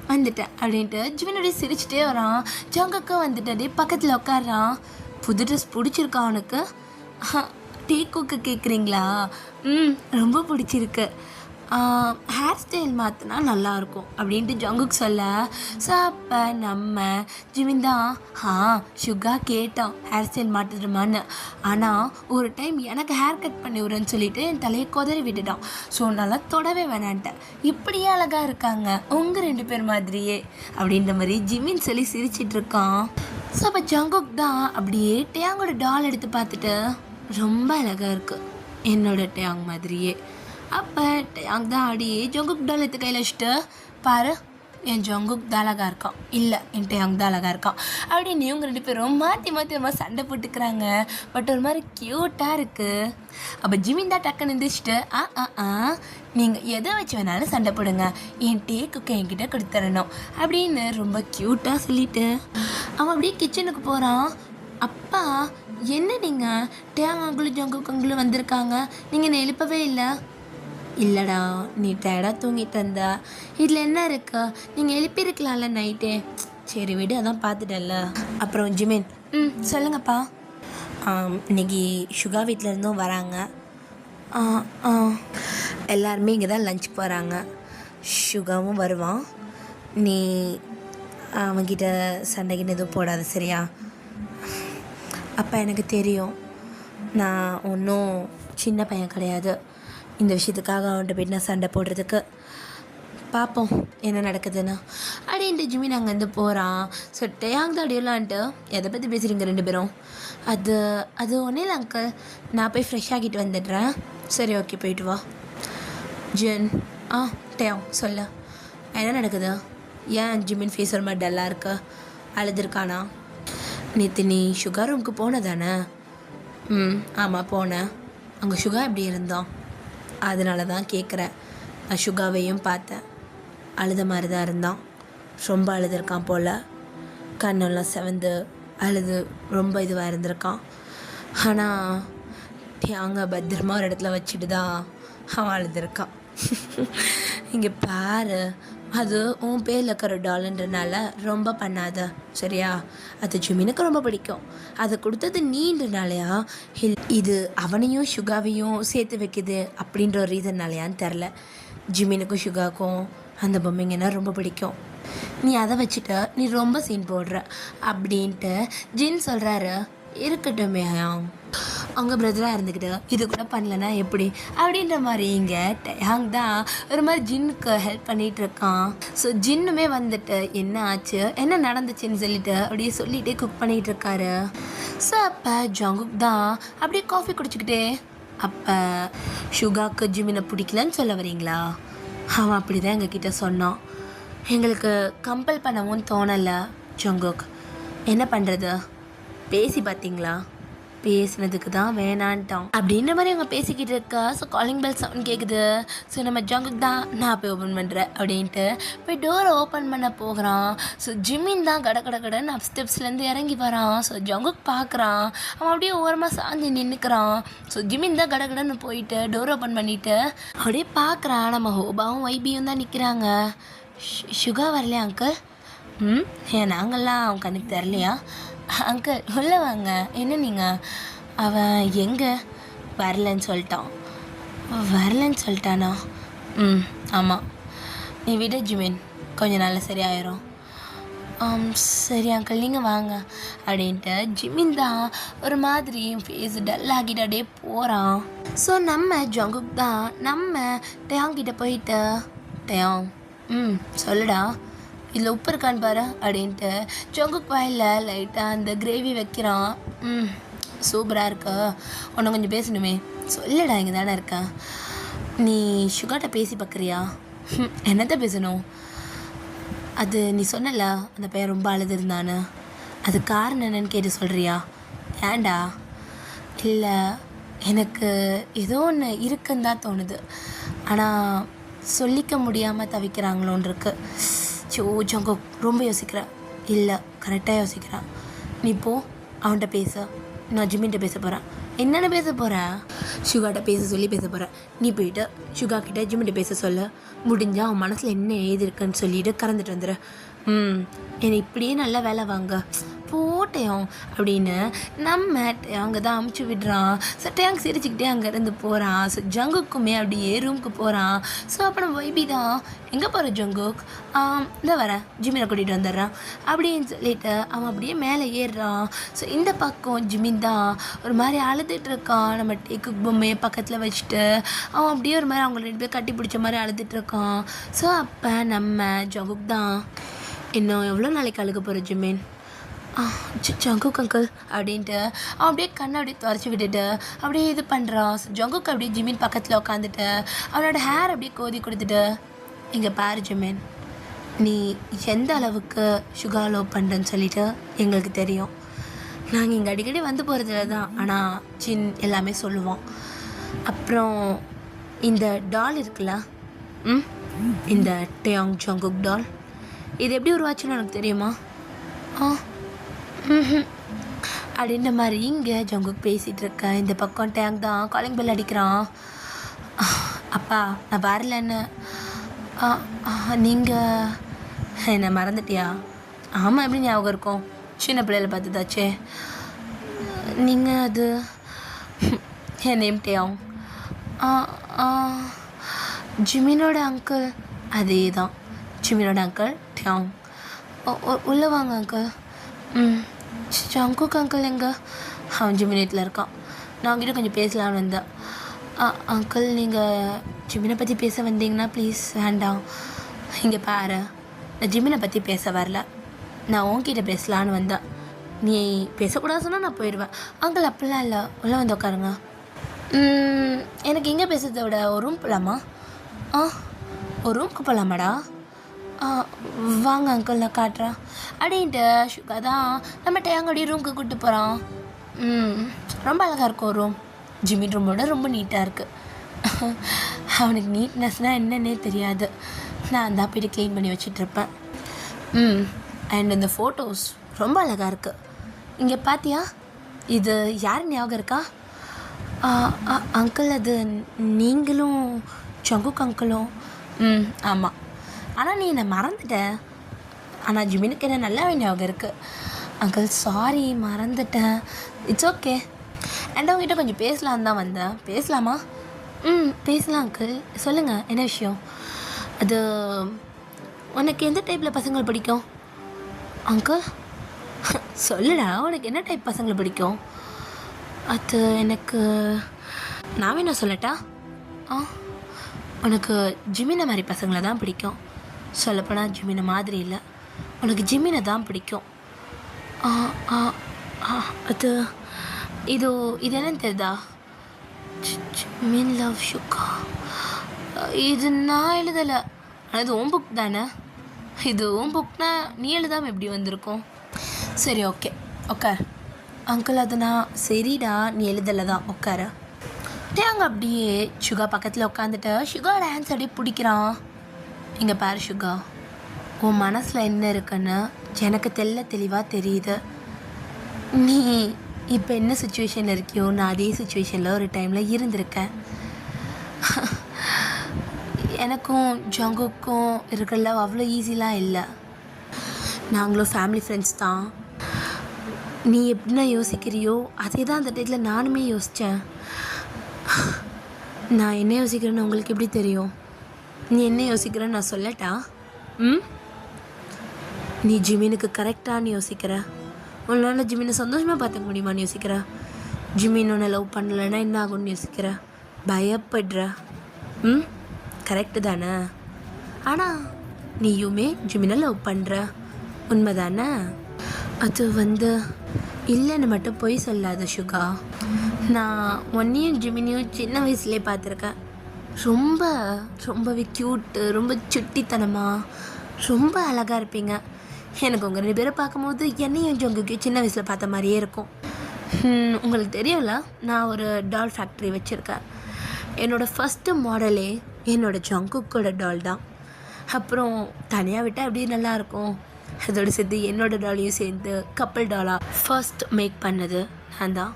வந்துட்டேன் அப்படின்ட்டு ஜிமினுடைய சிரிச்சிட்டே வரான். ஜங்குக்கு வந்துட்டு அப்படியே பக்கத்தில் உட்காரான். புது ட்ரெஸ் பிடிச்சிருக்கா அவனுக்கு? டேக்குக்கு கேட்குறீங்களா? ரொம்ப பிடிச்சிருக்கு. ஹேர் ஸ்டைல் மாற்றினா நல்லாயிருக்கும் அப்படின்ட்டு ஜங்குக் சொல்ல. ஸோ அப்போ நம்ம ஜிமின் தான் சுகா கேட்டான் ஹேர் ஸ்டைல் மாற்றிடுமான்னு. ஆனால் ஒரு டைம் எனக்கு ஹேர் கட் பண்ணி விடுறேன்னு சொல்லிட்டு என் தலையை கொதறி விட்டுட்டான். ஸோ நல்லா தொடவே வேணான்ட்டேன். இப்படியே அழகாக இருக்காங்க உங்கள் 2 பேர் மாதிரியே அப்படின்ற மாதிரி ஜிமின் சொல்லி சிரிச்சிட்ருக்கான். ஸோ அப்போ ஜங்குக் தான் அப்படியே டேயாங்கோட டால் எடுத்து பார்த்துட்டு ரொம்ப அழகாக இருக்கு என்னோட டேங் மாதிரியே. அப்போ டேங் தான் ஆடியே ஜங்குக் டால் எடுத்து கையில் வச்சுட்டு பாரு என் ஜங்குக் தான் அழகாக இருக்கான், இல்லை என் டேங் தான் அழகாக இருக்கான் அப்படின்னு இவங்க 2 பேரும் மாற்றி மாற்றி சண்டை போட்டுக்கிறாங்க. பட் ஒரு மாதிரி க்யூட்டாக இருக்குது. அப்போ ஜிமின் தான் டக்குன்னு எந்திரிச்சிட்டு நீங்கள் எதை வச்சு வேணாலும் சண்டை போடுங்க, என் டேக்குக்கு என்கிட்ட கொடுத்துடணும் அப்படின்னு ரொம்ப க்யூட்டாக சொல்லிட்டு அவன் அப்படியே கிச்சனுக்கு போகிறான். அப்பா என்ன நீங்கள் டேங் அங்குளும் ஜங்குக் அங்குளும் வந்திருக்காங்க, நீங்கள் என்னை எழுப்பவே இல்லை. இல்லைடா நீ டயர்டாக தூங்கிட்டு இருந்தா, இதில் என்ன இருக்கா, நீங்கள் எழுப்பியிருக்கலாம்ல நைட்டே. சரி விடு, அதான் பார்த்துட்டல. அப்புறம் ஜிமின் சொல்லுங்கப்பா. இன்னைக்கு சுகா வீட்டிலேருந்தும் வராங்க. எல்லாருமே இங்கே தான் லஞ்ச் போகிறாங்க. சுகாவும் வருவான். நீ அவன்கிட்ட சண்டைக்குன்னு எதுவும் போடாது சரியா? அப்போ எனக்கு தெரியும், நான் ஒன்றும் சின்ன பையன் கிடையாது இந்த விஷயத்துக்காக அவன்கிட்ட போய்ட்டு நான் சண்டை போடுறதுக்கு. பார்ப்போம் என்ன நடக்குதுன்னு அப்படின்ட்டு ஜிமின் அங்கேருந்து போகிறான். ஸோ டேங் தான் அடியலான்ட்டு எதை பற்றி பேசுகிறீங்க 2 பேரும்? அது ஒன்றே இல்லை அங்கிள், நான் போய் ஃப்ரெஷ் ஆகிட்டு வந்துடுறேன். சரி ஓகே போயிட்டு வா. ஜின் டேங் சொல்ல என்ன நடக்குது? ஏன் ஜிமின் ஃபேஸ் ஒரு மாதிரி டல்லாக இருக்க? அழுதுருக்கானா? நேற்று நீ சுகா ரூமுக்கு போனதானே? ஆமாம் போனேன். அங்கே சுகா எப்படி இருந்தான்? அதனால தான் கேட்குறேன். நான் சுகாவையும் பார்த்தேன், அழுத மாதிரி தான் இருந்தான். ரொம்ப அழுதுருக்கான் போல், கண்ணெல்லாம் செவந்து அழுது ரொம்ப இதுவாக இருந்திருக்கான். ஆனால் அங்கே பத்திரமா ஒரு இடத்துல வச்சுட்டு தான் அவன் அழுதுருக்கான். இங்கே பாரு, அது உன் பேரில் இருக்கிற டால்ன்றனால ரொம்ப பண்ணாத சரியா? அது ஜிமினுக்கு ரொம்ப பிடிக்கும், அதை கொடுத்தது நீன்றனாலையா இது அவனையும் சுகாவையும் சேர்த்து வைக்குது அப்படின்ற ஒரு ரீசன்னாலையான்னு தெரில. ஜிமினுக்கும் சுகாவுக்கும் அந்த பொம்மைங்கன்னா ரொம்ப பிடிக்கும். நீ அதை வச்சுட்டு நீ ரொம்ப சீன் போடுற அப்படின்ட்டு ஜின் சொல்கிறாரு. இருக்கட்டுமே, அவங்க பிரதராக இருந்துக்கிட்டு இது கூட பண்ணலன்னா எப்படி அப்படின்ற மாதிரி இங்கே டேங் தான் ஒரு மாதிரி ஜின்னுக்கு ஹெல்ப் பண்ணிகிட்டு இருக்கான். ஸோ ஜின்னுமே வந்துட்டு என்ன ஆச்சு என்ன நடந்துச்சுன்னு சொல்லிட்டு அப்படியே சொல்லிகிட்டே குக் பண்ணிகிட்டு இருக்காரு. ஸோ அப்போ ஜங்குக் தான் அப்படியே காஃபி குடிச்சிக்கிட்டே, அப்போ சுகாவுக்கு ஜிமினை பிடிக்கலன்னு சொல்ல வரீங்களா? அவன் அப்படி தான் எங்ககிட்ட சொன்னான். எங்களுக்கு கம்பல் பண்ணவும் தோணலை ஜங்குக். என்ன பண்ணுறது, பேசி பார்த்தீங்களா? பேசினதுக்கு தான் வேணான்ட்டான் அப்படின்ற மாதிரி அவங்க பேசிக்கிட்டு இருக்கா. ஸோ காலிங் பெல் சவுண்ட் கேட்குது. ஸோ நம்ம ஜங்குக் தான் நான் போய் ஓப்பன் பண்ணுறேன் அப்படின்ட்டு போய் டோரை ஓப்பன் பண்ண போகிறான். ஸோ ஜிமின் தான் கடன்னு அப் ஸ்டெப்ஸ்லேருந்து இறங்கி வரான். ஸோ ஜங்குக் பார்க்குறான், அவன் அப்படியே ஓரமாக சாஞ்சு நின்றுக்கிறான். ஸோ ஜிமின் தான் கடன்னு போயிட்டு டோர் ஓப்பன் பண்ணிவிட்டு அப்படியே பார்க்குறான். நம்ம ஹோபாவும் வைபியும் தான் நிற்கிறாங்க. சுகா வரலையா அங்கிள்? ஏன் நாங்கள்லாம் அவன் கண்ணுக்கு தரலையா? அங்கிள் உள்ளே வாங்க. என்ன நீங்கள்? அவன் எங்கே வரலன்னு சொல்லிட்டானா? ஆமாம். நீ விட ஜிமின், கொஞ்ச நாளில் சரியாயிரும். சரி அங்கிள் நீங்கள் வாங்க அப்படின்ட்டு ஜிமின் தான் ஒரு மாதிரி ஃபேஸ் டல் ஆகிட்டாடே போகிறான். ஸோ நம்ம ஜங்குக் தான் நம்ம டேங்கிட்ட போயிட்டு டேங் சொல்லுடா இதில் உப்பு இருக்கான்னு பாரு அப்படின்ட்டு ஜங்குக் வாயில் லைட்டாக அந்த கிரேவி வைக்கிறான். சூப்பராக இருக்கா, உன்னை கொஞ்சம் பேசணுமே. சொல்லுடா இங்கே தானே இருக்கேன். நீ சுகாட்ட பேசி பார்க்குறியா? என்னத்த பேசணும்? அது நீ சொன்னல அந்த பையன் ரொம்ப அழுதுருந்தானு, அது காரணம் என்னன்னு கேட்டு சொல்கிறியா? ஏன்டா? இல்லை எனக்கு ஏதோ ஒன்று இருக்குன்னு தான் தோணுது, ஆனால் சொல்லிக்க முடியாமல் தவிக்கிறாங்களோன்னு இருக்கு. ஜங்குக் ரொம்ப யோசிக்கிறேன். இல்லை கரெக்டாக யோசிக்கிறேன். நீ போ அவன்கிட்ட பேச, நான் ஜிமின்கிட்ட பேச போகிறேன். என்னென்ன பேச போகிறேன்? சுகாட்ட பேச சொல்லி பேச போகிறேன். நீ போயிட்டு சுகா கிட்ட ஜிமின்கிட்ட பேச சொல்ல, முடிஞ்சால் அவன் மனசில் என்ன எழுதிருக்குன்னு சொல்லிட்டு கறந்துட்டு வந்துடு. என்னை இப்படியே நல்ல வேலை வாங்க போட்டேன் அப்படின்னு நம்ம அங்கே தான் அமுச்சு விடுறான். ஸோ டேங் சிரிச்சுக்கிட்டே அங்கேருந்து போகிறான். ஸோ ஜங்குக்குமே அப்படியே ரூமுக்கு போகிறான். ஸோ அப்புறம் வைபி தான் எங்கே போகிற ஜங்குக்? இந்த வரேன், ஜிமினை கூட்டிகிட்டு வந்துடுறான் அப்படின்னு சொல்லிட்டு அவன் அப்படியே மேலே ஏறுறான். ஸோ இந்த பக்கம் ஜிமின் தான் ஒரு மாதிரி அழுதுட்டு இருக்கான். நம்ம டேக்குக் பொம்மையை பக்கத்தில் வச்சுட்டு அவன் அப்படியே ஒரு மாதிரி அவங்க 2 பேர் கட்டி பிடிச்ச மாதிரி அழுதுட்டு இருக்கான். ஸோ அப்போ நம்ம ஜங்குக் தான் இன்னும் எவ்வளோ நாளைக்கு அழுக போகிற ஜிமின்? ஜங்குக் அங்கிள் அப்படின்ட்டு அவன் அப்படியே கண்ணை அப்படியே துரைச்சி விட்டுட்டு அப்படியே இது பண்ணுறான். ஜங்குக் அப்படியே ஜிமின் பக்கத்தில் உட்காந்துட்டு அவனோட ஹேர் அப்படியே கோதி கொடுத்துட்டு, இங்கே பாரு ஜிமின், நீ எந்த அளவுக்கு சுகா லவ் பண்ணுறேன்னு சொல்லிட்டு எங்களுக்கு தெரியும். நாங்கள் இங்கே அடிக்கடி வந்து போகிறதுல தான், ஆனால் ஜின் எல்லாமே சொல்லுவோம். அப்புறம் இந்த டால் இருக்குல்ல, இந்த டேயாங் ஜங்குக் டால், இது எப்படி உருவாச்சுன்னு எனக்கு தெரியுமா? அப்படின்ற மாதிரி இங்கே ஜங்குக் பேசிகிட்டு இருக்கேன். இந்த பக்கம் டேங் தான் காலிங் பெல் அடிக்கிறான். அப்பா நான் வரலன்னு. நீங்கள் என்னை மறந்துட்டியா? ஆமாம், எப்படி ஞாபகம் இருக்கும், சின்ன பிள்ளையில பார்த்துதாச்சே. நீங்கள் அது என் நேம் டேயாங். ஜிமினோட அங்கிள். அதே தான், ஜிமினோட அங்கிள் டேயாங். உள்ளே வாங்க அங்கிள். ஜங்குக் அங்கிள் எங்க? அவன் ஜிமின் வீட்டில் இருக்கான். நான் அவங்ககிட்ட கொஞ்சம் பேசலான்னு வந்தேன். அங்கிள் நீங்கள் ஜிமினை பற்றி பேச வந்தீங்கன்னா ப்ளீஸ். வேண்டாம், இங்கே பாரு, நான் ஜிமினை பற்றி பேச வரல, நான் உன்கிட்ட பேசலான்னு வந்தேன். நீ பேசக்கூடாது சொன்னால் நான் போயிடுவேன். அங்கிள் அப்படிலாம் இல்லை, உள்ளே வந்து உட்காருங்க. எனக்கு எங்கே பேசுறதை விட ஒரு ரூம் போகலாமா? ஒரு ரூமுக்கு போகலாமாடா? வாங்க அங்கிள், நான் காட்டுறேன் அப்படின்ட்டு சுகா தான் நம்ம டேயாங்கோடைய ரூமுக்கு கூப்பிட்டு போகிறான். ரொம்ப அழகாக இருக்கும் ரூம். ஜிமின் ரூமோட ரொம்ப நீட்டாக இருக்குது. அவனுக்கு நீட்னஸ்னால் என்னன்னே தெரியாது. நான் தான் போய்ட்டு க்ளீன் பண்ணி வச்சிட்ருப்பேன். அண்ட் இந்த ஃபோட்டோஸ் ரொம்ப அழகாக இருக்குது. இங்கே பார்த்தியா, இது யார் ஞாபகம் இருக்கா? அங்கிள், அது நீங்களும் ஜங்குக் அங்கிளும். ஆமாம், ஆனால் நீ என்னை மறந்துட்ட. ஆனால் ஜிமினுக்கு என்ன நல்லாவே ஞாபகம் இருக்குது. அங்கிள் சாரி, மறந்துட்டேன். It's okay. அண்ட் அவங்ககிட்ட கொஞ்சம் பேசலான்னு தான் வந்தேன். பேசலாமா? பேசலாம் அங்கிள், சொல்லுங்கள், என்ன விஷயம்? அது உனக்கு எந்த டைப்பில் பசங்களை பிடிக்கும்? அங்கிள் சொல்லுடா, உனக்கு என்ன டைப் பசங்களை பிடிக்கும்? அது எனக்கு நான் வேணா சொல்லட்டா? உனக்கு ஜிமினை மாதிரி பசங்களை தான் பிடிக்கும். சொல்லப்போனால் ஜிமினை மாதிரி இல்லை, உனக்கு ஜிமினை தான் பிடிக்கும். அது இது என்னன்னு தெரியுதா? ஜிமின் லவ் சுகா. இது நான் எழுதலை, ஆனால் இது ஓம் புக் தானே. இது ஓம் புக்னா நீ எழுதாமல் எப்படி வந்திருக்கும்? சரி, ஓகே, உட்கார். அங்கிள், அது நான் சரிடா, நீ எழுதலை தான், உட்கார. டேங்க அப்படியே சுகா பக்கத்தில் உட்காந்துட்டு சுகாவோட ஹேண்ட்ஸ் அப்படியே பிடிக்கிறான். இங்கே பாரு சுகா, உன் மனசில் என்ன இருக்குன்னு எனக்கு தெளிவாக தெரியுது. நீ இப்போ என்ன சுச்சுவேஷனில் இருக்கியோ, நான் அதே சுச்சுவேஷனில் ஒரு டைமில் இருந்திருக்கேன். எனக்கும் ஜங்குக்கும் இருக்கிற லவ் அவ்வளோ ஈஸிலாம் இல்லை. நாங்களும் ஃபேமிலி ஃப்ரெண்ட்ஸ் தான். நீ எப்படின்னா யோசிக்கிறியோ அதே தான் அந்த டைத்தில் நானுமே யோசித்தேன். நான் என்ன யோசிக்கிறேன்னு உங்களுக்கு எப்படி தெரியும்? நீ என்ன யோசிக்கிறேன்னு நான் சொல்லட்டா? நீ ஜிமினுக்கு கரெக்டானு யோசிக்கிற. உன்னால ஜிமினை சந்தோஷமாக பார்த்துக்க முடியுமான்னு யோசிக்கிற. ஜிமின் உன்னை லவ் பண்ணலைன்னா என்ன ஆகும்னு யோசிக்கிற. பயப்படுற. கரெக்டு தானே? ஆனால் நீயுமே ஜிமினை லவ் பண்ணுற, உண்மை தானே? அது இல்லைன்னு மட்டும் போய் சொல்லாத சுகா. நான் ஒன்னையும் ஜிமினையும் சின்ன வயசுலேயே பார்த்துருக்கேன். ரொம்பவே க்யூட்டு, ரொம்ப சுட்டித்தனமாக, ரொம்ப அழகாக இருப்பீங்க. எனக்கு உங்கள் 2 பேரை பார்க்கும்போது என்னையும் ஜங்குக்கையும் சின்ன வயசில் பார்த்த மாதிரியே இருக்கும். உங்களுக்கு தெரியும்ல, நான் ஒரு டால் ஃபேக்ட்ரி வச்சுருக்கேன். என்னோடய ஃபஸ்ட்டு மாடலே என்னோடய ஜங்குக்கோட டால் தான். அப்புறம் தனியாக விட்டால் எப்படி நல்லாயிருக்கும், அதோடு சேர்த்து என்னோடய டாலையும் சேர்ந்து கப்பல் டாலாக ஃபர்ஸ்ட் மேக் பண்ணது நான் தான்.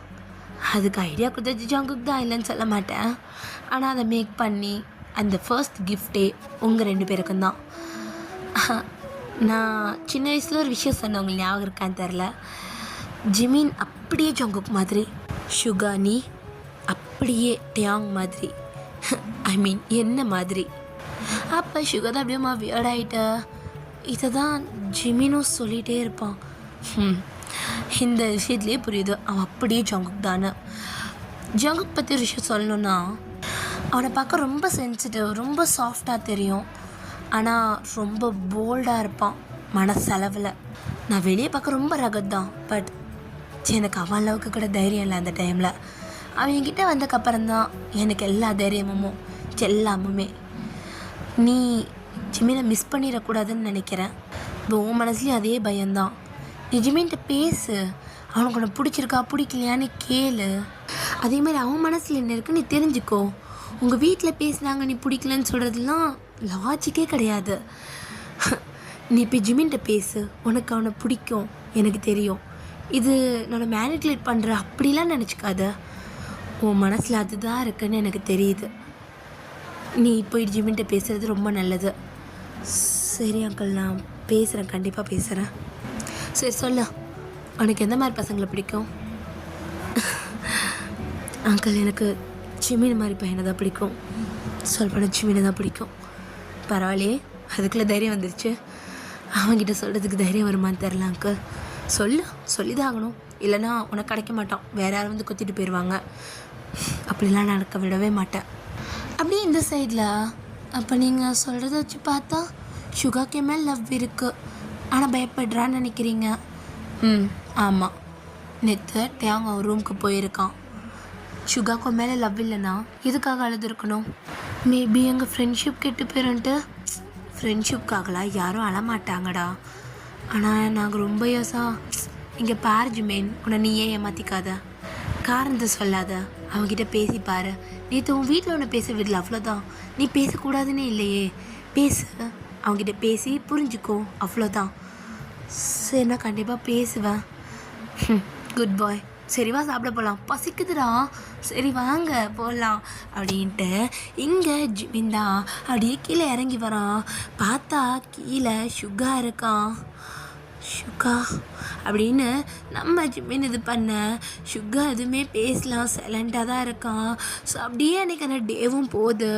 அதுக்கு ஐடியா கொடுத்தது ஜங்குக் தான், இல்லைன்னு சொல்ல மாட்டேன். ஆனால் அதை மேக் பண்ணி அந்த ஃபர்ஸ்ட் கிஃப்டே உங்கள் 2 பேருக்கும் தான். நான் சின்ன வயசில் ஒரு விஷயம் சொன்னேன், உங்களுக்கு ஞாபகம் இருக்கான்னு தெரில. ஜிமின் அப்படியே ஜங்குக் மாதிரி, சுகா நீ அப்படியே டேயாங் மாதிரி, ஐ மீன் என்ன மாதிரி. அப்போ சுகா தான் அப்படியே வியர்ட் ஆகிட்ட. இதை தான் ஜிமினும் சொல்லிகிட்டே இருப்பான். இந்த விஷயத்துலேயே புரியுது அவன் அப்படியே ஜங்குக் தானே. ஜங்குக் பற்றி ஒரு விஷயம் சொல்லணுன்னா, அவனை பார்க்க ரொம்ப சென்சிட்டிவ், ரொம்ப சாஃப்டாக தெரியும். ஆனால் ரொம்ப போல்டாக இருப்பான் மனசளவில். நான் வெளியே பார்க்க ரொம்ப ரகத் தான், பட் எனக்கு அவன் அளவுக்கு கூட தைரியம் இல்லை அந்த டைமில். அவன் என்கிட்ட வந்தக்கப்புறம்தான் எனக்கு எல்லா தைரியமும் எல்லாமுமே. நீ ஜிமினை மிஸ் பண்ணிடக்கூடாதுன்னு நினைக்கிறேன். உன் மனசுலேயும் அதே பயம்தான். நீ ஜிமின்கிட்ட பேசு, அவனுக்கு உன்னை பிடிச்சிருக்கா பிடிக்கலையான்னு கேளு. அதேமாதிரி அவன் மனசில் என்ன இருக்குன்னு நீ தெரிஞ்சுக்கோ. உங்கள் வீட்டில் பேசுனாங்க நீ பிடிக்கலன்னு சொல்கிறதுலாம் லாஜிக்கே கிடையாது. நீ இப்போ ஜிமின்கிட்ட பேசு, உனக்கு அவனை பிடிக்கும் எனக்கு தெரியும். இது நான் மேனிகுலேட் பண்ணுற அப்படிலாம் நினச்சிக்காத. உன் மனசில் அதுதான் இருக்குன்னு எனக்கு தெரியுது. நீ போய் ஜிமின்கிட்ட பேசுகிறது ரொம்ப நல்லது. சரி அங்கிள், நான் பேசுகிறேன், கண்டிப்பாக பேசுகிறேன். சரி சொல்லு, உனக்கு எந்த மாதிரி பசங்களை பிடிக்கும்? அங்கிள், எனக்கு ஜிமின் மாதிரி பையனை தான் பிடிக்கும். சொல்லப்போனால் ஜிமினை தான் பிடிக்கும். பரவாயில்லையே, அதுக்குள்ளே தைரியம் வந்துருச்சு. அவன்கிட்ட சொல்கிறதுக்கு தைரியம் வருமானு தெரில அங்கிள். சொல்லி தான் ஆகணும், இல்லைனா உனக்கு கிடைக்க மாட்டான். வேறு யாரும் வந்து குத்திட்டு போயிடுவாங்க. அப்படிலாம் நடக்க விடவே மாட்டேன். அப்படியே இந்த சைடில் அப்போ நீங்கள் சொல்கிறத வச்சு பார்த்தா சுகாக்கு மேலே லவ் இருக்குது, ஆனால் பயப்படுறான்னு நினைக்கிறீங்க. ஆமாம், நேற்று டேங் அவன் ரூமுக்கு போயிருக்கான். சுகாக்கு மேலே லவ் இல்லைன்னா எதுக்காக அழுதுருக்கணும்? மேபி எங்கள் ஃப்ரெண்ட்ஷிப் கெட்டு போயிருன்ட்டு. ஃப்ரெண்ட்ஷிப்காகலாம் யாரும் அழமாட்டாங்கடா. ஆனால் நாங்கள் ரொம்ப இங்கே பாரு ஜிமேன், உன்னை நீயே ஏமாற்றிக்காத, காரணத்தை சொல்லாத. அவங்ககிட்ட பேசிப்பாரு. நேற்று உன் வீட்டில் உன்னை பேச விடல, அவ்வளோதான். நீ பேசக்கூடாதுன்னே இல்லையே, பேசு. அவங்ககிட்ட பேசி புரிஞ்சுக்கோ, அவ்வளோதான். சரி, நான் கண்டிப்பாக பேசுவேன். குட் பாய். சரி வா, சாப்பிட போகலாம், பசிக்குதுடா. சரி வாங்க போகலாம் அப்படின்ட்டு இங்கே ஜிமின் தான் அப்படியே கீழே இறங்கி வரான். பார்த்தா கீழே சுகா இருக்கான். சுகா அப்படின்னு நம்ம ஜிமின் இது பண்ண சுகா எதுவுமே பேசலாம், சைலண்டாக தான் இருக்கான். ஸோ அப்படியே அன்றைக்கி அந்த டேவும் போகுது.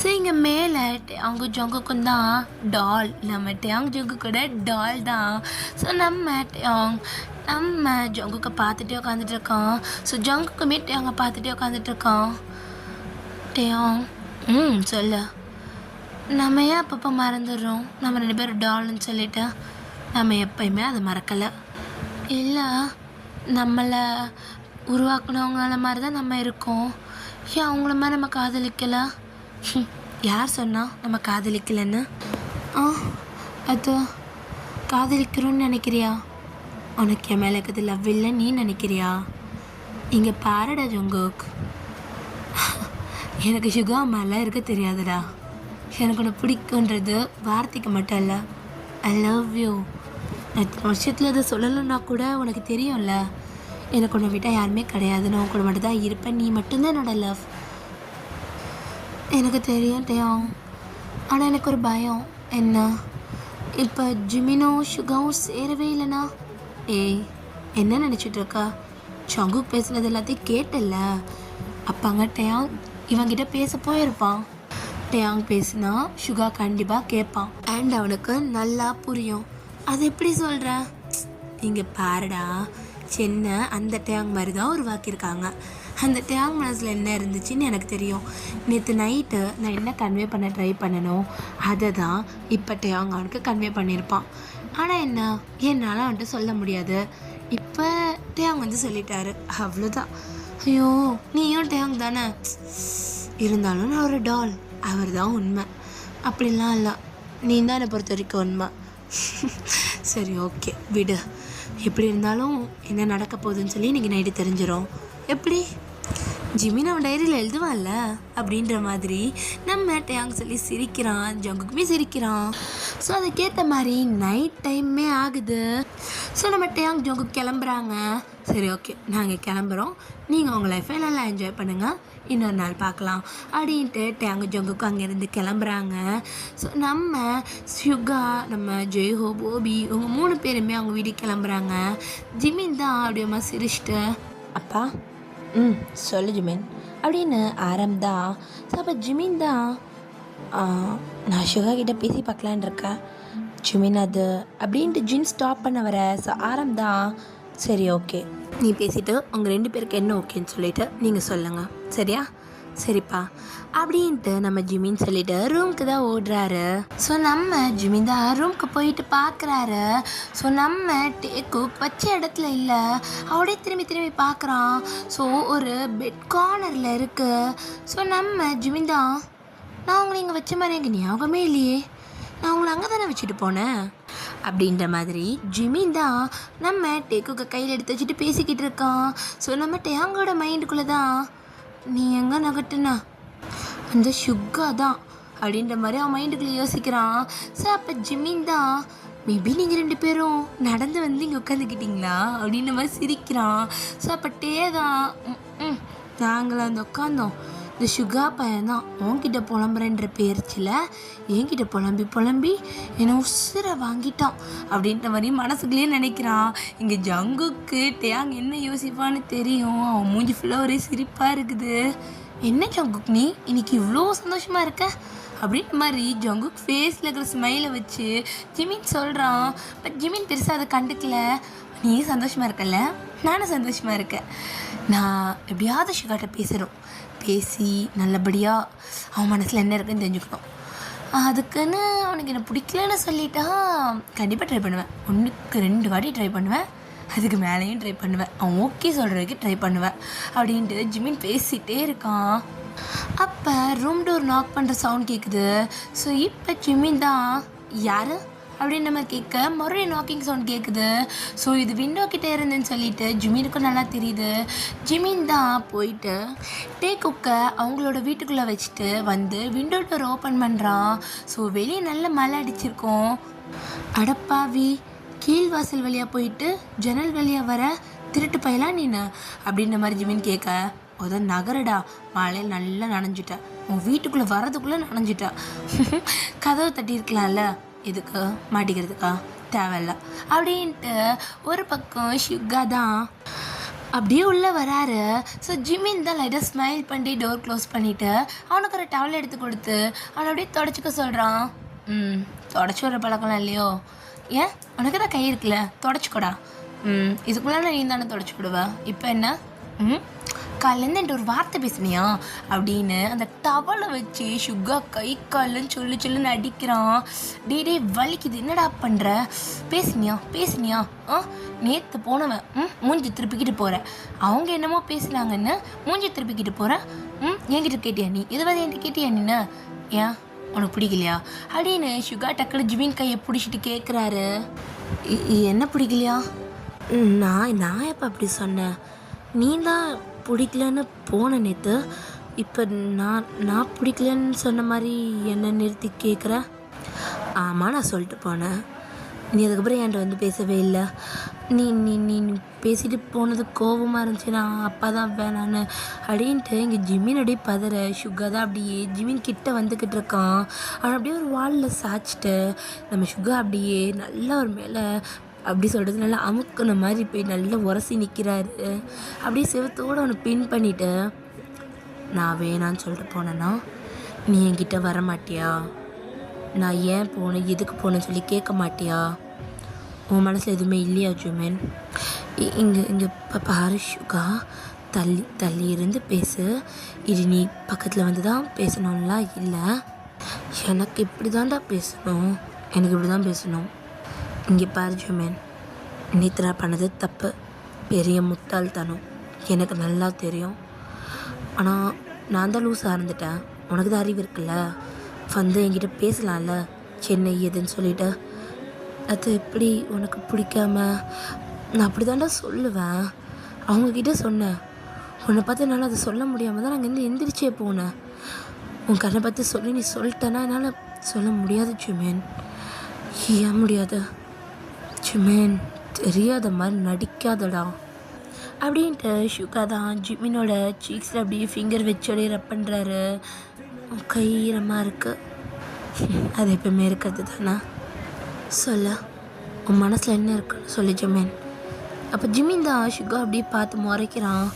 ஸோ இங்கே மேலே டேங்கு ஜங்குக்கும் தான் டால், நம்ம டேங் ஜங்கு கூட டால் தான். ஸோ நம்ம ஜங்குக்கை பார்த்துட்டே உட்காந்துட்டு இருக்கான். ஸோ ஜங்குக்குமே டேங்கை பார்த்துட்டே உட்காந்துட்டு இருக்கான். டேங் சொல்லு, நம்ம ஏன் அப்பப்போ மறந்துடுறோம் நம்ம 2 பேரும் டால்னு சொல்லிட்டு? நம்ம எப்பயுமே அதை மறக்கலை. இல்லை, நம்மளை உருவாக்குனவங்கள மாதிரி தான் நம்ம இருக்கோம். ஏன் அவங்கள மாதிரி நம்ம காதலிக்கலை? யார் சொன்னால் நம்ம காதலிக்கலைன்னு? அது காதலிக்கிறோன்னு நினைக்கிறியா? உனக்கு என் மேலே இருக்கிறது லவ் இல்லை நீ நினைக்கிறியா? இங்கே பாருடா ஜங்குக், எனக்கு சுகா மேலே இருக்க தெரியாதுடா. எனக்கு உன்னை பிடிக்குன்றது வார்த்தைக்கு மட்டும் இல்லை, ஐ லவ் யூ. நான் வருஷத்தில் அதை சொல்லலைன்னா கூட உனக்கு தெரியும்ல, எனக்கு உன்னை விட்டால் யாருமே கிடையாது, நான் உன் கூட மட்டும் தான் இருப்பேன், நீ மட்டும்தான் என்னோட லவ். எனக்கு தெரியும் டேங், ஆனால் எனக்கு ஒரு பயம். என்ன, இப்போ ஜிமினும் சுகாவும் சேரவே இல்லைனா? என்ன நினச்சிட்ருக்கா? ஜங்குக் பேசுனது எல்லாத்தையும் கேட்டல. அப்பாங்க டேங் இவங்கிட்ட பேச போயிருப்பான். டேங் பேசுனா சுகா கண்டிப்பாக கேட்பான், அண்ட் அவனுக்கு நல்லா புரியும். அது எப்படி சொல்கிற? இங்கே பாருடா, சென்னை அந்த டேங் மாதிரி தான் உருவாக்கியிருக்காங்க. அந்த டேங் மனசில் என்ன இருந்துச்சுன்னு எனக்கு தெரியும். நேற்று நைட்டு நான் என்ன கன்வே பண்ண ட்ரை பண்ணணும் அதை தான் இப்போ டேங் அவனுக்கு கன்வே பண்ணியிருப்பான். ஆனால் என்ன, என்னால் அவன்கிட்ட சொல்ல முடியாது. இப்போ டேங் வந்து சொல்லிட்டாரு, அவ்வளோதான். ஐயோ, நீயும் டேங் தானே, இருந்தாலும் நான் ஒரு டால், அவர் தான் உண்மை. அப்படிலாம் இல்லை, நீ தான் என்னை பொறுத்த வரைக்கும் உண்மை. சரி ஓகே விடு, எப்படி இருந்தாலும் என்ன நடக்க போகுதுன்னு சொல்லி இன்றைக்கி நைட்டு தெரிஞ்சிடும். எப்படி ஜிமின் அவன் டைரியில் எழுதுவான்ல அப்படின்ற மாதிரி நம்ம டேங் சொல்லி சிரிக்கிறான், ஜங்குக்குமே சிரிக்கிறான். ஸோ அதுக்கேற்ற மாதிரி நைட் டைமே ஆகுது. ஸோ நம்ம டேங் ஜங்குக்கு கிளம்புறாங்க. சரி ஓகே, நாங்கள் கிளம்புறோம், நீங்கள் உங்கள் லைஃப்பை நல்லா என்ஜாய் பண்ணுங்கள், இன்னொரு நாள் பார்க்கலாம் அப்படின்ட்டு டேங்கு ஜங்குக்கு அங்கேருந்து கிளம்புறாங்க. ஸோ நம்ம சுகா, நம்ம ஜெய்ஹோ, போபி இவங்க 3 பேருமே அவங்க வீட்டுக்கு கிளம்புறாங்க. ஜிமின் தான் அப்படியேம்மா சிரிச்சிட்டு, அப்பா சொல்லு ஜிமின் அப்படின்னு ஆரம்பதான். ஸோ அப்போ ஜிமின் தான், நான் சுகா கிட்டே பேசி பார்க்கலான் இருக்கேன் ஜிமின் அது அப்படின்ட்டு ஜின் ஸ்டாப் பண்ண வர. ஸோ ஆரம்பதான், சரி ஓகே நீ பேசிவிட்டு உங்கள் 2 பேருக்கு என்ன ஓகேன்னு சொல்லிவிட்டு நீங்கள் சொல்லுங்கள் சரியா? சரிப்பா அப்படின்ட்டு நம்ம ஜிமின் சொல்லிட்டு ரூமுக்கு தான் ஓடுறாரு. ஸோ நம்ம ஜிமின் தான் ரூமுக்கு போயிட்டு பார்க்குறாரு. ஸோ நம்ம டேக்கு வச்ச இடத்துல இல்லை, அப்படியே திரும்பி திரும்பி பார்க்குறான். ஸோ ஒரு பெட் கார்னரில் இருக்குது. ஸோ நம்ம ஜிமின் தான், நான் உங்களை இங்கே வச்ச மாதிரி எங்கள் ஞாபகமே இல்லையே, நான் உங்களை அங்கே தானே வச்சுட்டு போனேன் அப்படின்ற மாதிரி ஜிமின் தான் நம்ம டேக்குக்கு கையில் எடுத்து வச்சுட்டு பேசிக்கிட்டு இருக்கான். ஸோ நம்ம டேங்கோட மைண்டுக்குள்ளே தான், நீ எங்கே நகட்டுனா அந்த சுகா தான் அப்படின்ற மாதிரி அவன் மைண்டுக்குள்ளே யோசிக்கிறான். ஸோ அப்போ ஜிமின் தான், மேபி நீங்கள் 2 பேரும் நடந்து வந்து இங்கே உட்காந்துக்கிட்டீங்களா அப்படின்ற மாதிரி சிரிக்கிறான். ஸோ அப்போ டே தான், நாங்களும் அந்த உட்காந்தோம், இந்த சுகா பையன் தான் உன்கிட்ட புலம்புறன்ற பேர்ச்சில் என்கிட்ட புலம்பி என்னை உசுரை வாங்கிட்டான் அப்படின்ற மாதிரி மனசுக்குள்ளேயே நினைக்கிறான். இங்கே ஜங்குக்கு டேங் என்ன யோசிப்பான்னு தெரியும். அவன் மூஞ்சி ஃபுல்லாக ஒரே சிரிப்பாக இருக்குது. என்ன ஜங்குக் நீ இன்னைக்கு இவ்வளோ சந்தோஷமாக இருக்க அப்படின்ற மாதிரி ஜங்குக் ஃபேஸில் இருக்கிற ஸ்மைலை வச்சு ஜிமின் சொல்கிறான். பட் ஜிமின் பெருசாக அதை கண்டுக்கல. நீ சந்தோஷமாக இருக்கல, நானும் சந்தோஷமாக இருக்கேன். நான் எப்படியாவது சுகாட்ட பேசி நல்லபடியாக அவன் மனசில் என்ன இருக்குன்னு தெரிஞ்சுக்கணும். அதுக்குன்னு அவனுக்கு என்ன பிடிக்கலன்னு சொல்லிட்டா கண்டிப்பாக ட்ரை பண்ணுவேன். 1க்கு 2 வாட்டி ட்ரை பண்ணுவேன், அதுக்கு மேலேயும் ட்ரை பண்ணுவேன், அவன் ஓகே சொல்கிற வரைக்கும் ட்ரை பண்ணுவேன் அப்படின்ட்டு ஜிமின் பேசிகிட்டே இருக்கான். அப்போ ரூம் டோர் நாக் பண்ணுற சவுண்ட் கேட்குது. ஸோ இப்போ ஜிமின் தான், யார் அப்படின்னு நம்ம கேட்க மறுபடியும் நாக்கிங் சவுண்ட் கேட்குது. ஸோ இது விண்டோ கிட்டே இருந்துன்னு சொல்லிட்டு ஜிமினுக்கும் நல்லா தெரியுது. ஜிமின் தான் போயிட்டு டேக்குக்கை அவங்களோட வீட்டுக்குள்ளே வச்சுட்டு வந்து விண்டோ டோர் ஓப்பன் பண்ணுறான். ஸோ வெளியே நல்ல மழை அடிச்சிருக்கோம். அடப்பாவி, கீழ் வாசல் வழியாக போயிட்டு ஜன்னல் வழியாக வர திருட்டு பையலாம் நீனு அப்படின்ற மாதிரி ஜிமின் கேட்க, உத நகரடா, மழையில் நல்லா நனைஞ்சிட்டேன், உன் வீட்டுக்குள்ளே வரதுக்குள்ளே நனைஞ்சிட்டேன், கதவை தட்டியிருக்கலாம்ல, எதுக்கு மாட்டிக்கிறதுக்கா, தேவையில்ல அப்படின்ட்டு ஒரு பக்கம் சுகா தான் அப்படியே உள்ளே வராரு. ஸோ ஜிமின் தான் லைட்டாக ஸ்மைல் பண்ணி டோர் க்ளோஸ் பண்ணிவிட்டு அவனுக்கு ஒரு டவல் எடுத்து கொடுத்து அவனை அப்படியே தொடச்சிக்க சொல்கிறான். தொடச்சி வர பழக்கம்லாம் இல்லையோ, ஏன் உனக்கு தான் கை இருக்குல்ல, தொடச்சிக்கோடா. இதுக்குள்ளே நீ தானே தொடச்சி விடுவ, இப்போ என்ன காலேருந்து என்கிட்ட ஒரு வார்த்தை பேசுனியா அப்படின்னு அந்த டவலை வச்சு சுகா கை காலுன்னு சொல்லுன்னு அடிக்கிறான். டே வலிக்குது, என்னடா பண்ணுற, பேசுனியா நேற்று போனவன் மூஞ்சி திருப்பிக்கிட்டு போகிறேன், அவங்க என்னமோ பேசுனாங்கன்னு மூஞ்சி திருப்பிக்கிட்டு போகிறேன், என்கிட்ட கேட்டியா நீ, இதுவாது என்கிட்ட கேட்டியா நீன்னு, ஏன் உனக்கு பிடிக்கலையா அப்படின்னு சுகா டக்குனு ஜிமின் கையை பிடிச்சிட்டு கேட்குறாரு. என்ன பிடிக்கலையா, நான் எப்போ அப்படி சொன்னேன், நீ தான் பிடிக்கலன்னு போன நேற்று, இப்போ நான் பிடிக்கலன்னு சொன்ன மாதிரி என்ன நிறுத்தி கேட்குற. ஆமாம், நான் சொல்லிட்டு போனேன், நீ அதுக்கப்புறம் என்கிட்ட வந்து பேசவே இல்லை, நீ நீ நீ பேசிட்டு போனது கோபமாக இருந்துச்சு, நான் அப்பா தான் வேணான்னு அப்படின்ட்டு இங்கே ஜிமின் அப்படியே பதற. சுகா தான் அப்படியே ஜிமின் கிட்ட வந்துக்கிட்டு இருக்கான். அவன் அப்படியே ஒரு வாலில் சாய்ச்சிட்டு நம்ம சுகா அப்படியே நல்லா ஒரு மேலே அப்படி சொல்கிறது நல்லா அமுக்குன மாதிரி போய் நல்லா உரசி நிற்கிறாரு. அப்படியே செவத்தோடு அவனை பின் பண்ணிவிட்டு, நான் வேணான்னு சொல்லிட்டு போனேன்னா நீ என்கிட்ட வர மாட்டியா, நான் ஏன் போனேன் எதுக்கு போனேன்னு சொல்லி கேட்க மாட்டியா, உன் மனசில் எதுவுமே இல்லையா ஜிமின், இங்கே பாரு சுகா, தள்ளி இருந்து பேசு, இது நீ பக்கத்தில் வந்து தான் பேசணும்லாம் இல்லை, எனக்கு இப்படி தான்டா பேசணும், எனக்கு இப்படி தான் பேசணும். இங்கே பாரு ஜிமின், நேத்ரா பண்ணது தப்பு, பெரிய முட்டாள்தனம், எனக்கு நல்லா தெரியும். ஆனால் நான் தான் லூஸாக இருந்துட்டேன், உனக்கு தான் அறிவு இருக்குல்ல, வந்து என்கிட்ட பேசலாம்ல சென்னை எதுன்னு சொல்லிவிட்டு. அது எப்படி உனக்கு பிடிக்காம, நான் அப்படி தாண்டா சொல்லுவேன், அவங்கக்கிட்ட சொன்னேன், உன்னை பார்த்து என்னால் அதை சொல்ல முடியாமல் தான் நாங்கள் இருந்து எந்திரிச்சே போனேன். உன் கண்ணை பார்த்து சொல்லி நீ சொல்லிட்டேன்னா என்னால் சொல்ல முடியாது ஜிமின். ஏன் முடியாது ஜிமின், தெரியாத மாதிரி நடிக்காதடா அப்படின்ட்டு சுகா தான் ஜிமினோட சீக்ஸில் அப்படியே ஃபிங்கர் வச்சோடே ரப் பண்ணுறாரு. கைரமாக இருக்குது, அது எப்பவுமே இருக்கிறது தானே, சொல்ல உன் மனசில் என்ன இருக்குன்னு சொல்லு ஜிமின். அப்போ ஜிமின் தான் சுகா அப்படியே பார்த்து முறைக்கிறான்.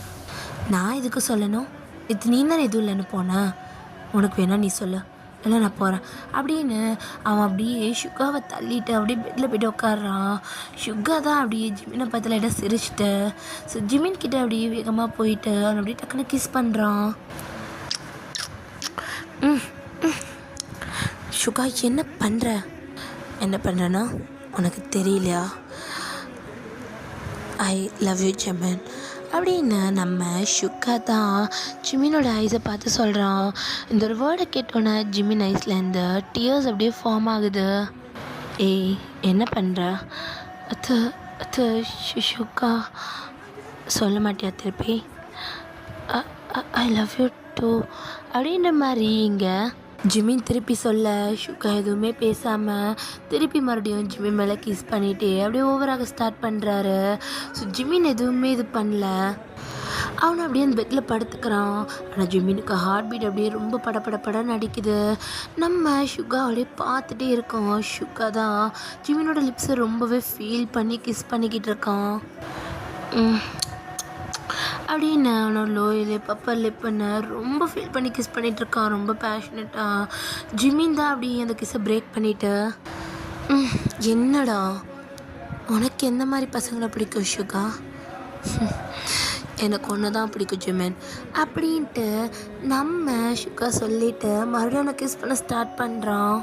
நான் இதுக்கு சொல்லணும், இது நீ தானே எதுவும் இல்லைன்னு போனேன், உனக்கு வேணா நீ சொல்ல, இல்லை நான் போகிறேன் அப்படின்னு அவன் அப்படியே சுகாவை தள்ளிட்டு அப்படியே பெட்டில் போய்ட்டு உட்காடுறான். சுகா தான் அப்படியே ஜிமினை பார்த்து லைட்டாக சிரிச்சிட்டு ஸோ ஜிமின் கிட்டே அப்படியே வேகமாக போயிட்டு அவன் அப்படியே டக்குன்னு கிஸ் பண்ணுறான். சுகா என்ன பண்ணுற? என்ன பண்ணுறேன்னா உனக்கு தெரியலையா? ஐ லவ் யூ ஜிமின் அப்படின்னு நம்ம சுகா தான் ஜிமினோட ஐஸை பார்த்து சொல்கிறான். இந்த ஒரு வேர்டை கேட்டோன்னே ஜிமின் ஐஸ்லேருந்து டியர்ஸ் அப்படியே ஃபார்ம் ஆகுது. ஏய் என்ன பண்ணுற? அது அது சுகா சொல்ல மாட்டியா திருப்பி? ஐ லவ் யூ டூ அப்படின்ற மாதிரி இங்கே ஜிமின் திருப்பி சொல்ல சுகா எதுவுமே பேசாமல் திருப்பி மறுபடியும் ஜிமின் மேலே கிஸ் பண்ணிகிட்டே அப்படியே ஓவராக ஸ்டார்ட் பண்ணுறாரு. ஸோ ஜிமின் எதுவுமே இது பண்ணல. அவனை அப்படியே அந்த பெட்டில் படுத்துக்கிறான். ஆனால் ஜிமினுக்கு ஹார்ட் பீட் அப்படியே ரொம்ப படப்படப்படன்னு அடிக்குது. நம்ம சுகா அப்படியே பார்த்துட்டே இருக்கோம். சுகா தான் ஜிமினோட லிப்ஸை ரொம்பவே ஃபீல் பண்ணி கிஸ் பண்ணிக்கிட்டு இருக்கான். அப்படின்னு அவனோட லோயர் லிப் அப்பர் லிப்புன்னு ரொம்ப ஃபீல் பண்ணி கிஸ் பண்ணிகிட்ருக்கான். ரொம்ப பேஷனட்டாக. ஜிமின் தான் அப்படி அந்த கிஸ்ஸை பிரேக் பண்ணிவிட்டு என்னடா உனக்கு எந்த மாதிரி பசங்களை பிடிக்கும் சுகா? எனக்கு ஒன்று தான் பிடிக்கும் ஜிமின் அப்படின்ட்டு நம்ம சுகா சொல்லிவிட்டு மறுபடியும் அவனை கிஸ் பண்ண ஸ்டார்ட் பண்ணுறான்.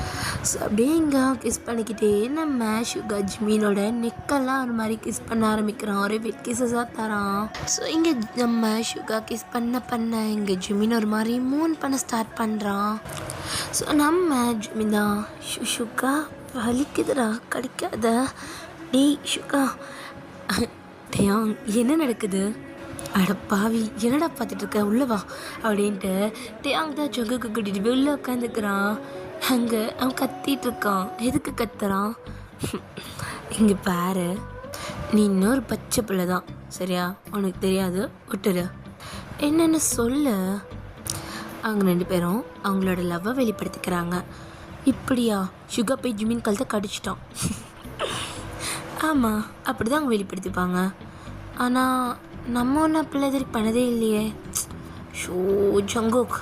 ஸோ அப்படியே இங்கே கிஸ் பண்ணிக்கிட்டே நம்ம சுகா ஜிமினோட நெக்கெல்லாம் ஒரு மாதிரி கிஸ் பண்ண ஆரம்பிக்கிறான். ஒரே வெட் கிஸஸாக தரான். ஸோ இங்கே நம்ம சுகா கிஸ் பண்ண இங்கே ஜிமின் ஒரு மாதிரி மூன் பண்ண ஸ்டார்ட் பண்ணுறான். ஸோ நம்ம ஜிமின் தான் சுகா வலிக்குதுடா கிடைக்காத. டேய் சுகா டேயாங் என்ன நடக்குது? அட பாவி என்னடா பார்த்துட்டு இருக்க உள்ளவா அப்படின்ட்டு டேயாங் தான் ஜங்குக்கு கூட்டிகிட்டு போய் உள்ளே உட்காந்துக்கிறான். அங்கே அவன் கத்திட்டு இருக்கான். எதுக்கு கத்துறான்? இங்கே பாரு, நீ இன்னொரு பச்சை பிள்ளை தான் சரியா? உனக்கு தெரியாது விட்டுரு. என்னென்னு சொல்லு. அவங்க 2 பேரும் அவங்களோட லவ்வை வெளிப்படுத்திக்கிறாங்க. இப்படியா? சுகா போய் ஜிமின் கழுத்தை கடிச்சிட்டான். ஆமாம் அப்படி தான் அவங்க வெளிப்படுத்திப்பாங்க. ஆனால் நம்ம ஒன்றும் பிள்ளை எதிரி பண்ணதே இல்லையே. ஷோ ஜங்குக்,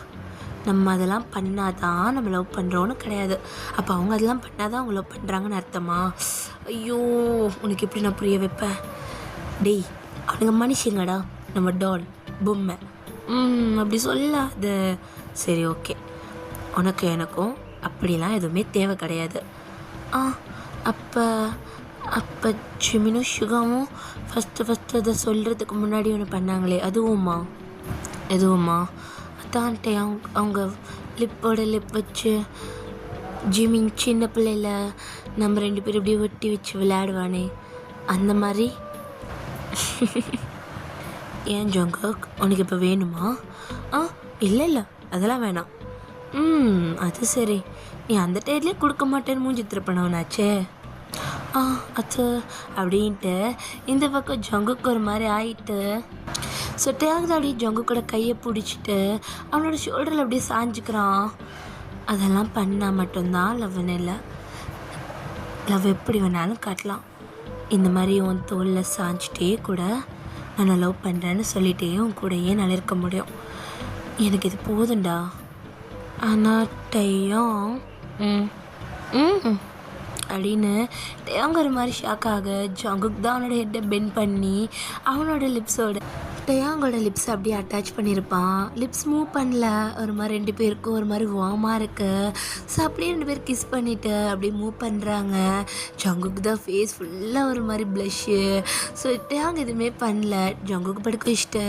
நம்ம அதெல்லாம் பண்ணாதான் நம்ம லவ் பண்ணுறோன்னு கிடையாது. அப்போ அவங்க அதெல்லாம் பண்ணாதான் அவங்க லவ் பண்ணுறாங்கன்னு அர்த்தமா? ஐயோ உனக்கு எப்படி நான் புரிய வைப்பேன்? டேய் அவனுங்க மனுஷங்கடா, நம்ம டால் பொம்மை. அப்படி சொல்லாத. சரி ஓகே, உனக்கு எனக்கும் அப்படிலாம் எதுவுமே தேவை கிடையாது. அப்போ ஜிமினும் சுகாவும் ஃபஸ்ட்டு அதை சொல்கிறதுக்கு முன்னாடி ஒன்று பண்ணாங்களே எதுவுமா? அதான்ட்டே அவங்க லிப்போட லிப் வச்சு ஜிமின் சின்ன பிள்ளையில நம்ம 2 பேரும் இப்படி ஒட்டி வச்சு விளையாடுவானே அந்த மாதிரி. ஏன் ஜங்குக் உனக்கு இப்போ வேணுமா? இல்லை அதெல்லாம் வேணாம். அது சரி, நீ அந்த டைட்லேயே கொடுக்க மாட்டேன்னு மூஞ்சி திருப்பினவனாச்சே. அது அப்படின்ட்டு இந்த பக்கம் ஜங்குக்கு ஒரு மாதிரி ஆயிட்டு சொட்டையாகுது. அப்படியே ஜங்குக்கோட கையை பிடிச்சிட்டு அவனோட ஷோல்டரில் அப்படியே சாஞ்சிக்கிறான். அதெல்லாம் பண்ணால் மட்டும்தான் லவ்னு இல்லை, லவ் எப்படி வேணாலும் காட்டலாம். இந்த மாதிரி உன் தோலில் சாஞ்சிட்டே கூட நான் லவ் பண்ணுறேன்னு சொல்லிட்டே உன் கூடயே நான் இருக்க முடியும். எனக்கு இது போதுண்டா. ஆனால் டையம் அப்படின்னு டேயாங் ஒரு மாதிரி ஷாக் ஆக ஜங்குக் தான் அவனோட ஹெட்டை பெண்ட் பண்ணி அவனோட லிப்ஸோட டேயாங்கோட லிப்ஸ் அப்படியே அட்டாச் பண்ணியிருப்பான். லிப்ஸ் மூவ் பண்ணல. ஒரு மாதிரி 2 பேருக்கும் ஒரு மாதிரி வார்மாக இருக்குது. ஸோ அப்படியே 2 பேர் கிஸ் பண்ணிவிட்டு அப்படியே மூவ் பண்ணுறாங்க. ஜங்குக்கு தான் ஃபேஸ் ஃபுல்லாக ஒரு மாதிரி ப்ளஷ்ஷு. ஸோ டேயாங் எதுவுமே பண்ணல. ஜங்குக்கு படுக்க வச்சுட்டு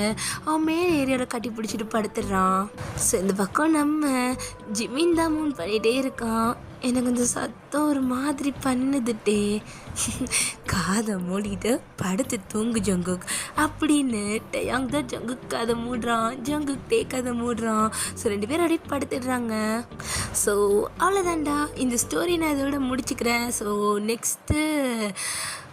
அவன் மேலே ஏரியாவோட கட்டி பிடிச்சிட்டு படுத்துடுறான். ஸோ இந்த பக்கம் நம்ம ஜிமின் தான் மூவ் பண்ணிகிட்டே இருக்கான். எனக்கு இந்த சத்தம் ஒரு மாதிரி பண்ணுதுட்டே. காதை மூடிட்டு படுத்து தூங்கு ஜங்குக் அப்படின்னு டேயாங் தான் ஜங்குக் கதை மூடுறான். ஜங்குக் கதை மூடுறான். ஸோ 2 பேரும் அப்படியே படுத்துடுறாங்க. ஸோ அவ்வளோதான்டா, இந்த ஸ்டோரி நான் இதோட முடிச்சுக்கிறேன். ஸோ நெக்ஸ்ட்டு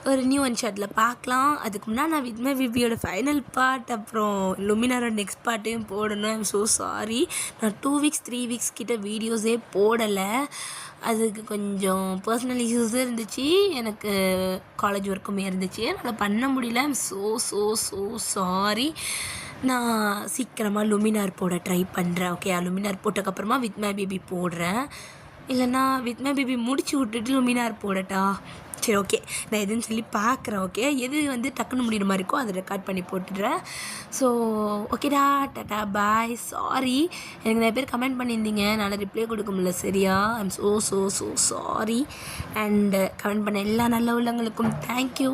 ஒரு நியூ ஒன் ஷாட்டில் பார்க்கலாம். அதுக்கு முன்னாடி நான் வித் மை விபியோட ஃபைனல் பார்ட் அப்புறம் லுமினாரோட நெக்ஸ்ட் பார்ட்டையும் போடணும். ஐம் ஸோ சாரி, நான் 2 வீக்ஸ் 3 வீக்ஸ் கிட்ட வீடியோஸே போடலை. அதுக்கு கொஞ்சம் பர்சனல் இஷ்யூஸும் இருந்துச்சு, எனக்கு காலேஜ் ஒர்க்குமே இருந்துச்சு, என்னால் பண்ண முடியல. I'm so sorry. நான் சீக்கிரமாக லுமினார் போட ட்ரை பண்ணுறேன். ஓகே, லுமினார் போட்டதுக்கப்புறமா வித் மை பேபி போடுறேன். இல்லைன்னா வித் மை பேபி முடிச்சு விட்டுட்டு லுமினார் போடட்டா? சரி ஓகே, நான் எதுன்னு சொல்லி பார்க்குறேன். ஓகே, எது வந்து டக்குன்னு முடிகிற மாதிரி இருக்கோ அதை ரெக்கார்ட் பண்ணி போட்டுடுறேன். ஸோ ஓகேடா, டாட்டா பாய். சாரி, எனக்கு நிறைய பேர் கமெண்ட் பண்ணியிருந்தீங்க, என்னால் ரிப்ளை கொடுக்க முடியல. சரியா? I'm so sorry. And comment பண்ண எல்லா நல்ல உள்ளவங்களுக்கும் தேங்க்யூ.